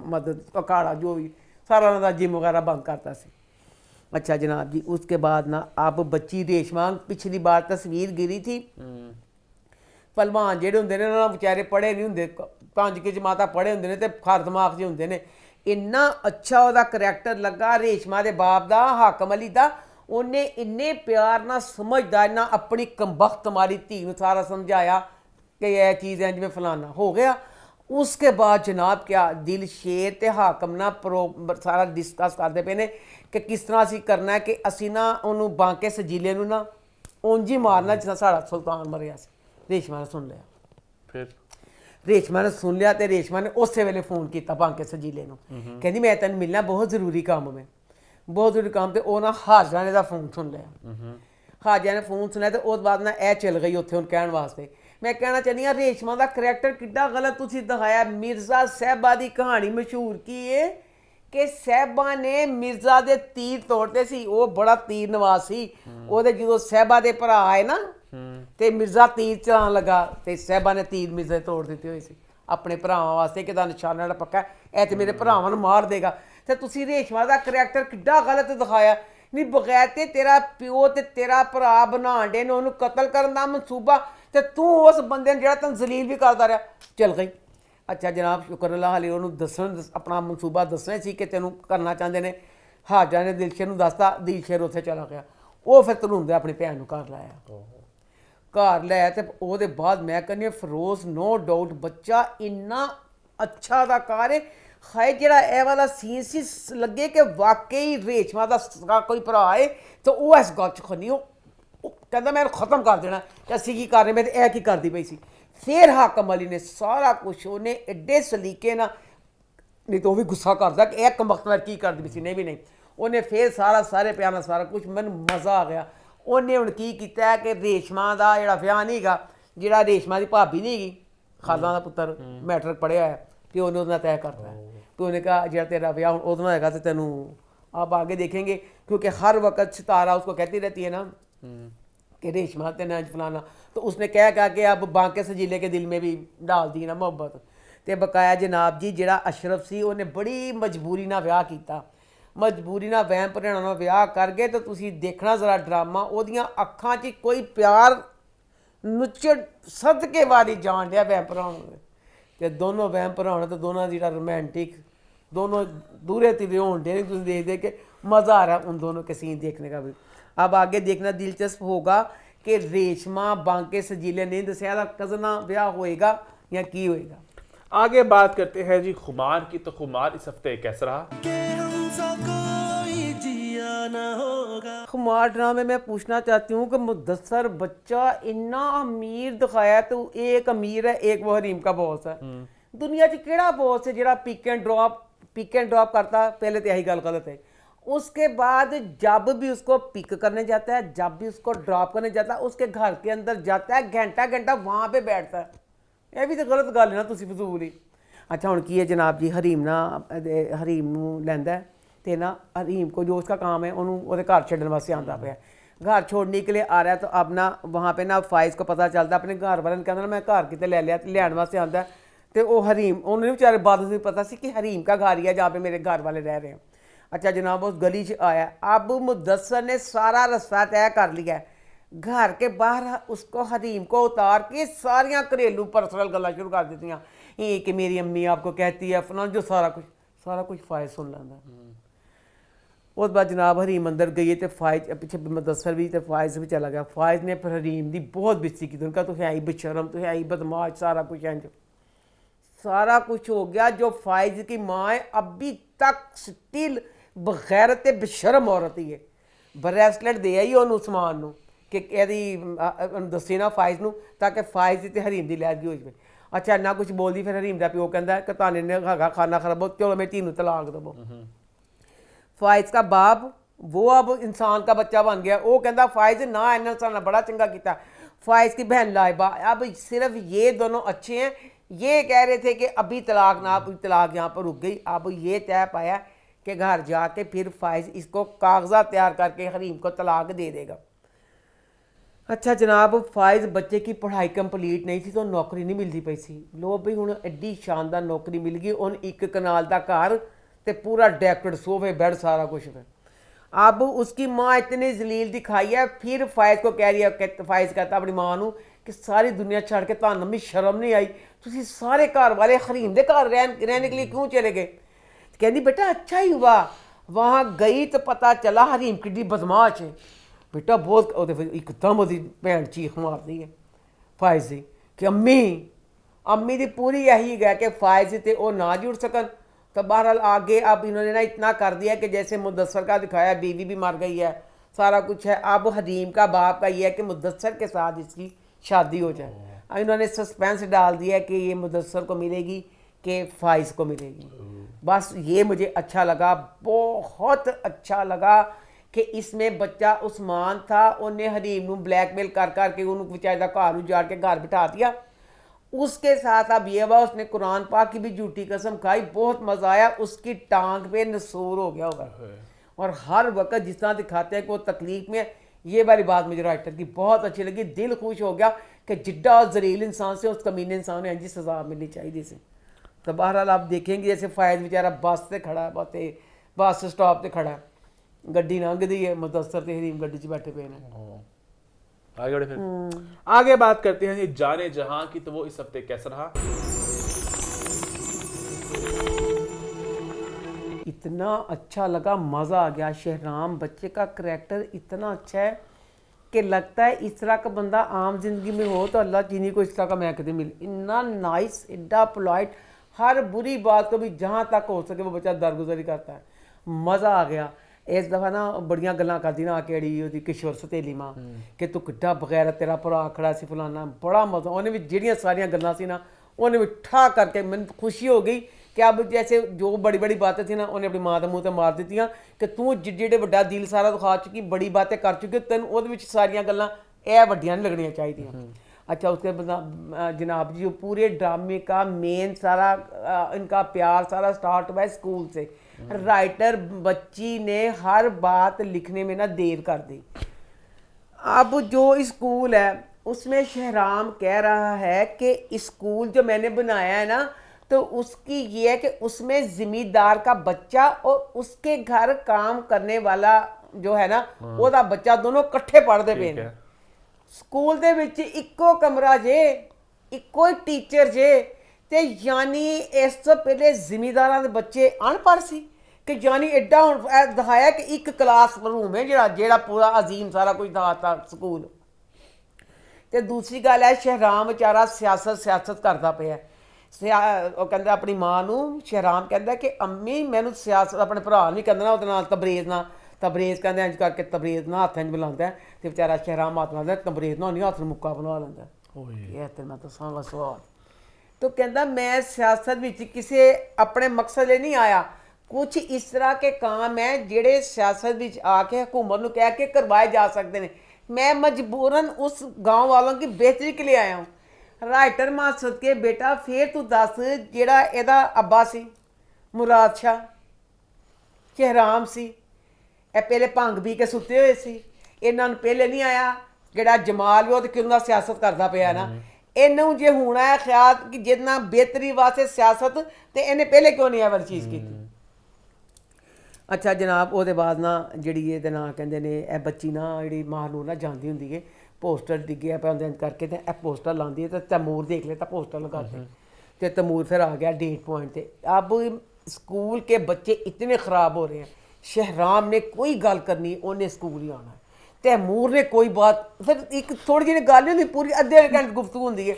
Speaker 2: मदद अखाड़ा जो भी सारा उन्होंने जिम वगैरह बंद करता सी। अच्छा जनाब जी, उसके बाद ना अब बच्ची रेशमा, पिछली बार तस्वीर गिरी थी। पहलवान जेडे होंगे ने ना बेचारे पढ़े नहीं होंगे, 5 की जमाता पढ़े होंगे ने तो खर दिमाग च होंगे ने। इन्ना अच्छा वह करैक्टर लगा रेशमा के बाप का, हाकम अली का। उन्हें इन्ने प्यार ना समझदा, इन्ना अपनी कमबख्त मारी धी नूं सारा समझाया कि यह चीज़ है जिवें फलाना हो गया। उसके बाद जनाब क्या दिलशेर ते हाकम ना सारा डिस्कस करते पे ने कि किस तरह असीं करना है, कि असीं ना उन्होंने बांके सजीले नूं ना उंज ही मारना जिस साड़ा सुल्तान मरिया सी। रेशमा ने सुन लिया,
Speaker 1: फिर
Speaker 2: रेशमा ने सुन लिया, तो रेशमा ने उस वेले फोन किया बांके सजीले नूं, कहंदी मैं तेन मिलना बहुत जरूरी काम में, बहुत जरूरी काम। तो वह ना हाजरा ने फोन सुन लिया। हाजरा ने फोन सुनिया तो उस बाद ना यह चल गई उत्थे उन्हें कहण वास्ते। मैं कहना चाहनी हाँ रेशमा का करैक्टर किड्डा गलत तुसीं दिखाया। मिर्जा साहबा की कहानी मशहूर की है कि साहबा ने मिर्जा के तीर तोड़ते सी, वो बड़ा तीर नवाज सी। ਉਹਦੇ ਜਦੋਂ साहबा के भरा आए ना तो मिर्जा तीर चलान लगा, तो साहबा ने तीर मिर्जा तोड़ दिते हुए सी अपने भरावां वास्ते, कि निशाना जेह्ड़ा पक्का है तो मेरे भरावां नूं मार देगा। तो तुसीं रेशमा का करैक्टर किड्डा गलत दिखाया। नहीं बगैर ते तेरा प्यो ते तेरा भरा बनाण डे ने उहनूं कतल करन दा मनसूबा, तो तू उस बंदे ने जेह्ड़ा तैनूं जलील भी करदा रहा, चल गई। अच्छा जनाब शुक्र अल्लाह हाले उन्होंने दसन अपना मनसूबा दसना सी कि तेनों करना चाहते हैं। हाजरा ने दिलशेर नूं दसता, दिलशेर उत्थे चला गया। वो फिर धनूंदे अपनी भैन नूं घर लाया। घर लाया तो वो बाद मैं कहनी फरोज नो डाउट बच्चा इन्ना अच्छा अदाकार है। हाय जेड़ा ए वाला सीन सी लगे कि वाकई रेशमा का कोई भरा है, तो वह इस गल च खन्नी कहता मैं खत्म कर देना, असी की कर रहे, मैं तो यह की करती पई सी। फिर हाकम अली ने सारा कुछ उन्हें एडे सलीके ना, नहीं तो वह भी गुस्सा करता कि एक वक्त मैं की करती पई सी, नहीं भी नहीं। उन्हें फिर सारे प्यार सारा कुछ, मैंने मज़ा आ गया। उन्हें हुण की कीता है कि रेशमा का जिहड़ा विआह नहीं गा, जिहड़ा रेशमा की भाभी नहीं गी, खाला का पुत्र मैट्रिक पढ़िया है, प्यो ने उन्हें तय करता है। तो उन्हें कहा जो तेरा विआह हूँ उदों होएगा तो तेनों आप आगे देखेंगे, क्योंकि हर वक्त सितारा उसको कहती रहती है ना कि रेशमा तेन अज फलाना। तो उसने कह के अब बांके सजीले के दिल में भी डाल दी ना मोहब्बत। तो बकाया जनाब जी जिहड़ा अशरफ सी उन्हें बड़ी मजबूरी नाल विआह कीता, मजबूरी नाल वहम भराणा नाल विआह कर गए। तो तुसीं देखना जरा ड्रामा, ओहदियां अखां 'च कोई प्यार नुचड़ सदके वारी जान दिया वहम भराणा ते दोनों वहम भराणा तो दोनों जिहड़ा रोमांटिक दोनों दूरे तिरे होन दे, तुसीं देख के मज़ा आ रहा उन दोनों के सीन देखने का भी। अब आगे देखना दिलचस्प होगा कि रेशमा बांके सजीले ने दसिया दा कज़ना ब्याह होएगा या की होएगा।
Speaker 1: आगे बात करते हैं जी खुमार की। तो खुमार इस हफ्ते कैसा रहा?
Speaker 2: खुमार ड्रामे में पूछना चाहती हूँ कि मुदस्सर बच्चा इतना अमीर दिखाया, तो एक अमीर है एक वो हरीम का बॉस है। दुनिया च केड़ा बॉस है जेड़ा पिक एंड ड्रॉप करता? पहले तो यही गल गलत है। उसके बाद जब भी उसको पिक करने जाता है, जब भी उसको ड्रॉप करने जाता है, उसके घर के अंदर जाता है, घंटा घंटा वहाँ पे बैठता है। यह भी तो गलत गल है ना, तुसी फजूल ही। अच्छा हुण की है जनाब जी, हरीम नूं लैंदा है ते ना हरीम को जो उसका काम है उन्होंने वो घर छड्डण वास्ते आंदा पिया। घर छोड़ने के लिए आ रहा है, तो अब ना वहाँ पे ना फाइज को पता चलता, अपने घर वाले कहना मैं घर कितने ले लिया, लैण वास्ते आंदा है। तो वो हरीम, उन्होंने बेचारे बाद में पता सी कि हरीम का घर ही है जहाँ पे मेरे घर वाले रह रहे हैं। अच्छा जनाब उस गली च आया, अब मुदस्सर ने सारा रास्ता तय कर लिया है। घर के बाहर उसको हरीम को उतार के सारियां घरेलू पर्सनल गल्लां शुरू कर दित्तियां, ये कि मेरी अम्मी आपको कहती है फलां, जो सारा कुछ फायज सुन लैंदा। उस बाद जनाब हरीम अंदर गई तो फायज पिछे मुदस्सर भी तो फायज भी चला गया। फायज ने फिर हरीम की बहुत बेइज्जती की, उनका तो है ही बेशरम, तो है ही बदमाश, सारा कुछ इंज सारा कुछ हो गया। जो फायज की माँ है अभी तक स्टिल बगैरत बेशरम औरत ही है। ब्रेसलेट दे आई उन्होंने उस्मान नूं कि दसी ना फायज नूं, ताकि फायज की हरीम की लैदगी हो जाए। अच्छा ना कुछ बोलती, फिर हरीम का प्यो कहता कि ताने ने हैगा खाना खराब, चलो मेरी धी नूं तलाक दवो। फायज का बाप वो अब इंसान का बच्चा बन गया, वो कहता फायज ना इन्होंने सारा बड़ा चंगा किया। फायज की बहन लाइबा, अब सिर्फ ये दोनों अच्छे हैं। ये कह रहे थे कि अभी तलाक ना, तलाक यहाँ पर रुक गई। अब ये तय पाया कि घर जाके फिर फायज इसको कागजात तैयार करके हरीम को तलाक दे देगा। अच्छा जनाब फायज बच्चे की पढ़ाई कंप्लीट नहीं थी तो नौकरी नहीं मिलती पई सी। लो बई हुण एड्डी शानदार नौकरी मिल गई, उन एक कनाल का घर ते पूरा डेकोरेट सोफे बेड सारा कुछ है। अब उसकी माँ इतनी जलील दिखाई है, फिर फायज को कह रही है, फायज कहता अपनी माँ नूं कि सारी दुनिया छड़ के तुहानूं भी शर्म नहीं आई, तुसीं सारे घर वाले हरीम दे घर रहने के लिए क्यों चले गए? कहती बेटा अच्छा ही हुआ, वहाँ गई तो पता चला हरीम किड्डी बदमाश है बेटा, बहुत एकदम उसकी भैन चीख मारती है फायज की कि अम्मी की पूरी यही है कि फायज से वो ना जुड़ सकन। तो बहरहाल आगे अब इन्होंने ना इतना कर दिया कि जैसे मुदस्सर का दिखाया, बीवी भी मर गई है, सारा कुछ है। अब हरीम का बाप का ये है कि मुदस्सर के साथ इसकी शादी हो जाए। अब इन्होंने सस्पेंस डाल दिया कि ये मुदस्सर को मिलेगी कि फाइज को मिलेगी। बस ये मुझे अच्छा लगा, बहुत अच्छा लगा कि इसमें बच्चा उस्मान था, उन्हें हरीम नूं ब्लैकमेल कर करके उन्होंने बेचारे का घर उजाड़ के घर बिठा दिया। उसके साथ अब ये हुआ उसने कुरान पाक की भी झूठी कसम खाई, बहुत मज़ा आया, उसकी टांग पे नसूर हो गया होगा। और हर वक्त जिस तरह दिखाते हैं कि वो तकलीफ में, ये वाली बात मुझे राइटर की बहुत अच्छी लगी, दिल खुश हो गया कि जिड्डा और जरील इंसान से उस कमीने इंसान ने ऐसी सज़ा मिलनी चाहिए से। तो बहरहाल आप देखेंगे जैसे फायद बेचारा बस से खड़ा है, बस स्टॉप से खड़ा है, गड्डी लंघदी है, मुदस्सर ते हरीम गड्डी 'च बैठे पे ने।
Speaker 1: आगे बढ़े फिर आगे बात करते हैं ये जाने जहां की। तो वो इस हफ्ते कैसा रहा?
Speaker 2: इतना अच्छा लगा, मज़ा आ गया। शहराम बच्चे का करैक्टर इतना अच्छा है कि लगता है इस तरह का बंदा आम जिंदगी में हो तो अल्लाह चीनी को इस तरह का महकदे मिले। इतना नाइस, इतना पोलाइट, हर बुरी बात को भी जहाँ तक हो सके वो बच्चा दरगुजरी करता है। मज़ा आ गया। इस दफ़ा ना बड़ियां गल्लां करदी ना केड़ी ओहदी किशोर सतेली मां कि तू किड्डा बगैर तेरा भरा खड़ा सी फलाना, बड़ा मज़ा। उन्हें भी जेहड़ियां सारियां गल्लां सी ना उन्हें भी ठा करके मैंने खुशी हो गई कि अब जैसे जो बड़ी बड़ी बातें थी ना उन्हें अपनी माँ के मुँह से मार दित्तियां कि तू जेह्ड़े वड्डा दिल सारा दिखा चुकी, बड़ी बातें कर चुकी, तेन ओहदे विच सारियां गल्लां ए वड्डियां नहीं लगनियां चाहिदियां। अच्छा उसके बाद जनाब जी पूरे ड्रामे का मेन सारा इनका प्यार सारा स्टार्ट हुआ है स्कूल से। राइटर बच्ची ने हर बात लिखने में ना देर कर दी। अब जो स्कूल है उसमें शहराम कह रहा है कि स्कूल जो मैंने बनाया है ना तो उसकी ये है कि उसमें जिम्मेदार का बच्चा और उसके घर काम करने वाला जो है ना ਉਹਦਾ बच्चा दोनों इकट्ठे पढ़ते पे ने। स्कूल दे विच इक्को कमरा जे, इक्को ही टीचर जे, ते यानी इस तो पहले जिमीदारां दे बच्चे अनपढ़ सी ਕਿ ਯਾਨੀ ਐਡਾ ਹੁਣ ਇਹ ਦਿਖਾਇਆ ਕਿ ਇੱਕ ਕਲਾਸ ਰੂਮ ਹੈ ਜਿਹੜਾ ਪੂਰਾ ਅਜ਼ੀਮ ਸਾਰਾ ਕੁਝ ਦਿਖਾਤਾ ਸਕੂਲ। ਤੇ ਦੂਸਰੀ ਗੱਲ ਹੈ ਸ਼ਹਿਰਾਮ ਵਿਚਾਰਾ ਸਿਆਸਤ ਕਰਦਾ ਪਿਆ। ਉਹ ਕਹਿੰਦਾ ਆਪਣੀ ਮਾਂ ਨੂੰ, ਸ਼ਹਿਰਾਮ ਕਹਿੰਦਾ ਕਿ ਅੰਮੀ ਮੈਨੂੰ ਸਿਆਸਤ, ਆਪਣੇ ਭਰਾ ਨਹੀਂ ਕਹਿੰਦਾ ਨਾ ਉਹਦੇ ਨਾਲ ਤਬਰੇਜ਼ ਕਹਿੰਦਾ ਇੰਜ ਕਰਕੇ ਤਬਰੇਜ਼ ਨਾ ਹੱਥ ਇੰਜ ਬੁਲਾਉਂਦਾ ਤੇ ਵਿਚਾਰਾ ਸ਼ਹਿਰਾਮ ਹੱਥ ਲਾਉਂਦਾ, ਤਬਰੇਜ਼ ਨਾਲ ਨਹੀਂ ਹੱਥ ਨੂੰ ਮੁੱਕਾ ਬਣਾ ਲੈਂਦਾ। ਇਹ ਤੇ ਮੈਂ ਦੱਸਾਂਗਾ ਸਵਾਲ। तो कहता मैं सियासत विच किसी अपने मकसद लिए नहीं आया, कुछ इस तरह के काम है जेड़े सियासत विच आके हुकूमत नूं कह के करवाए जा सकते हैं। मैं मजबूरन उस गांव वालों की बेहतरी के लिए आया हूँ। राइटर मासद के बेटा फिर तू दस जेड़ा एदा अब्बा सी मुराद शाह शहराम सी, ए पहले भंग पी के सुते हुए सी, इन्हां नूं पहले नहीं आया जेड़ा जमाल भी वो तो क्यों ना सियासत करता पिया ना। ਇਹਨੂੰ ਜੇ ਹੁਣ ਆਇਆ ਖਿਆਲ ਕਿ ਜਿੰਨਾ ਬਿਹਤਰੀ ਵਾਸਤੇ ਸਿਆਸਤ ਤੇ ਇਹਨੇ ਪਹਿਲੇ ਕਿਉਂ ਨਹੀਂ ਇਹ ਵਾਲੀ ਚੀਜ਼ ਕੀਤੀ। ਅੱਛਾ ਜਨਾਬ, ਉਹਦੇ ਬਾਅਦ ਨਾ ਜਿਹੜੀ ਇਹਦੇ ਨਾਂ ਕਹਿੰਦੇ ਨੇ ਇਹ ਬੱਚੀ ਨਾ ਜਿਹੜੀ ਮਾਹਨੂਰ ਨਾ ਜਾਂਦੀ ਹੁੰਦੀ ਹੈ, ਪੋਸਟਰ ਡਿੱਗਿਆ ਪਿਆ ਹੁੰਦੇ ਕਰਕੇ ਤੇ ਇਹ ਪੋਸਟਰ ਲਾਉਂਦੀ ਹੈ ਤੇ ਤੈਮੂਰ ਦੇਖ ਲਿਆ ਤਾਂ ਪੋਸਟਰ ਲਗਾते ਤੇ तैमूर फिर आ गया डेट पॉइंट पे। अब स्कूल के बच्चे इतने ख़राब हो रहे हैं, शहराम ने कोई गल करनी उन्हें स्कूल ही आना, तैमूर ने कोई बात, फिर एक थोड़ी जी गल नहीं होंदी पूरी अद्धे घंटे गुफ्तगू होंदी है।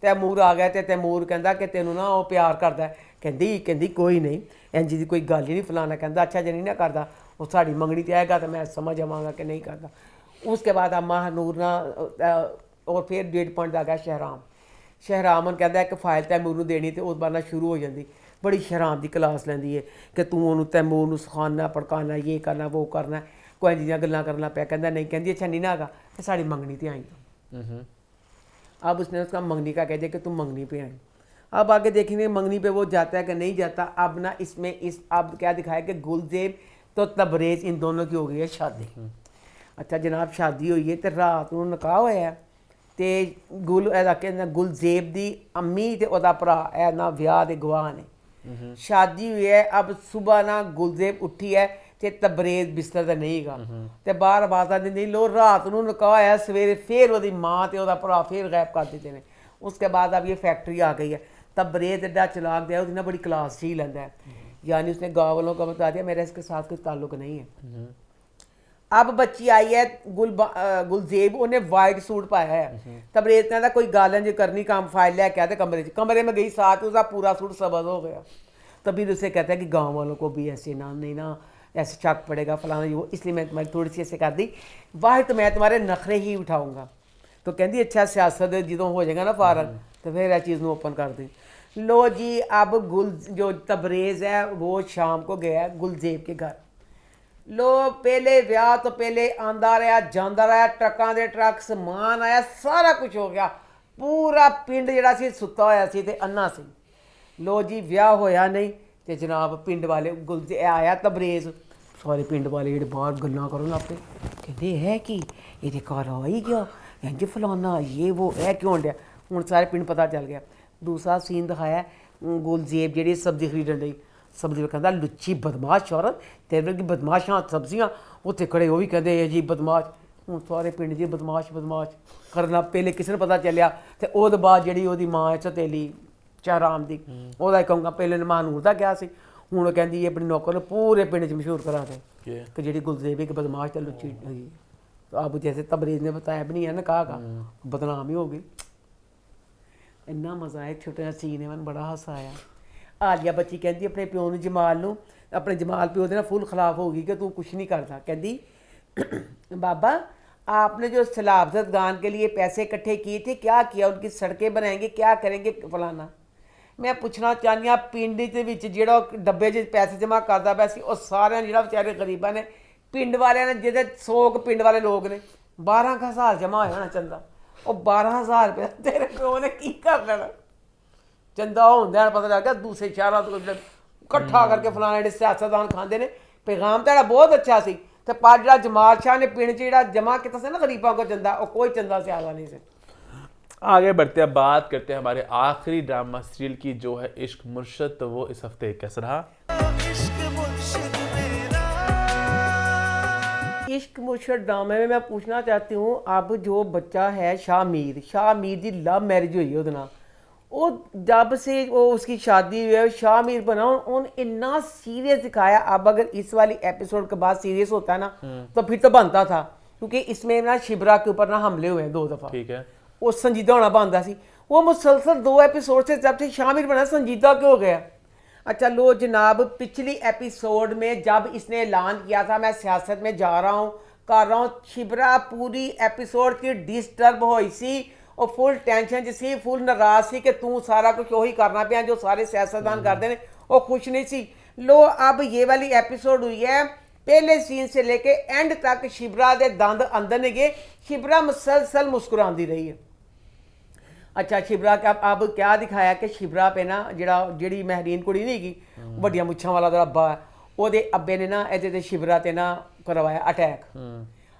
Speaker 2: तैमूर आ गया तो तैमूर कहता कि तेनों ना वो प्यार करता है, कहती कोई नहीं इंज दी कोई गल ही नहीं, फलाना कहता अच्छा जे नहीं ना करता वो साड़ी मंगनी ते आएगा तो मैं समझ आवांगा कि नहीं करता। उसके बाद माहनूर ना और फिर डेट पॉइंट आ गया शहराम कहता एक फाइल तैमूर नूं देनी तो उस बार ना शुरू हो जाती, बड़ी शहराम की क्लास लैंदी है कि तू उन्होंने तैमूर नूं सिखाना पड़काना ये करना वो करना, कोई जियां गल्लां करना पाया। कहता नहीं, कहती अच्छा नहीं ना आगा कि साड़ी मंगनी पे आई। अब उसने उसका मंगनी का कह दिया कि तुम मंगनी पे आई। अब आगे देखेंगे मंगनी पे वो जाता है कि नहीं जाता। अब ना इसमें अब क्या दिखाया कि गुलजेब तो तबरेज़ इन दोनों की हो गई है शादी। अच्छा जनाब शादी हुई है तो रात को निकाह होया ते गुलजेब दी अम्मी ते ओदा भरा है ना विआह दे गवाह ने। शादी हुई है, अब सुबह ना गुलजेब उठी है ते तबरेज़ बिस्तर ते नहीं गा ते बाहर आवाज़ आती नहीं लो रात को निकाह है, सवेरे फिर ओदी माँ ते ओदा भरा फिर गायब कर देते हैं। उसके बाद अब ये फैक्ट्री आ गई है। तबरेज़ एडा चलाक दिया उसने बड़ी क्लास ही लेंदा है, यानी उसने गाँव वालों को बता दिया मेरा इसके साथ कोई ताल्लुक नहीं है। अब बच्ची आई है गुलजेब, उन्हें वाइट सूट पाया है। तबरेज़ कहता कोई गालन जो करनी काम फाइल लैके आते कमरे में गई, साथ उसका पूरा सूट सबज हो गया। तभी उसे कहता है कि गाँव वालों को भी ऐसे ना नहीं ना ऐसे शक पड़ेगा फलाना वो, इसलिए मैं तुम्हारी थोड़ी सी ऐसे कर दी वाहिद तो मैं तुम्हारे नखरे ही उठाऊँगा। तो कहती अच्छा सियासत जो हो जाएगा ना फारग तो फिर यह चीज़ ओपन कर दी। लो जी अब जो तबरेज़ है वो शाम को गया गुलजेब के घर। लो पहले ब्याह तो पहले आंदा रहा जांदा रहा, ट्रकों के ट्रक समान आया, सारा कुछ हो गया, पूरा पिंड जिहड़ा सी सुत्ता होया सी ते अन्ना सी। लो जी ब्याह होया नहीं तो जनाब पिंड वाले आया तबरेज़, सारे पिंड वाले जेह्ड़े बाहर गल्लां करन लग पे, कहते है कि ये घर आ ही गया इंज फलाना ये वो है क्यों होंडिया। हुण सारे पिंड पता चल गया। दूसरा सीन दिखाया गुलजेब जेह्ड़ी सब्जी खरीदण लई, सब्जी कहता लुच्ची बदमाश औरत तेरे वर्गी बदमाशां सब्जियां उत्थे खड़े वो भी कहते है जी बदमाश। हूँ सारे पिंड जी बदमाश करना पहले किसी ने पता चलिया तो ओहदे बाद जेह्ड़ी ओहदी माँ है सतेली शहराम दी ओहदा कहूँगा पहले माहनूर दा क्या सी, हूँ कहती अपनी नौकर ने पूरे पिंड च मशहूर करा दे कि जी गुलजेब एक बदमाश तो लुच्ची होगी। तो अब जैसे तबरेज़ ने बताया भी नहीं है ना कहा बदनाम ही होगी। इन्ना मज़ा आया, छोटा सीन है मैंने बड़ा हासा आया। आलिया बच्ची कहती अपने प्यो नूं जमाल नूं, अपने जमाल प्यो दे ना फुल खिलाफ होगी कि तू कुछ नहीं करता। कहती बाबा आपने जो सलाबत गान के लिए पैसे इकट्ठे किए थे क्या किया, उनकी सड़कें बनाएंगे क्या करेंगे फलाना। मैं पूछना चाहती हाँ पिंड दे विच जिहड़ा डब्बे च पैसे जमा करता पिया सी, उह सारिआं जिहड़ा बेचारे गरीबां ने पिंड वाले ने जिहदे 100 पिंड वाले लोग ने 12,000 जमा होया होना चंदा, ਉਹ 12,000 रुपया तेरे प्यो ने की कर लेना। चंदा होंदा पता लग गया दूसरे शहरों तो इकट्ठा करके फलाने ਜਿਹੜੇ ਸਿਆਸਤਦਾਨ ਖਾਂਦੇ ਨੇ। पैगाम तो बहुत अच्छा सी तो पर जो जमाल शाह ने पिंड च जमा किया था ना गरीबों को चंदा, वो कोई चंदा ज़्यादा नहीं से।
Speaker 1: आगे बढ़ते हैं, बात करते हैं हमारे आखिरी ड्रामा सीरियल की जो है इश्क मुर्शद। तो वो इस हफ्ते कैसा रहा?
Speaker 2: इश्क मुर्शद ड्रामे में मैं पूछना चाहती हूँ अब जो बच्चा है शाह मीर की लव मैरिज हुई ਉਹਦੇ ਨਾਲ, वो जब से वो उसकी शादी हुई है शाह मीर बना उन इतना सीरियस दिखाया। अब अगर इस वाली एपिसोड के बाद सीरियस होता है ना तो फिर तो बनता था, क्योंकि इसमें ना शिबरा के ऊपर ना हमले हुए हैं 2 दफ़ा।
Speaker 1: ठीक है,
Speaker 2: वो संजीदा होना बनता सी। वो मुसलसल 2 एपिसोड से जब से शाह मीर बना संजीदा क्यों हो गया? अच्छा लो जनाब, पिछली एपिसोड में जब इसने ऐलान किया था मैं सियासत में जा रहा हूँ कर रहा हूँ, शिबरा पूरी एपिसोड की डिस्टर्ब हुई सी और फुल टेंशन च सी, फुल नाराज सी कि तू सारा कुछ वही करना पिया जो सारे सियासतदान करते हैं। वो खुश नहीं सी। लो अब ये वाली एपिसोड हुई है, पहले सीन से लेके एंड तक शिबरा दे दंद अंदर नहीं गए, शिबरा मुसलसल मुस्कुराती रही है। अच्छा शिबरा का अब क्या दिखाया कि शिबरा पे ना ਜਿਹੜੀ महरीन कुड़ी नहीं की ਵੱਡੀਆਂ ਮੁੱਛਾਂ वाला ਦਾ ਅੱਬਾ ਉਹਦੇ ਅੱਬੇ ने ना ਇਹਦੇ ਤੇ शिबरा ते ना करवाया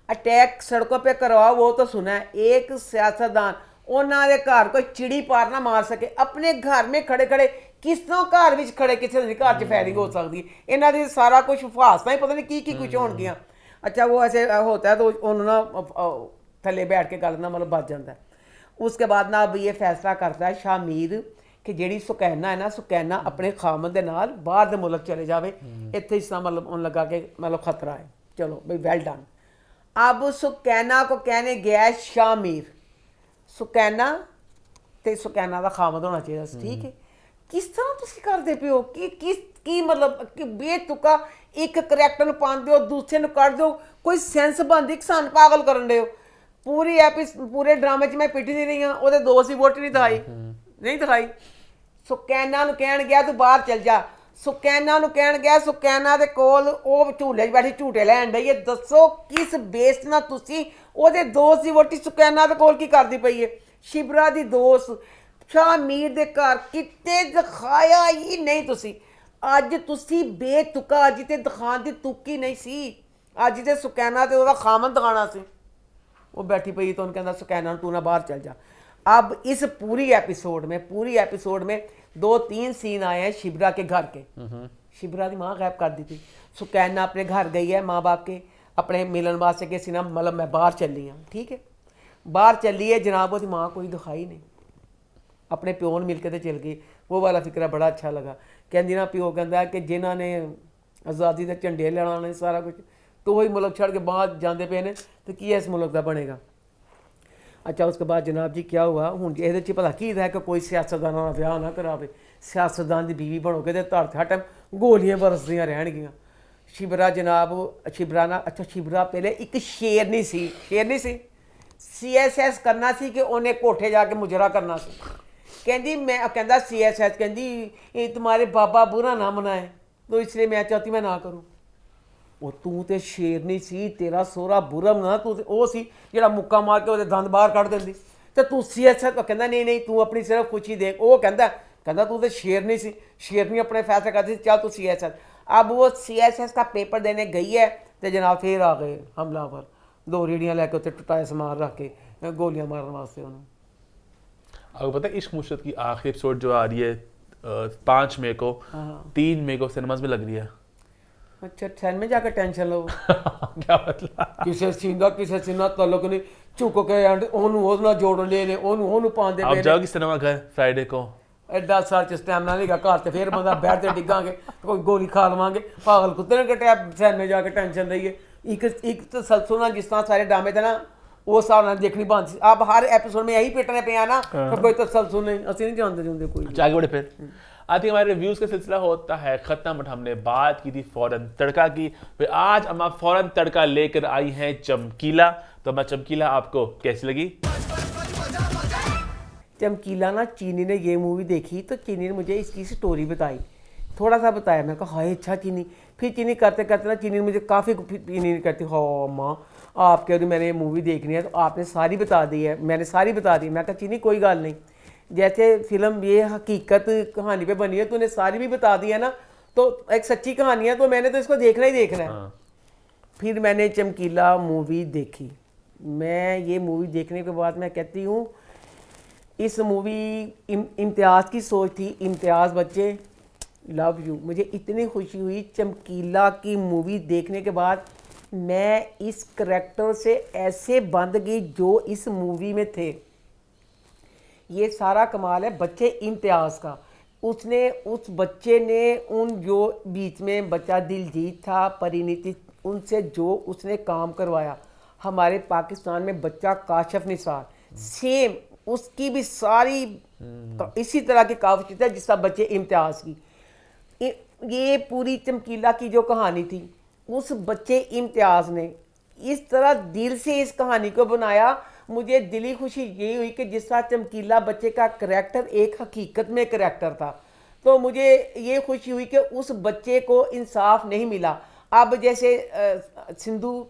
Speaker 2: अटैक सड़कों पे करवाओ। वो तो सुना है एक सियासतदान उन्होंने घर कोई चिड़ी पार ना मार सके, अपने घर में खड़े खड़े किस तरह घर में खड़े किसी घर च फायरिंग हो सकती है। इन्हों ने सारा कुछ फासता ही पता नहीं की कुछ होनगियां। अच्छा वो ऐसे होता है तो उन्होंने थले बैठ के गल ना मतलब बच जाता है। उसके बाद ना अब ये फैसला करता है शाह मीर कि ਜਿਹੜੀ सुकैना है ना सुकैना अपने खामद के नाल बाहर दे मुल्क चले जावे, इत्थे इस तरह मतलब उन लगा के मतलब खतरा है। चलो भाई वेल डन। अब सुकैना को कहने गया है शाह मीर, सुकैना ते सुकैना का खामद होना चाहिए। ठीक है, किस तरह तुम करते पे हो की मतलब कि बेतुका एक करैक्टर ਨੂੰ ਪਾਉਂਦੇ ਹੋ दूसरे ਨੂੰ ਕੱਢ ਦਿਓ, कोई सेंस बनती कि सन पागल करन दे हो। पूरे ड्रामे च मैं पिट नहीं रही हाँ, ਉਹਦੇ ਦੋਸਤ ਹੀ ਵੋਟ नहीं दिखाई। सुकैना ਨੂੰ ਕਹਿਣ ਗਿਆ ਤੂੰ ਬਾਹਰ चल जा, सुकैना ਨੂੰ ਕਹਿਣ ਗਿਆ सुकैना ਦੇ ਕੋਲ ਉਹ ਝੂਲੇ 'ਚ ਬੈਠੀ ਝੂਟੇ ਲੈਣ ਡਈ ਹੈ। ਦੱਸੋ ਕਿਸ ਬੇਸ ਨਾਲ ਤੁਸੀਂ ਉਹਦੇ ਦੋਸਤ ਦੀ ਵੋਟੀ ਸੁਕੈਨਾ ਦੇ ਕੋਲ ਕੀ ਕਰਦੀ ਪਈ ਹੈ? शिबरा ਦੀ ਦੋਸਤ शाह मीर ਦੇ ਘਰ ਕਿਤੇ ਦਿਖਾਇਆ ਹੀ ਨਹੀਂ ਤੁਸੀਂ। ਅੱਜ ਤੁਸੀਂ ਬੇਤੁਕਾ ਅੱਜ ਤੇ ਦਿਖਾਉਣ ਦੀ ਤੁਕੀ ਨਹੀਂ ਸੀ, ਅੱਜ ਤੇ ਸੁਕੈਨਾ ਤੇ ਉਹਦਾ ਖਾਮਨ ਦਿਖਾਣਾ ਸੀ। वो बैठी पई तो उन्हें कहना सुकैना तू ना बाहर चल जा। अब इस पूरी एपिसोड में 2-3 सीन आए हैं शिबरा के घर के। शिबरा की माँ गायब कर दी थी, सुकैना अपने घर गई है माँ बाप के अपने मिलन वास्ते के सीना मतलब मैं बाहर चली हाँ। ठीक है, बाहर चली है जनाब, वो माँ कोई दिखाई नहीं, अपने प्यो ने मिल के तो चल गई। वो वाला फिक्रा बड़ा अच्छा लगा। कहती ना प्यो कहता कि जिन्होंने आज़ादी के झंडे लड़ाने सारा कुछ तो वही मुल्क छड़ के बाहर जाते पे ने तो की इस मुल्क का बनेगा। अच्छा उसके बाद जनाब जी क्या हुआ हूँ ये भला की है कि कोई सियासतदान विआह ना करावे, सियासतदान की बीवी बनोगे तो धड़ हर टाइम गोलियां बरसदियाँ रहनगियां। शिबरा जनाब शिबरा ना अच्छा शिबरा पहले एक शेरनी सी CSS करना सी कि उन्हें कोठे जाके मुजरा करना सी। कहती मैं कहता CSS कहती ये तुम्हारे बाबा बुरा ना मनाए तो इसलिए मैं चाहती मैं ना करूँ। वो तू तो शेरनी सी, तेरा सोहरा बुरा ना तू वो सी जिहड़ा मुक्का मार के वो दंद बाहर कढ़ देंदी तो तू CSS को कहता नहीं तू अपनी सिर्फ खुशी देख। वो कहता तू तो शेरनी सी, शेरनी अपने फैसले करती चल तू CSS। अब वो CSS का पेपर देने गई है तो जनाब फिर आ गए हमलावर, 2 रेड़ियाँ लैके उत्ते टुटाए समान रख के गोलियां मारने वास्ते उन्होंने।
Speaker 1: आपको पता है इश्क मुश्किल की आखिरी एपिसोड जो आ रही है 5 मई को, 3 मई को सिनेमाज में लग रही है।
Speaker 2: अच्छा ट्रेन में जाकर टेंशन लो
Speaker 1: क्या मतलब
Speaker 2: किसी सीन का तल्लुक नहीं झुक के ओनू जोड़ ले ओनू पाते
Speaker 1: आप जाओगी सिनेमा घर फ्राइडे को?
Speaker 2: एडा सर च स्टैमिना नहीं घर तो फिर बंदा बैठ के डिगांगे कोई गोली खा लवांगे पागल कुत्ते ने कटिया ट्रेन में जाके टेंशन रही है। एक तसलसल ना जिस तरह सारे ड्रामे थे ना वो हिसाब नाल देखनी बनती। अब हर एपिसोड में यही पिटने पे ना तो कोई तसलसल नहीं, असं नहीं जानते जुंदे कोई।
Speaker 1: आगे बढ़े फिर आज हमारे रिव्यूज़ का सिलसिला होता है ख़त्म, बट हमने बात की थी फ़ौरन तड़का की। फिर आज हम फ़ौरन तड़का लेकर आई हैं चमकीला। तो मैं चमकीला आपको कैसी लगी?
Speaker 2: चमकीला ना चीनी ने ये मूवी देखी तो चीनी ने मुझे इसकी स्टोरी बताई, थोड़ा सा बताया। मैं कहा हाय अच्छा चीनी। फिर चीनी करते करते ना चीनी ने मुझे काफ़ी चीनी कहती हाँ माँ आप कह रही मैंने ये मूवी देखनी है तो आपने सारी बता दी है, मैंने सारी बता दी। मैं कहा चीनी कोई गल नहीं, जैसे फिल्म ये हकीकत कहानी पे बनी है तूने सारी भी बता दी है ना तो एक सच्ची कहानी है तो मैंने तो इसको देखना ही देखना है। फिर मैंने चमकीला मूवी देखी। मैं ये मूवी देखने के बाद मैं कहती हूँ इस मूवी इम्तियाज़ की सोच थी, इम्तियाज़ बच्चे लव यू। मुझे इतनी खुशी हुई चमकीला की मूवी देखने के बाद, मैं इस करैक्टर से ऐसे बंध गई जो इस मूवी में थे। ये सारा कमाल है बच्चे इम्तियाज का। उसने उस बच्चे ने उन जो बीच में बच्चा दिलजीत था, परिणीति, उनसे जो उसने काम करवाया, हमारे पाकिस्तान में बच्चा काशिफ निसार सेम उसकी भी सारी इसी तरह की काविश है जिस तरह बच्चे इम्तियाज की। ये पूरी चमकीला की जो कहानी थी, उस बच्चे इम्तियाज ने इस तरह दिल से इस कहानी को बनाया। मुझे दिली खुशी ये हुई कि जिस तरह चमकीला बच्चे का करैक्टर एक हकीकत में करैक्टर था, तो मुझे ये खुशी हुई कि उस बच्चे को इंसाफ नहीं मिला। अब जैसे सिद्धू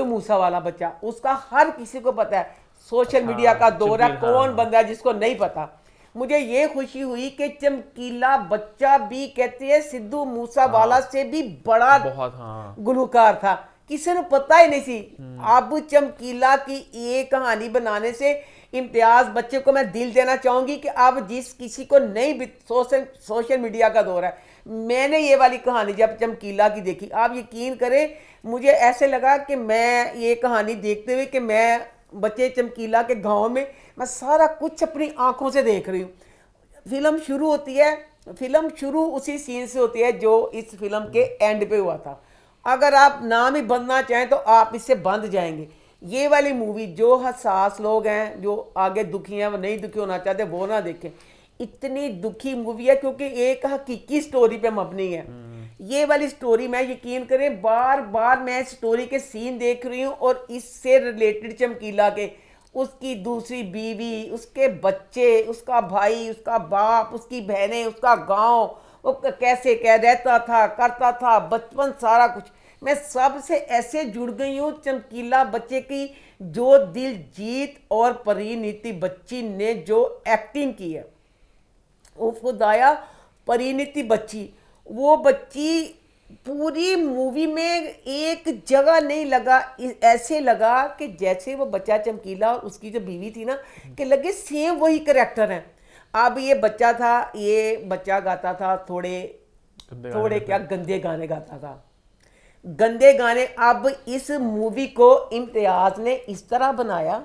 Speaker 2: मूसा वाला बच्चा, उसका हर किसी को पता है, सोशल मीडिया का दौर है, कौन बंदा है जिसको नहीं पता। मुझे ये खुशी हुई कि चमकीला बच्चा भी कहते हैं सिद्धू मूसा वाला से भी बड़ा बहुत गुलूकार था, किसी ने पता ही नहीं थी। अब चमकीला की ये कहानी बनाने से इम्तियाज बच्चे को मैं दिल देना चाहूंगी कि अब जिस किसी को नहीं सोशल मीडिया का दौर है, मैंने ये वाली कहानी जब चमकीला की देखी, आप यकीन करें मुझे ऐसे लगा कि मैं ये कहानी देखते हुए कि मैं बच्चे चमकीला के गांव में मैं सारा कुछ अपनी आंखों से देख रही हूँ। फिल्म शुरू होती है, फिल्म शुरू उसी सीन से होती है जो इस फिल्म के एंड पे हुआ था। अगर आप नाम ही बंदना चाहें तो आप इससे बंद जाएंगे। ये वाली मूवी जो हसास लोग हैं, जो आगे दुखी हैं, वो नहीं दुखी होना चाहते, वो ना देखें। इतनी दुखी मूवी है क्योंकि एक हकीकी स्टोरी पे मबनी है। ये वाली स्टोरी मैं यकीन करें बार बार मैं स्टोरी के सीन देख रही हूँ और इससे रिलेटेड चमकीला के उसकी दूसरी बीवी, उसके बच्चे, उसका भाई, उसका बाप, उसकी बहनें, उसका गांव, वो कैसे कह रहता था, करता था, बचपन, सारा कुछ मैं सबसे ऐसे जुड़ गई हूँ। चमकीला बच्चे की जो दिलजीत और परिणीति बच्ची ने जो एक्टिंग की है, वो खुदाया परिणीति बच्ची, वो बच्ची पूरी मूवी में एक जगह नहीं लगा, ऐसे लगा कि जैसे वो बच्चा चमकीला और उसकी जो बीवी थी ना, कि लगे सेम वही करेक्टर हैं। अब ये बच्चा था, ये बच्चा गाता था थोड़े क्या गंदे गाने गाता था, गंदे गाने। अब इस मूवी को इम्तियाज ने इस तरह बनाया,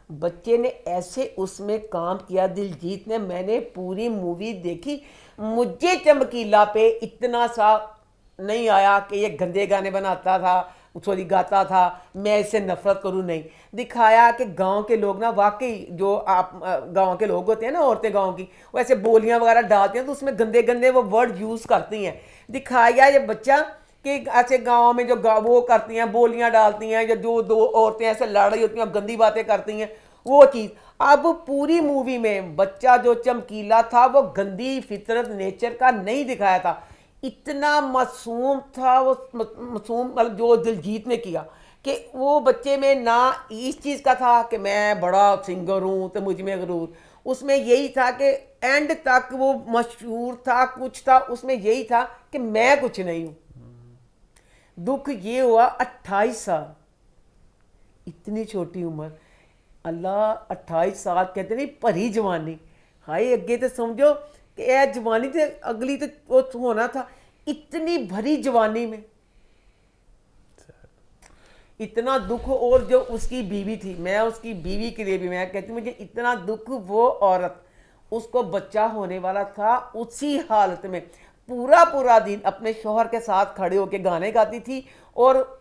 Speaker 2: बच्चे ने ऐसे उसमें काम किया, दिलजीत ने। मैंने पूरी मूवी देखी, मुझे चमकीला पे इतना सा नहीं आया कि ये गंदे गाने बनाता था, सॉरी गाता था, मैं इससे नफरत करूं, नहीं। दिखाया कि गांव के लोग ना, वाकई जो आप गांव के लोग होते हैं ना, औरतें गांव की, वो ऐसे बोलियां वगैरह डालती हैं तो उसमें गंदे गंदे वो वर्ड यूज़ करती हैं। दिखाया ये बच्चा कि ऐसे गाँव में जो वो करती हैं, बोलियाँ डालती हैं, या जो दो औरतें ऐसे लड़ रही होती हैं, गंदी बातें करती हैं, वो चीज़। अब पूरी मूवी में बच्चा जो चमकीला था वो गंदी फितरत नेचर का नहीं दिखाया था, इतना मासूम था वो। मासूम मतलब जो दिलजीत ने किया कि वो बच्चे में ना इस चीज़ का था कि मैं बड़ा सिंगर हूँ तो मुझ में गरूर, उसमें यही था कि एंड तक वो मशहूर था, कुछ था उसमें, यही था कि मैं कुछ नहीं हूँ। दुख ये हुआ 28 साल, इतनी छोटी उम्र, अल्लाह 28 साल कहते नहीं भरी जवानी, हाय अगे तो समझो कि यह जवानी तो अगली तो वो होना था, इतनी भरी जवानी में इतना दुख। और जो उसकी बीवी थी, मैं उसकी बीवी के लिए भी मैं कहती मुझे इतना दुख, वो औरत, उसको बच्चा होने वाला था, उसी हालत में पूरा दिन अपने शौहर के साथ खड़े होकर गाने गाती थी। और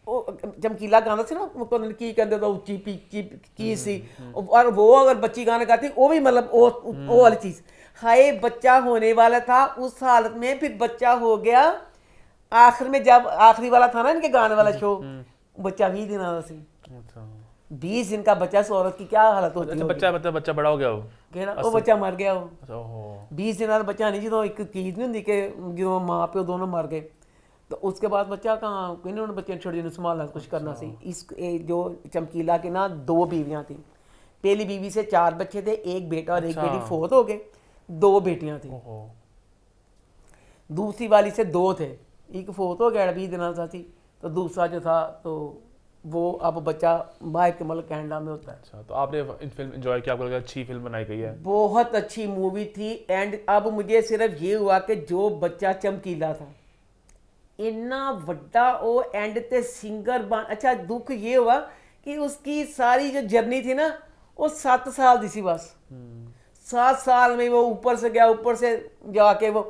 Speaker 2: चमकीला गाना से ना की कहते तो ऊंची पीची की सी, और वो अगर बच्ची गाना गाती वो भी मतलब वो वाली चीज़। हाय बच्चा होने वाला था उस हालत में, फिर बच्चा हो गया आखिर में, जब आखिरी वाला था ना इनके गाने वाला शो, बच्चा 20 दिन आना सी, 20 दिन का बच्चा, से औरत की क्या हालत होती है।
Speaker 1: बच्चा मतलब बच्चा बड़ा हो गया,
Speaker 2: वो बच्चा मर गया, वो 20 दिन का बच्चा नहीं, जो एक चीज़ नहीं होती कि जो माँ प्यो दोनों मर गए, तो उसके बाद बच्चा कहाँ, कहीं उन्होंने बच्चे छोटे जिन्हें संभालना कुछ करना सी। इस जो चमकीला के ना 2 बीवियाँ थी, पहली बीवी से 4 बच्चे थे, एक बेटा और एक बेटी फोत हो गए, 2 बेटियाँ थी। दूसरी वाली से 2 थे, एक फोत हो गया 20 दिन था थी, तो दूसरा जो था तो वो अब बच्चा बाहर के मतलब कनाडा में होता है।
Speaker 1: अच्छा, तो आपने फिल्म एंजॉय किया, आपको लगा अच्छी फिल्म बनाई गई है?
Speaker 2: बहुत अच्छी मूवी थी। एंड अब मुझे सिर्फ ये हुआ कि जो बच्चा चमकीला था इन्ना वड्डा वो एंड ते सिंगर बन, अच्छा दुख ये हुआ कि उसकी सारी जो जर्नी थी ना वो 7 साल दी सी बस। 7 साल में वो ऊपर से गया, ऊपर से जाके वो,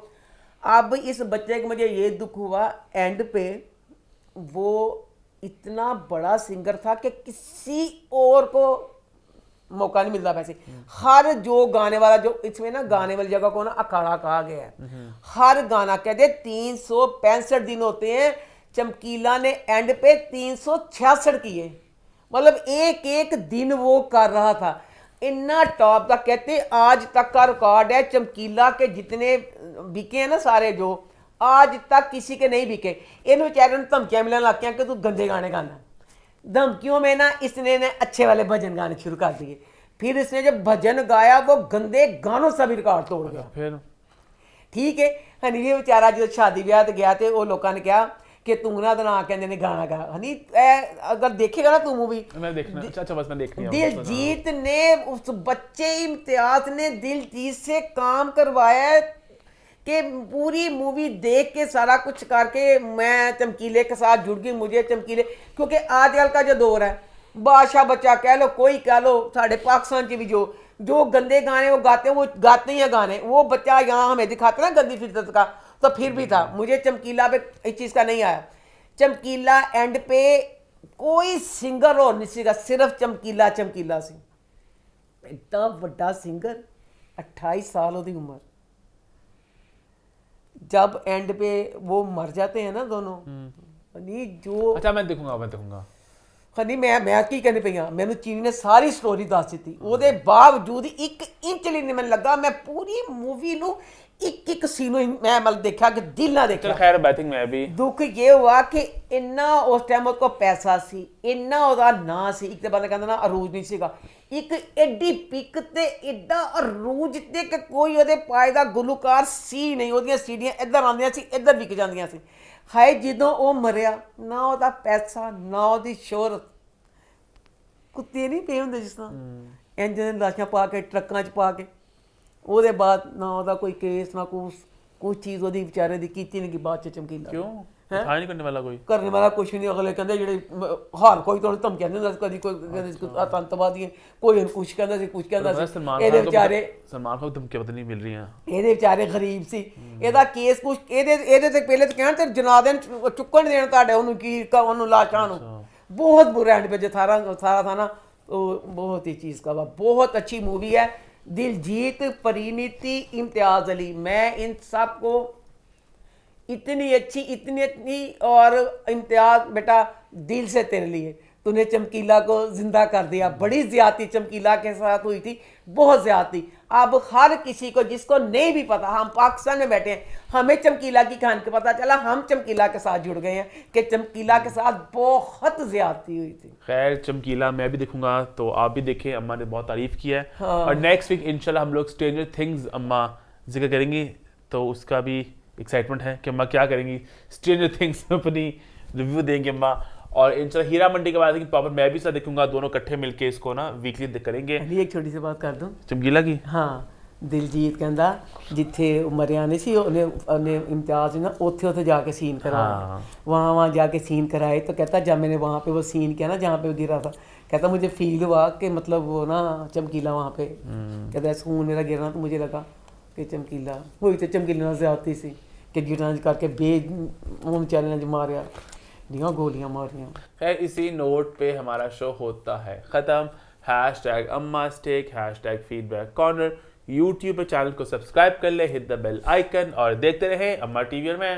Speaker 2: अब इस बच्चे को मुझे ये दुख हुआ एंड पे वो इतना बड़ा सिंगर था कि किसी और को मौका नहीं मिलता। वैसे हर जो गाने वाला, जो इसमें ना गाने वाली जगह को ना अखाड़ा कहा गया है, हर गाना कहते 365 दिन होते हैं, चमकीला ने एंड पे 366 किए, मतलब एक एक दिन वो कर रहा था, इतना टॉप तक। कहते आज तक का रिकॉर्ड है चमकीला के जितने बिके हैं ना सारे, जो आज तक किसी के नहीं बिके। इन बेचारे ने धमकियां मिलने लग कि तू गंदे गाने गाना। धमकियों में ना इसने ने अच्छे वाले भजन गाने शुरू कर दिए, फिर इसने जब भजन गाया वो गंदे गानों से भी रिकॉर्ड तोड़ गया।
Speaker 1: फिर
Speaker 2: ठीक है हनी भी बेचारा जो शादी ब्याह ते गया थे वो लोगों ने कहा कि तू ना ना कहते ने गाना गा। हनी अगर देखेगा ना तू मूवी,
Speaker 1: मैं देखना, अच्छा बस मैं देखनी है।
Speaker 2: दिलजीत ने, उस बच्चे इम्तियाज ने दिलजीत से काम करवाया है कि पूरी मूवी देख के सारा कुछ करके मैं चमकीले के साथ जुड़ गई। मुझे चमकीले, क्योंकि आजकल का जो दौर है, बादशाह बच्चा कह लो, कोई कह लो, साढ़े पाकिस्तान की भी जो गंदे गाने वो गाते हैं, वो गाते ही हैं गाने। वो बच्चा यहाँ हमें दिखाते ना गंदी फितरत का, तो फिर भी था। मुझे चमकीला पे इस चीज़ का नहीं आया। चमकीला एंड पे कोई सिंगर और नहीं सीगा, सिर्फ चमकीला चमकीला सी। इतना बड़ा सिंगर, 28 साल की उम्र, जब एंड पे वो मर जाते हैं ना दोनों, नहीं जो
Speaker 1: अच्छा मैं देखूंगा
Speaker 2: खनी मैं की कहने पे हाँ, मैंने चीनी ने सारी स्टोरी दस दी, ਉਹਦੇ बावजूद 1 इंच ਲਈ नहीं मैं लगा, मैं पूरी मूवी ਨੂੰ एक सीनो मैं मतलब देखा कि दिल ना देखा।
Speaker 1: चल खैर आई थिंक मैं भी
Speaker 2: दुख ये हुआ कि इन्ना उस टाइम उसको पैसा सी, इन्ना ਉਹਦਾ ਨਾਂ ਸੀ, ਇੱਕ ਤੇ ਬੰਦਾ ਕਹਿੰਦਾ ਨਾ ਅਰੂਜ ਨਹੀਂ ਸੀਗਾ, ਇੱਕ ਐਡੀ ਪਿਕ ਤੇ ਐਡਾ ਅਰੂਜ ਤੇ ਕਿ ਕੋਈ ਉਹਦੇ ਪਾਏ ਦਾ ਗੁਲੂਕਾਰ ਸੀ ਨਹੀਂ, ਉਹਦੀਆਂ ਸੀੜੀਆਂ ਇੱਧਰ ਆਉਂਦੀਆਂ ਸੀ ਇੱਧਰ ਵਿਕ ਜਾਂਦੀਆਂ ਸੀ। ਹਾਏ ਜਦੋਂ ਉਹ ਮਰਿਆ, ਨਾ ਉਹਦਾ ਪੈਸਾ ਨਾ ਉਹਦੀ ਸ਼ੋਹਰਤ, ਕੁੱਤੇ ਨਹੀਂ ਪਏ ਹੁੰਦੇ ਜਿਸ ਤਰ੍ਹਾਂ ਇੰਜ ਦੇ ਲਾਸ਼ਾਂ ਪਾ ਕੇ ਟਰੱਕਾਂ 'ਚ ਪਾ ਕੇ, ਉਹਦੇ ਬਾਅਦ ਨਾ ਉਹਦਾ ਕੋਈ ਕੇਸ ਨਾ ਕੋਈ ਚੀਜ਼ ਉਹਦੀ ਵਿਚਾਰੇ ਦੀ ਕੀਤੀ ਨਹੀਂ ਕਿ ਬਾਅਦ 'ਚ ਚਮਕੀਲਾ
Speaker 1: क्यों उठा नहीं करने वाला कोई
Speaker 2: करने वाला कुछ नहीं। अगले कहते ਜਿਹੜੇ ਹਰ ਕੋਈ ਤੁਹਾਨੂੰ ਧਮਕੀਆਂ ਦਿੰਦਾ ਸੀ, ਕਦੀ ਕੋਈ ਕਹਿੰਦੇ ਸੀ ਆਤੰਕਵਾਦੀ, ਕੋਈ ਕੁਛ ਕਹਿੰਦਾ ਸੀ ਕੁਛ ਕਹਿੰਦਾ ਸੀ। ਇਹਦੇ ਵਿਚਾਰੇ
Speaker 1: सलमान खान को धमकी पता नहीं मिल रही हैं,
Speaker 2: ਇਹਦੇ ਵਿਚਾਰੇ ਗਰੀਬ ਸੀ, ਇਹਦਾ ਕੇਸ ਕੁਛ ਇਹਦੇ ਤੇ ਪਹਿਲੇ ਤਾਂ ਕਹਿਣ ਤੇ ਜਨਾਦੇ ਨੂੰ ਚੁੱਕਣ ਦੇਣ ਤੁਹਾਡੇ ਉਹਨੂੰ ਕੀ ਉਹਨੂੰ ਲਾਸ਼ਾਂ ਨੂੰ। बहुत बुरा एंड पे जो सारा था ना, तो बहुत ही चीज़ का बहुत अच्छी मूवी है। दिलजीत, परिणीति, इम्तियाज़ अली, मैं इन सब को इतनी अच्छी और इम्तियाज़ बेटा दिल से तेरे लिए, तूने चमकीला को जिंदा कर दिया। बड़ी ज़्यादती चमकीला के साथ हुई थी, बहुत ज़्यादती। अब हर किसी को जिसको नहीं भी पता, हम पाकिस्तान में बैठे हैं, हमें चमकीला की कहानी का पता चला, हम चमकीला के साथ जुड़ गए हैं कि चमकीला के साथ बहुत ज़्यादती हुई थी।
Speaker 1: खैर चमकीला मैं भी देखूंगा, तो आप भी देखें, अम्मा ने बहुत तारीफ की है। और नेक्स्ट वीक इंशाल्लाह हम लोग स्ट्रेंजर थिंग्स अम्मा जिक्र करेंगी, तो उसका भी एक्साइटमेंट है कि अम्मा क्या करेंगी स्ट्रेंजर थिंग्स में, अपनी रिव्यू देंगे अम्मा। और इंशाल्लाह हीरा मंडी के बाद प्रॉपर मैं भी साथ देखूंगा, दोनों इकट्ठे मिलके इसको ना वीकली करेंगे।
Speaker 2: एक छोटी सी बात कर दूं
Speaker 1: चमकीला की,
Speaker 2: हाँ दिलजीत कहता जिथे मरिया नहीं सी उन्हें इम्तियाज ना उत्थे जाके सीन कराया, वहाँ जाके सीन कराए। तो कहता जब मैंने वहाँ पे वो सीन किया ना जहाँ पे वो गिरा था, कहता मुझे फील हुआ कि मतलब वो ना चमकीला वहाँ पे, कहता खून मेरा गिरना तो मुझे लगा कि चमकीला वही तो चमकीला से आती सी कि गिरना करके बेचारे ने मारिया, गोलियां मारियां।
Speaker 1: खैर इसी नोट पे हमारा शो होता है ख़त्म। Hashtag Amma's tech, hashtag feedback corner, YouTube पे चैनल को सब्सक्राइब कर ले, हिट द बेल आइकन और देखते रहें अम्मा टीवी। और मैं